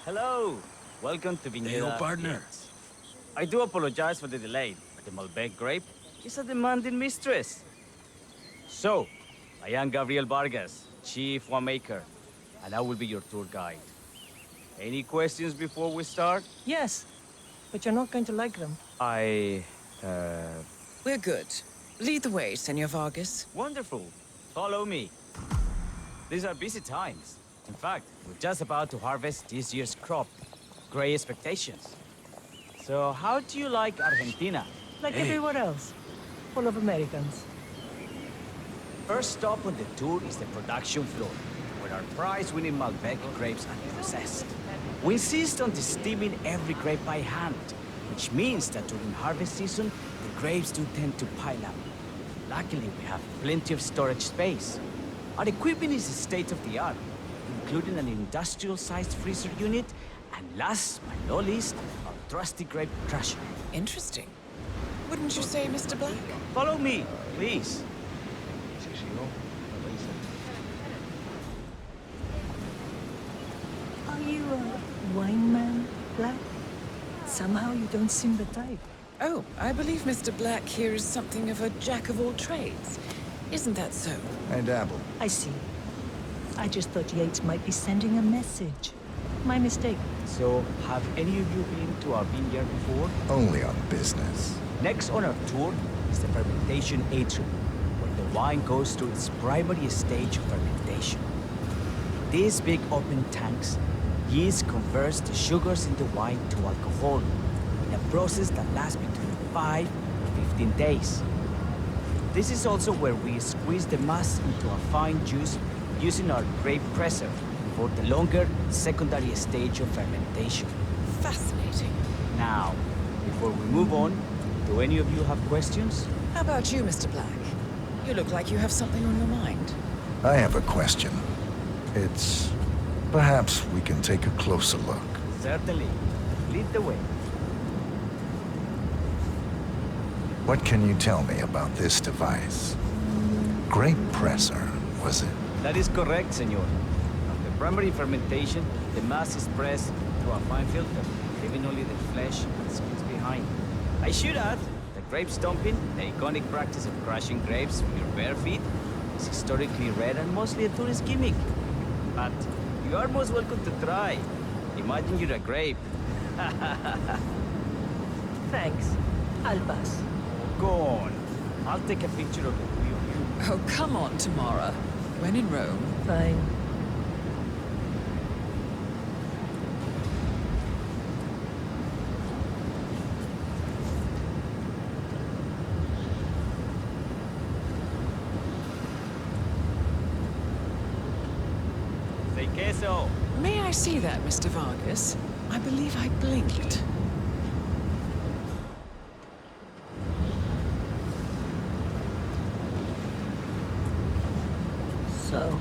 Hello! Welcome to Vineyard. Hey, old partner. I do apologize for the delay, but the Malbec grape is a demanding mistress. So, I am Gabriel Vargas, Chief Winemaker, and I will be your tour guide. Any questions before we start? Yes, but you're not going to like them. We're good. Lead the way, Senor Vargas. Wonderful. Follow me. These are busy times. In fact, we're just about to harvest this year's crop. Great expectations. So, how do you like Argentina? Like everywhere else. Full of Americans. First stop on the tour is the production floor, where our prize-winning Malbec grapes are processed. We insist on steaming every grape by hand, which means that during harvest season, the grapes do tend to pile up. Luckily, we have plenty of storage space. Our equipment is state-of-the-art, including an industrial-sized freezer unit, and last but not least, our trusty grape crusher. Interesting. Wouldn't you say, Mr. Black? Follow me, please. Are you a wine man, Black? Somehow you don't seem the type. Oh, I believe Mr. Black here is something of a jack of all trades. Isn't that so? I dabble. I see. I just thought Yates might be sending a message. My mistake. So, have any of you been to our vineyard before? Only on business. Next on our tour is the fermentation atrium, where the wine goes through its primary stage of fermentation. These big open tanks, yeast converts the sugars in the wine to alcohol, in a process that lasts between 5 and 15 days. This is also where we squeeze the mass into a fine juice using our grape presser for the longer secondary stage of fermentation. Fascinating. Now, before we move on, do any of you have questions? How about you, Mr. Black? You look like you have something on your mind. I have a question. It's... perhaps we can take a closer look. Certainly. Lead the way. What can you tell me about this device? Grape presser, was it? That is correct, senor. After primary fermentation, the mass is pressed through a fine filter, leaving only the flesh and skins behind. I should add that grape stomping, the iconic practice of crushing grapes with your bare feet, is historically rare and mostly a tourist gimmick. But you are most welcome to try. Imagine you're a grape. Thanks. I'll pass. Go on. I'll take a picture of the three of you. Oh, come on, Tamara. When in Rome. Fine. Say queso. May I see that, Mr. Vargas? I believe I blinked. So,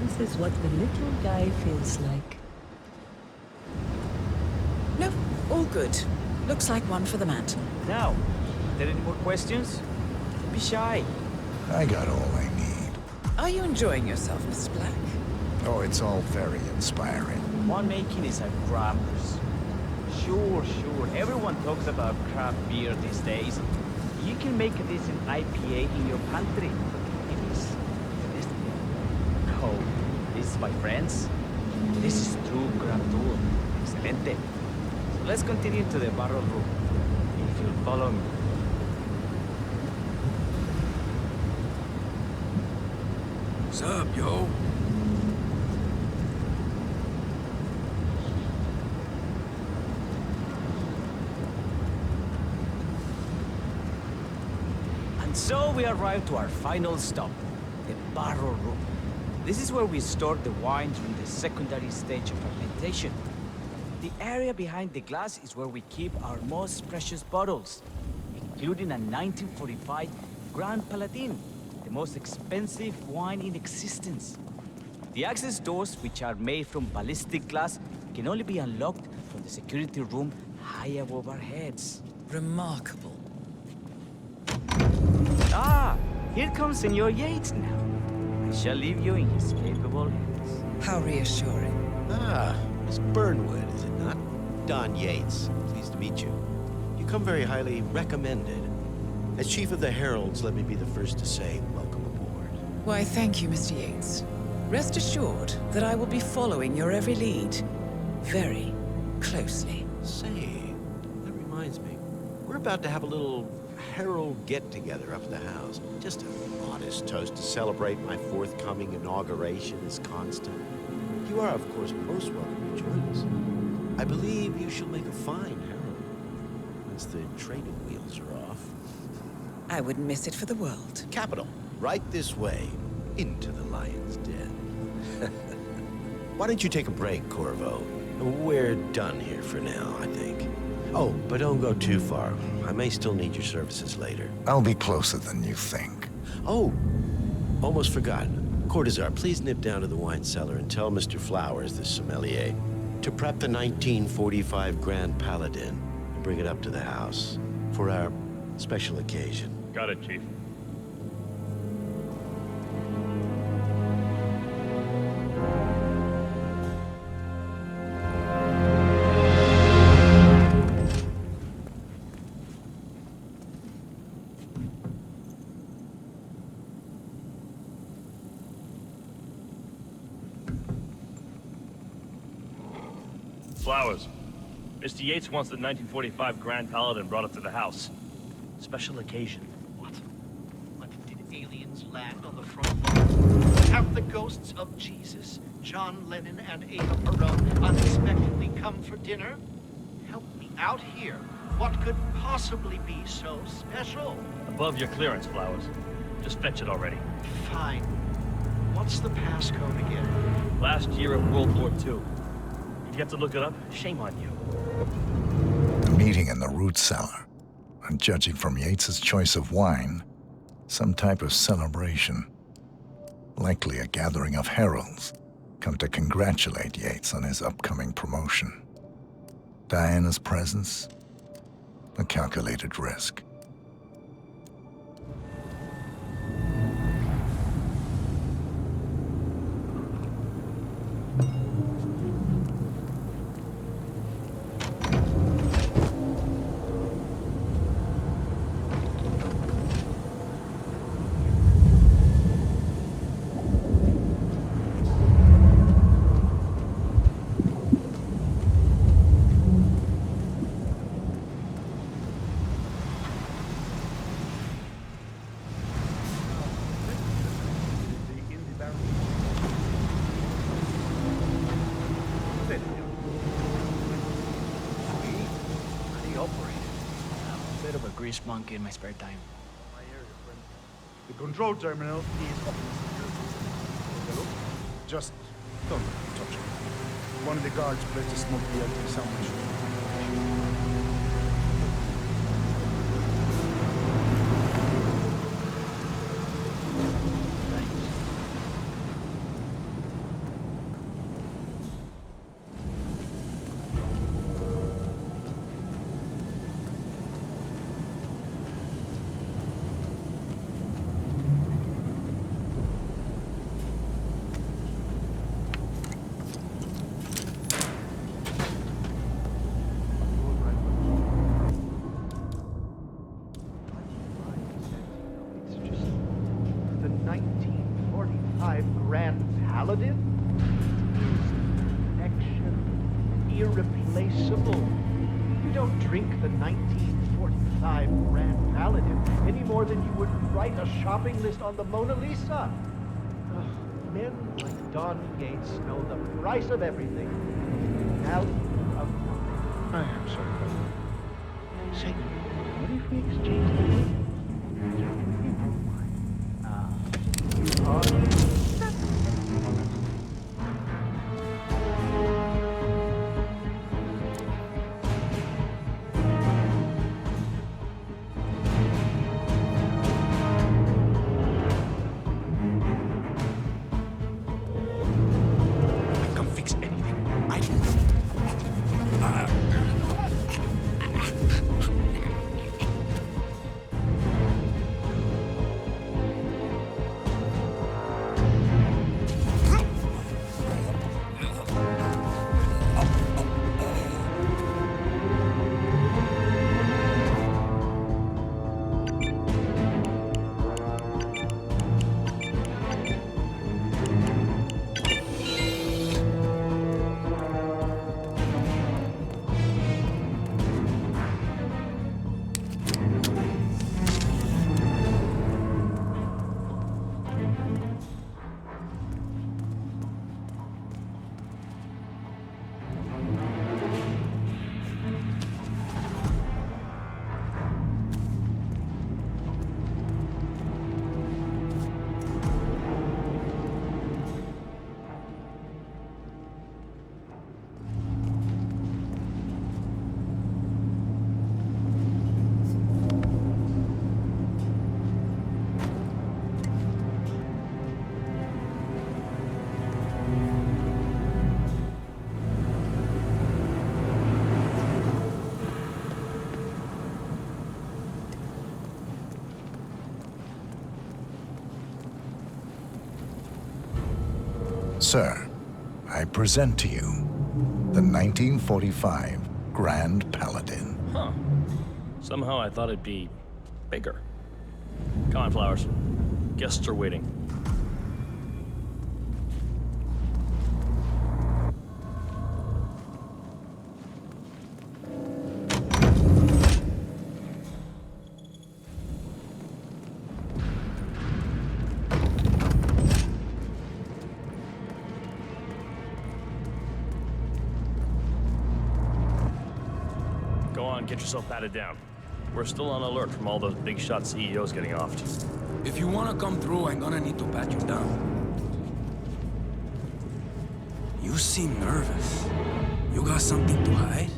this is what the little guy feels like. No, all good. Looks like one for the mantle. Now, are there any more questions? Don't be shy. I got all I need. Are you enjoying yourself, Mr. Black? Oh, it's all very inspiring. Winemaking is a grammars. Sure. Everyone talks about craft beer these days. You can make a decent IPA in your pantry. It is no, this, my friends, this is true craft tour. Excelente. Let's continue to the barrel room. If you'll follow me. What's up, yo? And so we arrive to our final stop, the barrel room. This is where we store the wine during the secondary stage of fermentation. The area behind the glass is where we keep our most precious bottles, including a 1945 Grand Paladin, the most expensive wine in existence. The access doors, which are made from ballistic glass, can only be unlocked from the security room high above our heads. Remarkable. Ah, here comes Senor Yates now. I shall leave you in his capable hands. How reassuring. Ah, Miss Burnwood, is it not? Don Yates. Pleased to meet you. You come very highly recommended. As Chief of the Heralds, let me be the first to say welcome aboard. Why, thank you, Mr. Yates. Rest assured that I will be following your every lead very closely. Say, that reminds me. We're about to have a little Herald get-together up at the house. Just a modest toast to celebrate my forthcoming inauguration as Constant. You are, of course, most welcome to join us. I believe you shall make a fine Herald, once the training wheels are off. I wouldn't miss it for the world. Capital. Right this way, into the lion's den. Why don't you take a break, Corvo? We're done here for now, I think. Oh, but don't go too far. I may still need your services later. I'll be closer than you think. Oh, almost forgot. Cortazar, please nip down to the wine cellar and tell Mr. Flowers, the sommelier, to prep the 1945 Grand Paladin and bring it up to the house for our special occasion. Got it, Chief. Flowers. Mr. Yates wants the 1945 Grand Paladin brought up to the house. Special occasion. What did aliens land on the front lawn? Have the ghosts of Jesus, John Lennon, and Ava Perón unexpectedly come for dinner? Help me out here. What could possibly be so special? Above your clearance, Flowers. Just fetch it already. Fine. What's the passcode again? Last year at World War II. If you have to look it up, shame on you. A meeting in the root cellar. And judging from Yates's choice of wine, some type of celebration. Likely a gathering of heralds come to congratulate Yates on his upcoming promotion. Diana's presence, a calculated risk. Monkey in my spare time. The control terminal is open. Just don't touch it. One of the guards placed a smoke detector sandwich. Paladin? Connection irreplaceable. don't drink the 1945 Grand Paladin any more than you would write a shopping list on the Mona Lisa. Ugh, men like Don Yates know the price of everything. Value of nothing. I am sorry, brother. Say, what if we exchange the Sir, I present to you the 1945 Grand Paladin. Huh. Somehow I thought it'd be bigger. Come on, Flowers. Guests are waiting. Get yourself patted down. We're still on alert from all those big shot CEOs getting offed. If you want to come through, I'm gonna need to pat you down. You seem nervous. You got something to hide?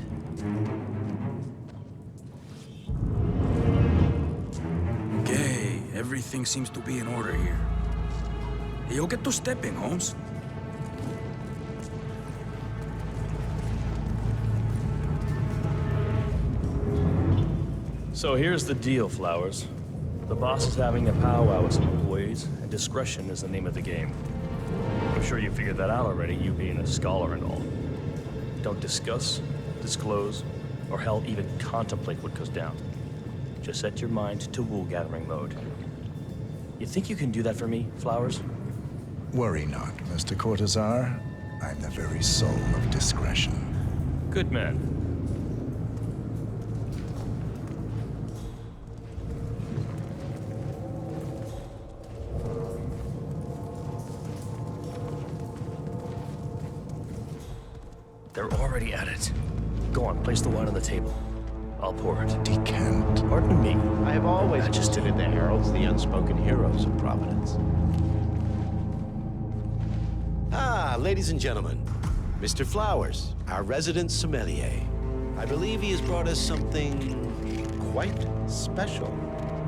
Okay, everything seems to be in order here. You'll get to step in, Holmes. So here's the deal, Flowers. The boss is having a powwow with some employees, and discretion is the name of the game. I'm sure you figured that out already, you being a scholar and all. Don't discuss, disclose, or hell even contemplate what goes down. Just set your mind to wool-gathering mode. You think you can do that for me, Flowers? Worry not, Mr. Cortazar. I'm the very soul of discretion. Good man. They're already at it. Go on, place the wine on the table. I'll pour it. Decant. Pardon me. I have always Majesty. considered the heralds the unspoken heroes of Providence. Ah, ladies and gentlemen, Mr. Flowers, our resident sommelier. I believe he has brought us something quite special.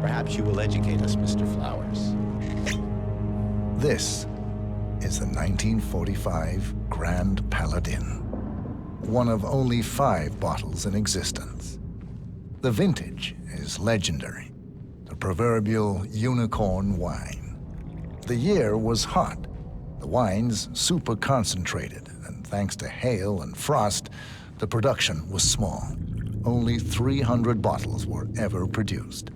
Perhaps you will educate us, Mr. Flowers. This is the 1945 Grand Paladin. One of only 5 bottles in existence. The vintage is legendary, the proverbial unicorn wine. The year was hot, the wine's super concentrated, and thanks to hail and frost, the production was small. Only 300 bottles were ever produced.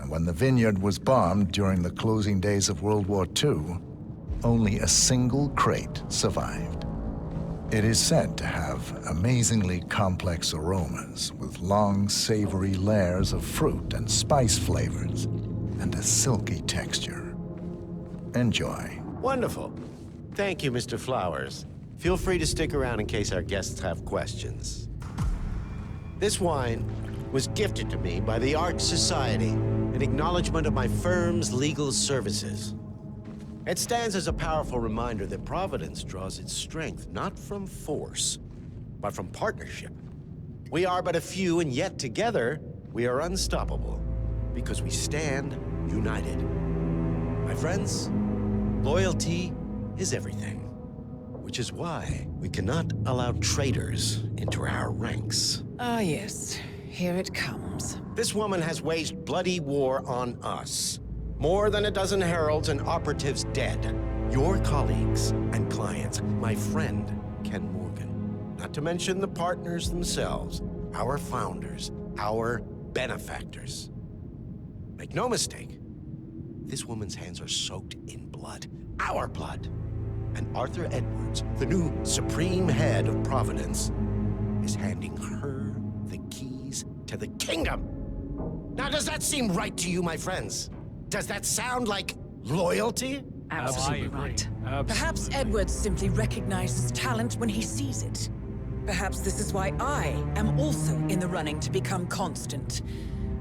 And when the vineyard was bombed during the closing days of World War II, only a single crate survived. It is said to have amazingly complex aromas with long, savory layers of fruit and spice flavors and a silky texture. Enjoy. Wonderful. Thank you, Mr. Flowers. Feel free to stick around in case our guests have questions. This wine was gifted to me by the Art Society in acknowledgement of my firm's legal services. It stands as a powerful reminder that Providence draws its strength not from force, but from partnership. We are but a few, and yet together we are unstoppable because we stand united. My friends, loyalty is everything, which is why we cannot allow traitors into our ranks. Ah, yes. Here it comes. This woman has waged bloody war on us. More than a dozen heralds and operatives dead. Your colleagues and clients, my friend Ken Morgan. Not to mention the partners themselves, our founders, our benefactors. Make no mistake, this woman's hands are soaked in blood. Our blood. And Arthur Edwards, the new supreme head of Providence, is handing her the keys to the kingdom. Now, does that seem right to you, my friends? Does that sound like loyalty? Absolutely right. Perhaps Edwards simply recognizes talent when he sees it. Perhaps this is why I am also in the running to become constant.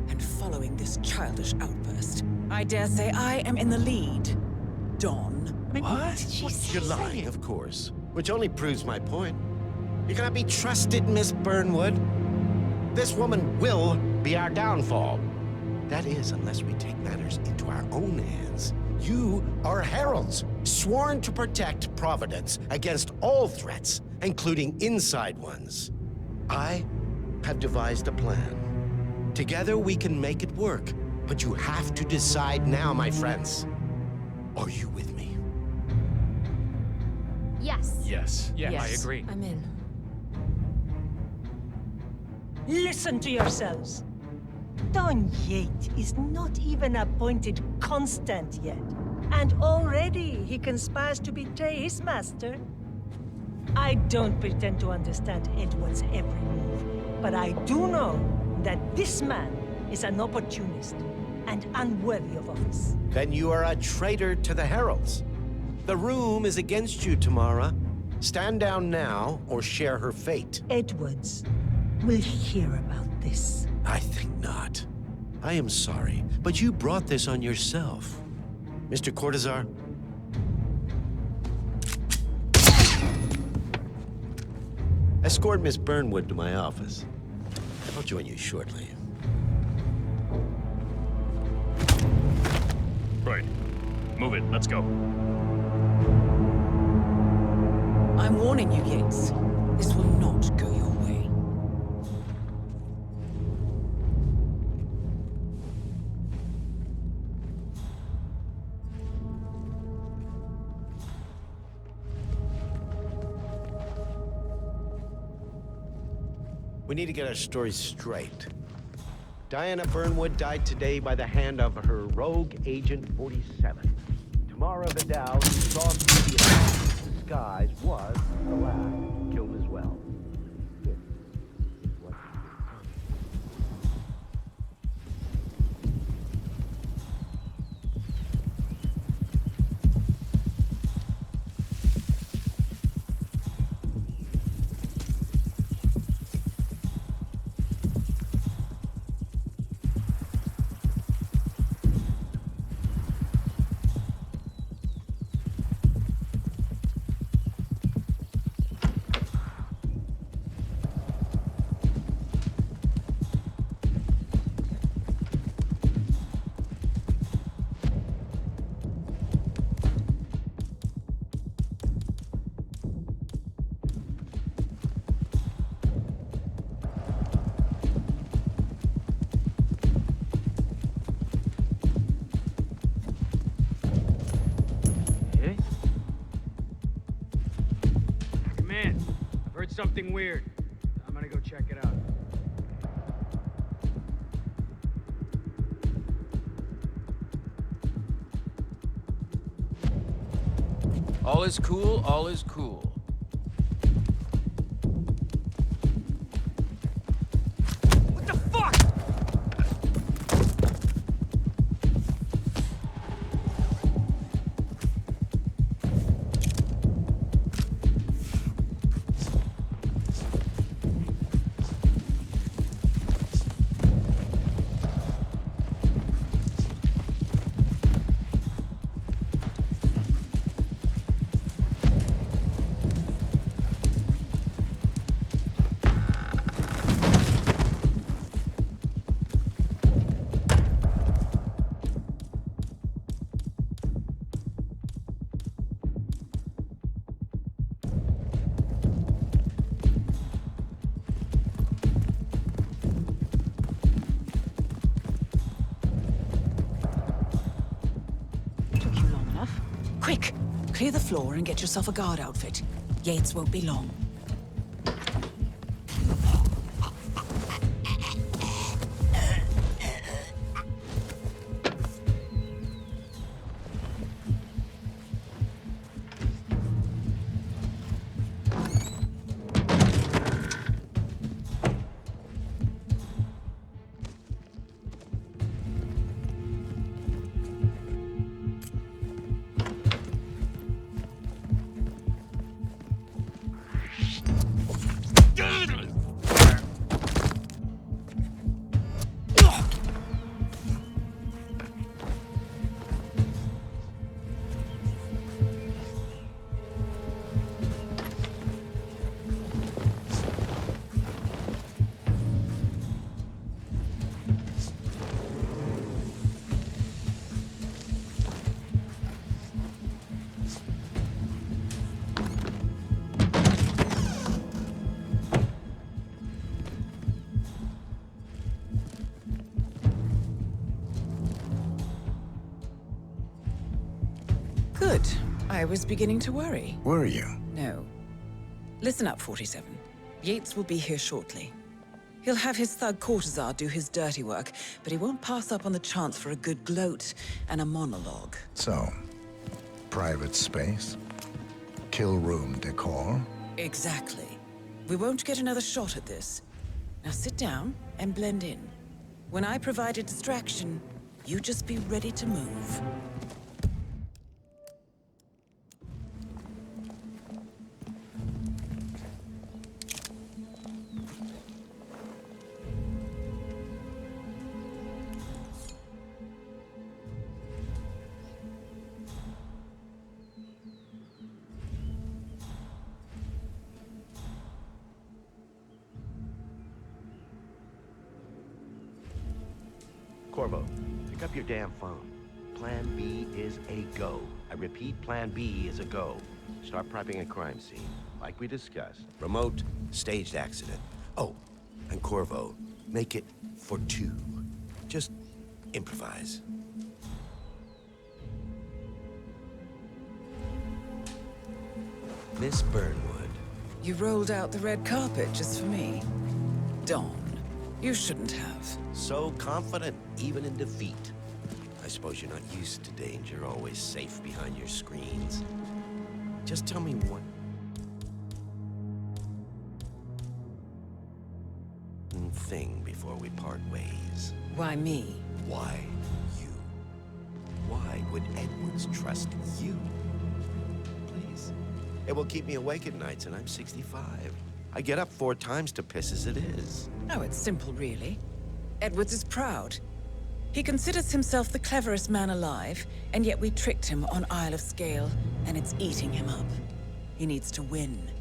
And following this childish outburst, I dare say I am in the lead. Dawn. What? You're lying, of course. Which only proves my point. You cannot be trusted, Miss Burnwood. This woman will be our downfall. That is, unless we take matters into our own hands. You are heralds, sworn to protect Providence against all threats, including inside ones. I have devised a plan. Together we can make it work, but you have to decide now, my friends. Are you with me? Yes. Yes. Yes. I agree. I'm in. Listen to yourselves. Don Yates is not even appointed constant yet. And already he conspires to betray his master. I don't pretend to understand Edward's every move, but I do know that this man is an opportunist and unworthy of office. Then you are a traitor to the heralds. The room is against you, Tamara. Stand down now or share her fate. Edwards will hear about this. I think not. I am sorry, but you brought this on yourself. Mr. Cortazar? Escort Miss Burnwood to my office. I'll join you shortly. Right. Move it. Let's go. I'm warning you, Yates. This will not go your way. We need to get our story straight. Diana Burnwood died today by the hand of her rogue Agent 47. Tamara Vidal, who saw through the assassin's disguise, was, alas, killed as well. This is what Something weird. I'm gonna go check it out. All is cool, all is cool. Clear the floor and get yourself a guard outfit. Yates won't be long. Good. I was beginning to worry. Were you? No. Listen up, 47. Yates will be here shortly. He'll have his thug courtesan do his dirty work, but he won't pass up on the chance for a good gloat and a monologue. So, private space? Kill room decor? Exactly. We won't get another shot at this. Now sit down and blend in. When I provide a distraction, you just be ready to move. Corvo, pick up your damn phone. Plan B is a go. I repeat, Plan B is a go. Start prepping a crime scene, like we discussed. Remote, staged accident. Oh, and Corvo, make it for 2. Just improvise. Miss Burnwood. You rolled out the red carpet just for me. Dawn, you shouldn't have. So confident, even in defeat. I suppose you're not used to danger, always safe behind your screens. Just tell me one thing before we part ways. Why me? Why you? Why would Edwards trust you? Please. It will keep me awake at nights, and I'm 65. I get up 4 times to piss as it is. Oh, it's simple, really. Edwards is proud. He considers himself the cleverest man alive, and yet we tricked him on Isle of Scale, and it's eating him up. He needs to win.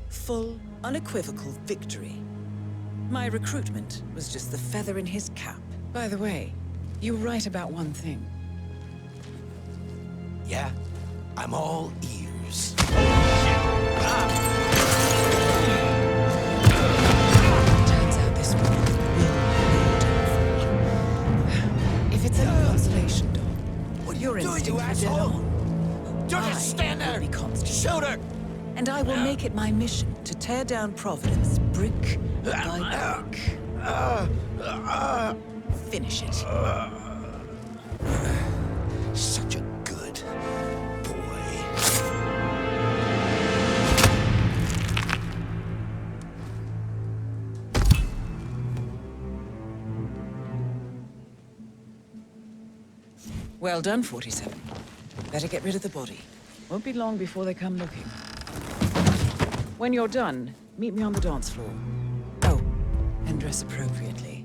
Full, unequivocal victory. My recruitment was just the feather in his cap. By the way, you were right about one thing. Yeah? I'm all ears. Turns out this one will bleed. If it's any consolation, Dawn, what your instincts are dead on. Don't just stand there! Shoot her! And I will make it my mission to tear down Providence brick by brick. Finish it. Such a good boy. Well done, 47. Better get rid of the body. Won't be long before they come looking. When you're done, meet me on the dance floor. Oh, and dress appropriately.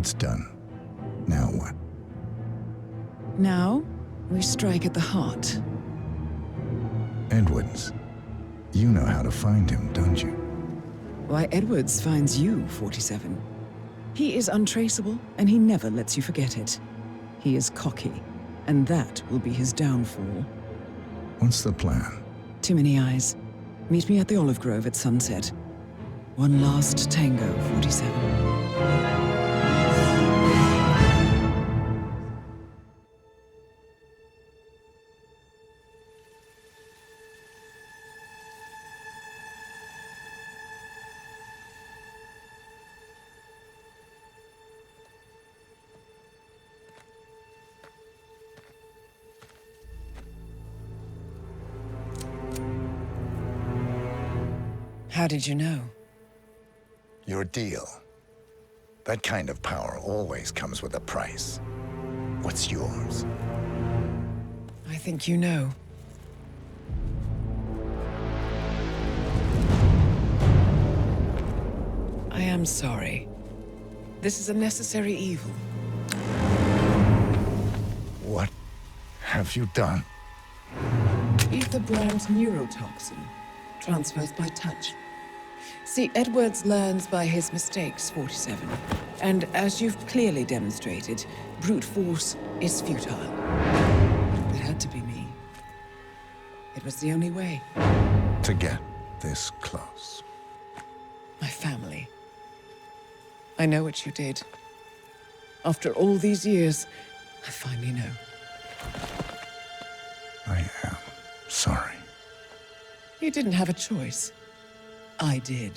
It's done. Now what? Now, we strike at the heart. Edwards. You know how to find him, don't you? Why, Edwards finds you, 47. He is untraceable, and he never lets you forget it. He is cocky, and that will be his downfall. What's the plan? Too many eyes. Meet me at the olive grove at sunset. One last tango, 47. How did you know? Your deal. That kind of power always comes with a price. What's yours? I think you know. I am sorry. This is a necessary evil. What have you done? Ether brand neurotoxin. Transfers by touch. See, Edwards learns by his mistakes, 47. And as you've clearly demonstrated, brute force is futile. It had to be me. It was the only way. To get this close. My family. I know what you did. After all these years, I finally know. I am sorry. You didn't have a choice. I did.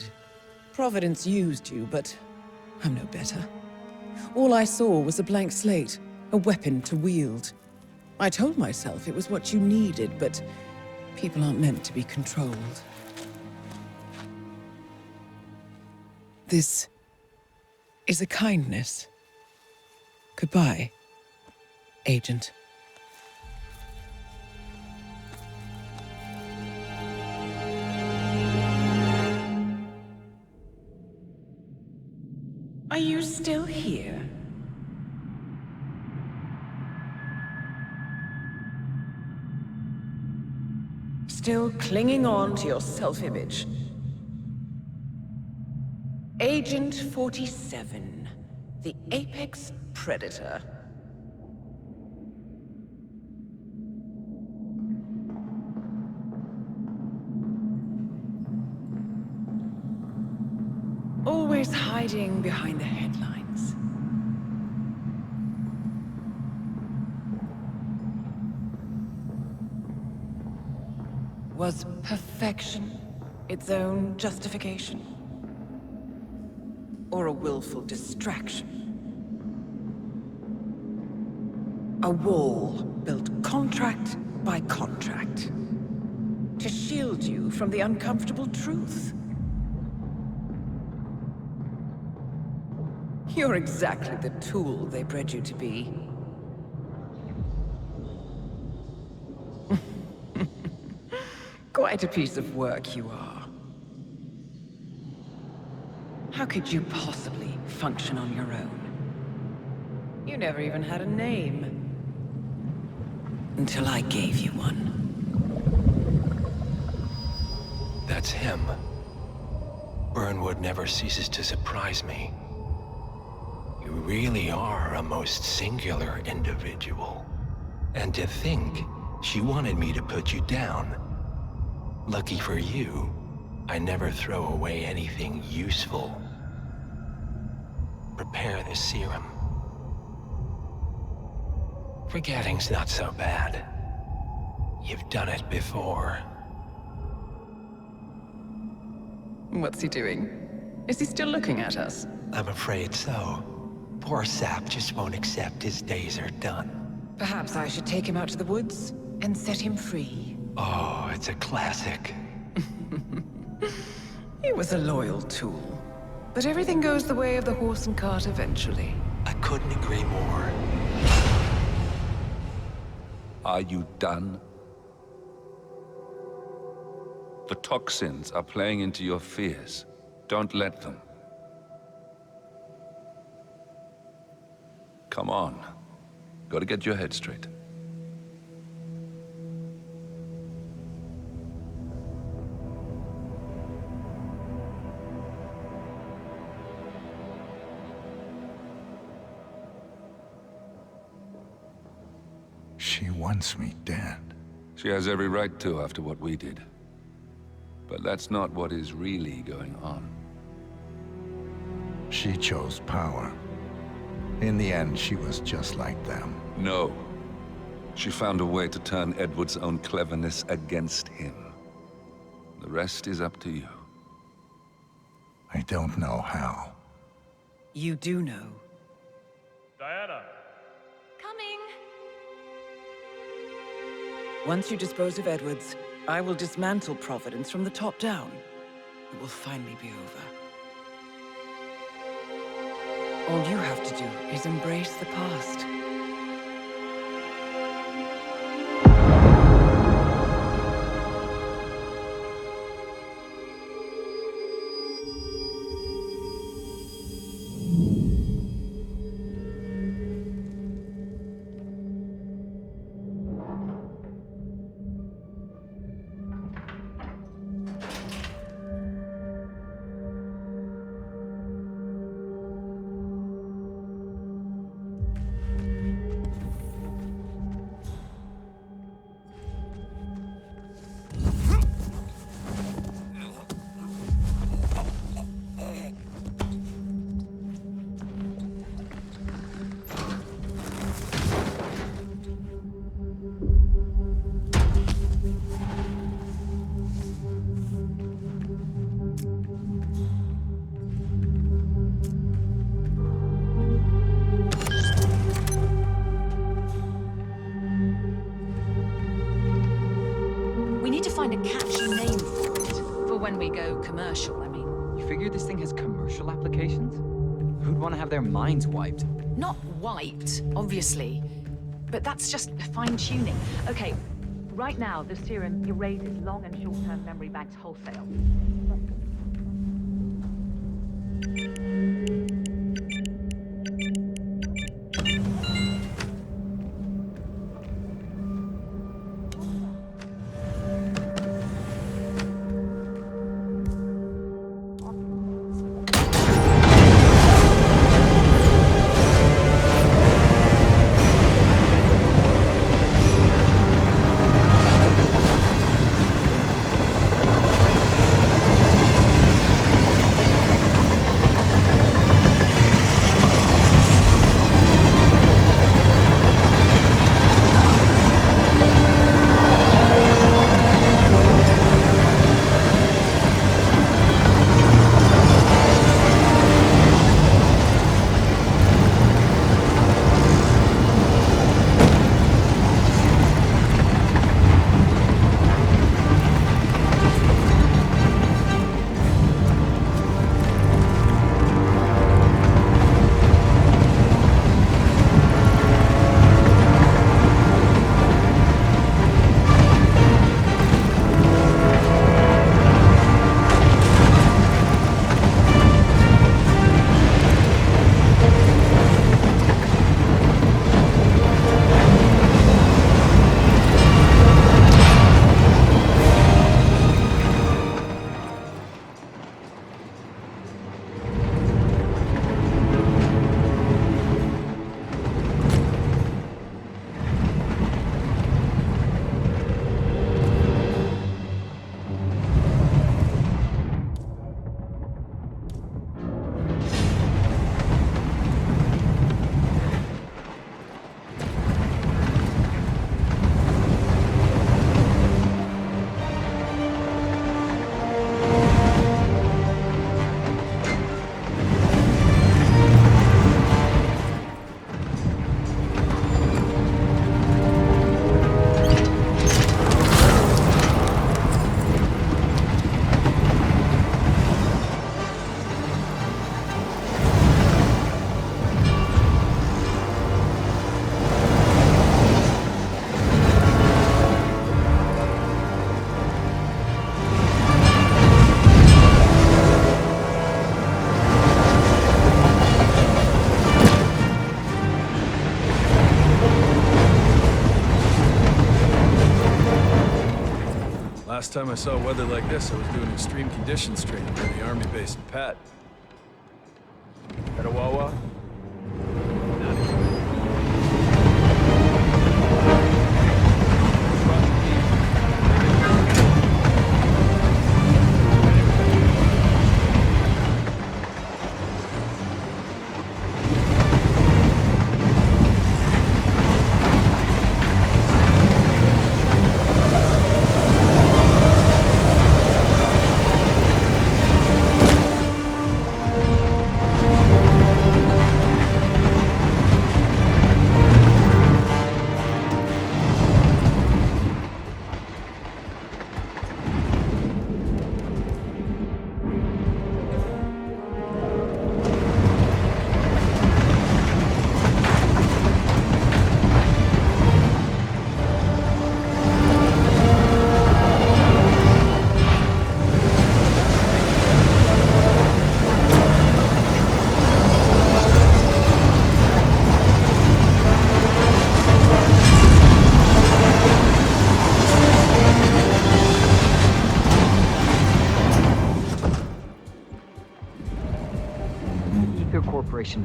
Providence used you, but I'm no better. All I saw was a blank slate, a weapon to wield. I told myself it was what you needed, but people aren't meant to be controlled. This is a kindness. Goodbye, Agent. Are you still here? Still clinging on to your self-image? Agent 47, the apex predator. Always hiding behind the headlines. Was perfection its own justification? Or a willful distraction? A wall built contract by contract to shield you from the uncomfortable truth. You're exactly the tool they bred you to be. Quite a piece of work you are. How could you possibly function on your own? You never even had a name. Until I gave you one. That's him. Burnwood never ceases to surprise me. You really are a most singular individual. And to think she wanted me to put you down. Lucky for you, I never throw away anything useful. Prepare the serum. Forgetting's not so bad. You've done it before. What's he doing? Is he still looking at us? I'm afraid so. Poor sap just won't accept his days are done. Perhaps I should take him out to the woods and set him free. Oh, it's a classic. He was a loyal tool. But everything goes the way of the horse and cart eventually. I couldn't agree more. Are you done? The toxins are playing into your fears. Don't let them. Come on. Gotta get your head straight. She wants me dead. She has every right to after what we did. But that's not what is really going on. She chose power. In the end, she was just like them. No. She found a way to turn Edward's own cleverness against him. The rest is up to you. I don't know how. You do know. Diana! Coming! Once you dispose of Edwards, I will dismantle Providence from the top down. It will finally be over. All you have to do is embrace the past. Find a catchy name for it. For when we go commercial, I mean. You figure this thing has commercial applications? Who'd want to have their minds wiped? Not wiped, obviously. But that's just fine-tuning. Okay, right now, the serum erases long and short-term memory banks wholesale. Last time I saw weather like this, I was doing extreme conditions training near the army base in Pat. Got a Wawa?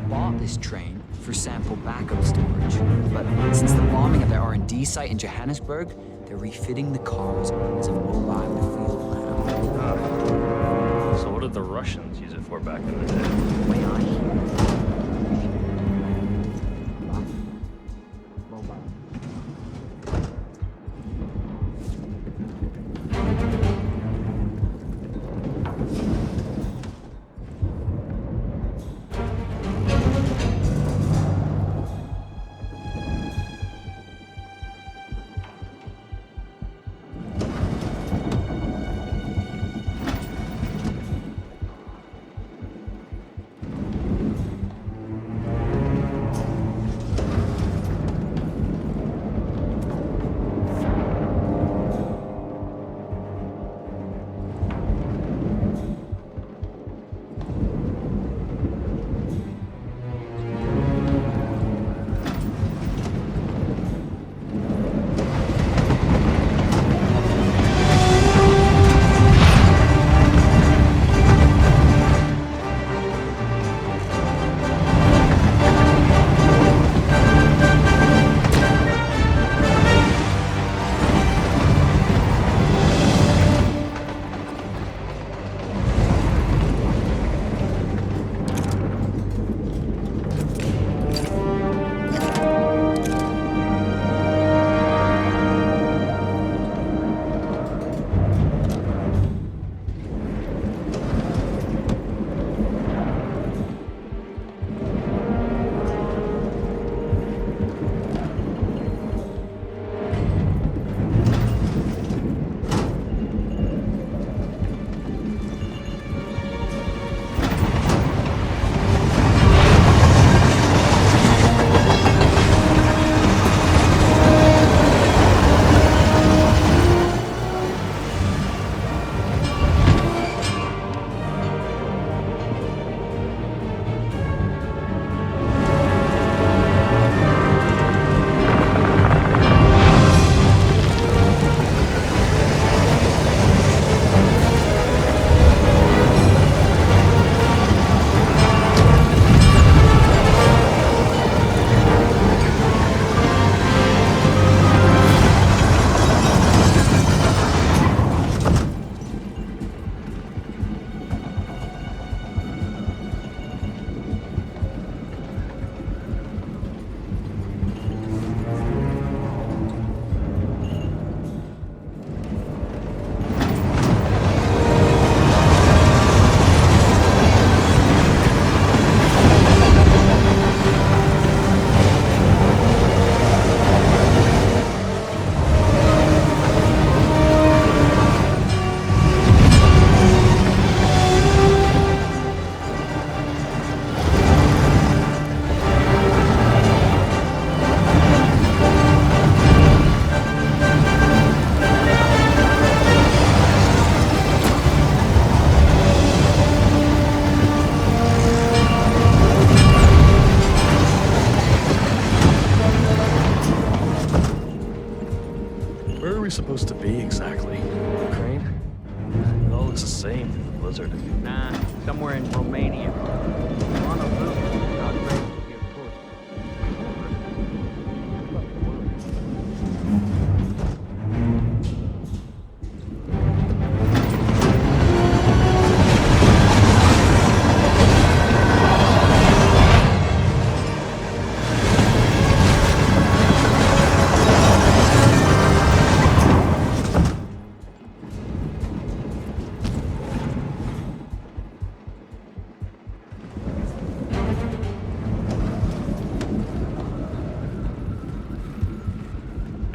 Bought this train for sample backup storage, but since the bombing of their R&D site in Johannesburg, they're refitting the cars as a mobile field lab. So what did the Russians use it for back in the day? Way I hear.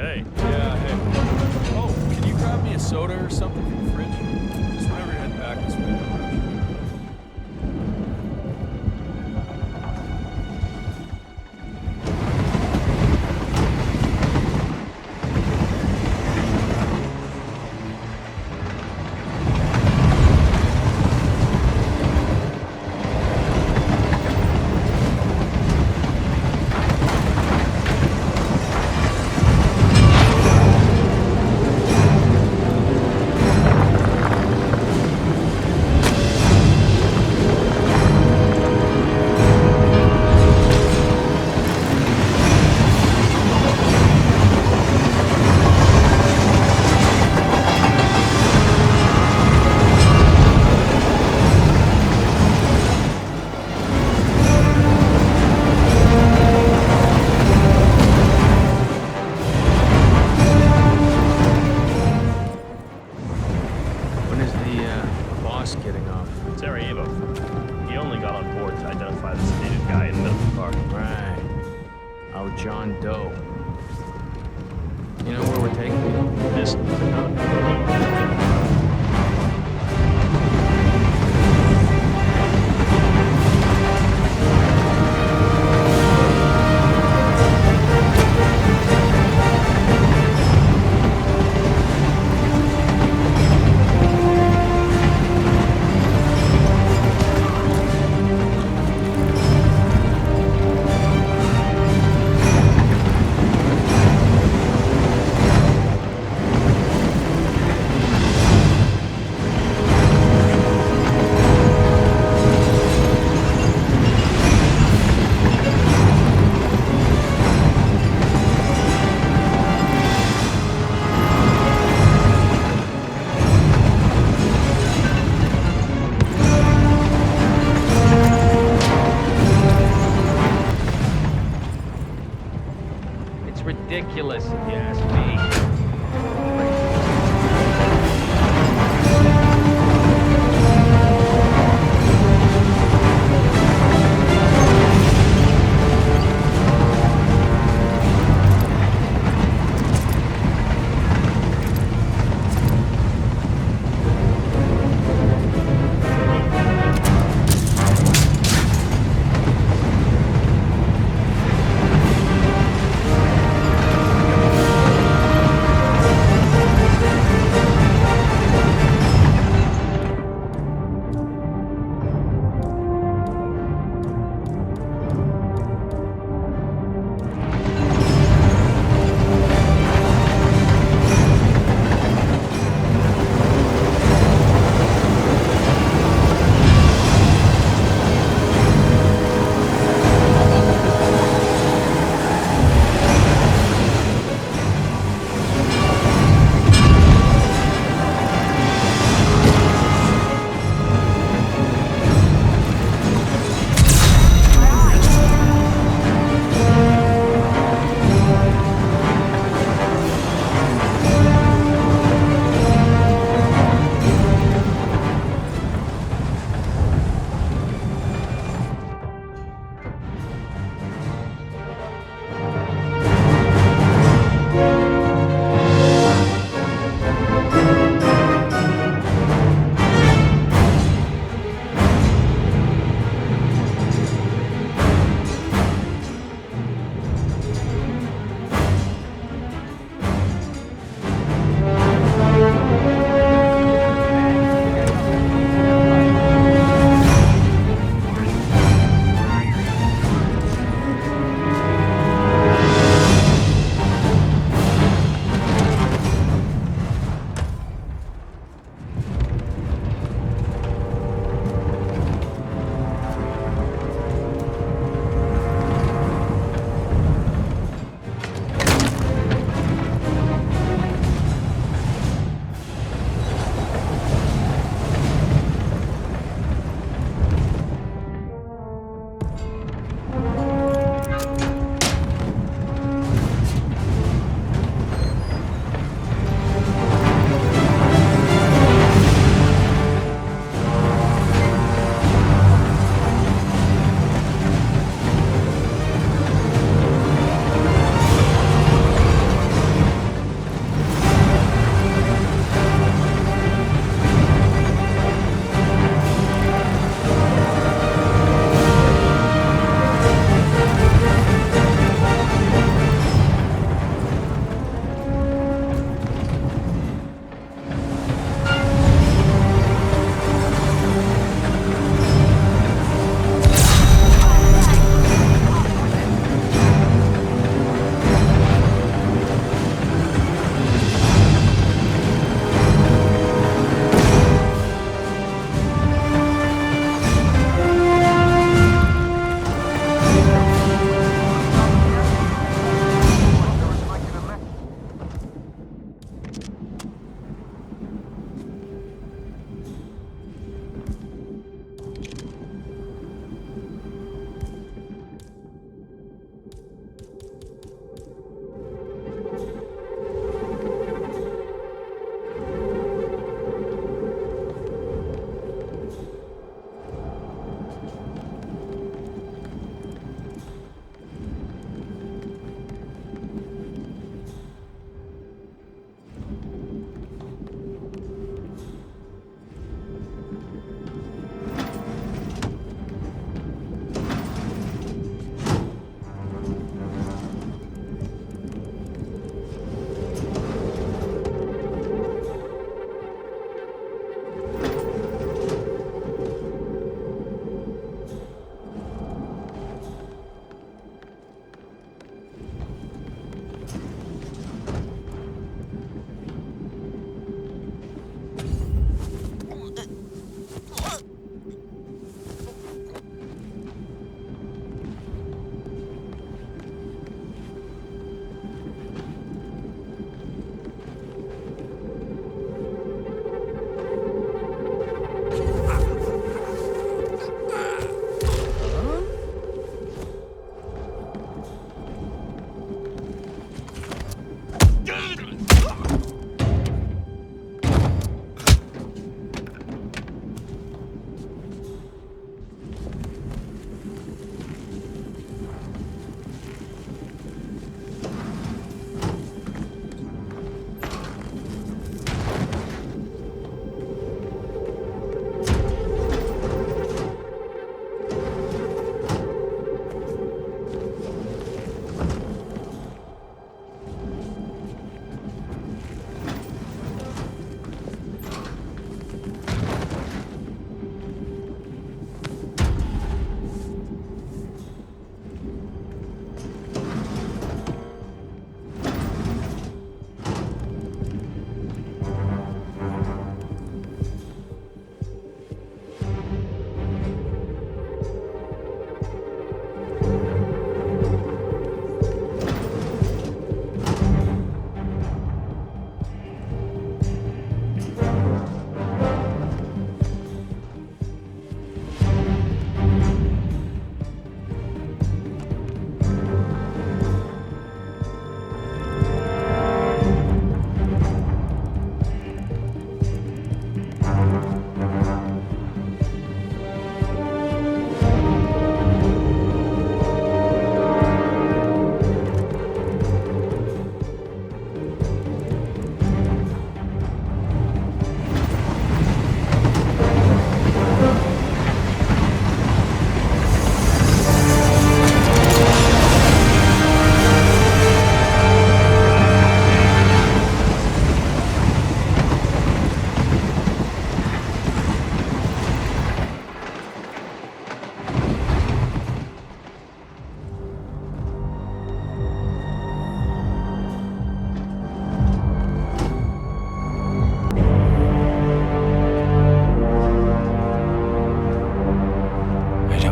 Hey. Yeah, hey. Oh, can you grab me a soda or something from the fridge? Just whenever you're heading back this way. No rush. When is the boss getting off? Sarajevo. He only got on board to identify the sedated guy in the middle of the car. Right. Our John Doe. You know where we're taking him? This is another. It's ridiculous, if you ask me.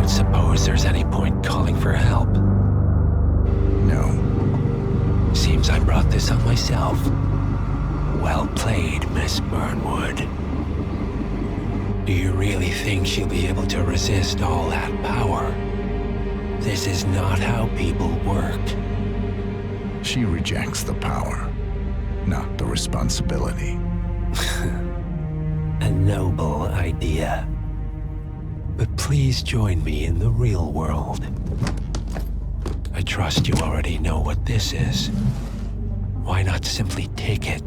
don't suppose there's any point calling for help? No. Seems I brought this on myself. Well played, Miss Burnwood. Do you really think she'll be able to resist all that power? This is not how people work. She rejects the power, not the responsibility. A noble idea. But please join me in the real world. I trust you already know what this is. Why not simply take it?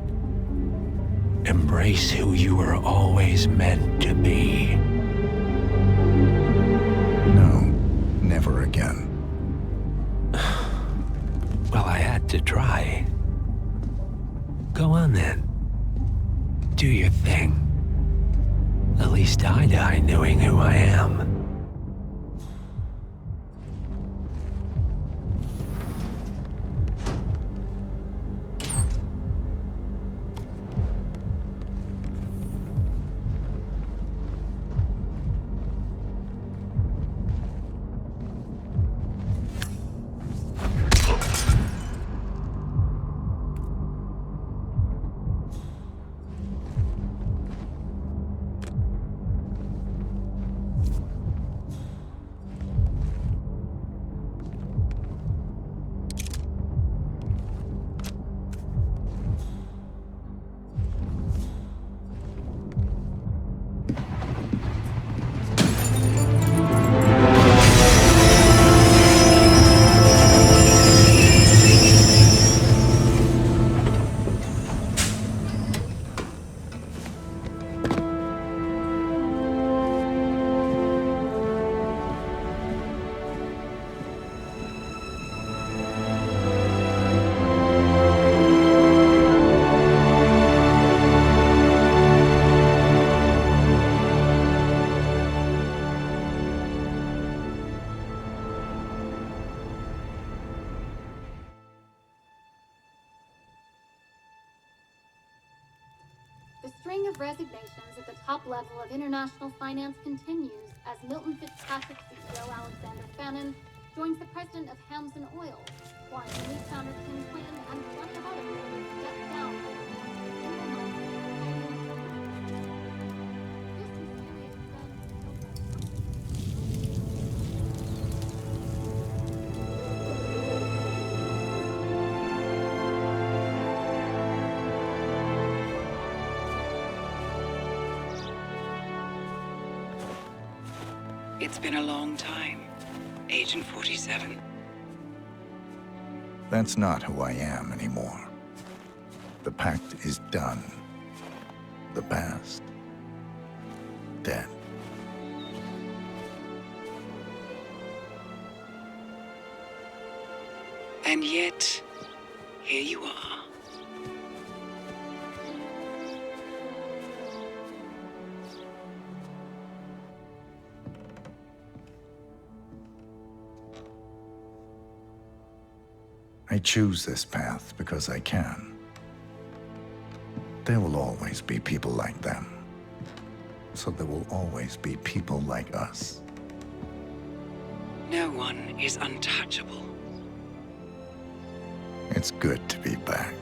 Embrace who you were always meant to be. No, never again. Well, I had to try. Go on then. Do your thing. At least I die knowing who I am. The string of resignations at the top level of international finance continues as Milton Fitzpatrick CEO Alexander Fannin joins the president of Hamson Oil, while newly founder Kim Quinn and plenty of others step down. It's been a long time, Agent 47. That's not who I am anymore. The pact is done. The past, dead. And yet, here you are. I choose this path because I can. There will always be people like them. So there will always be people like us. No one is untouchable. It's good to be back.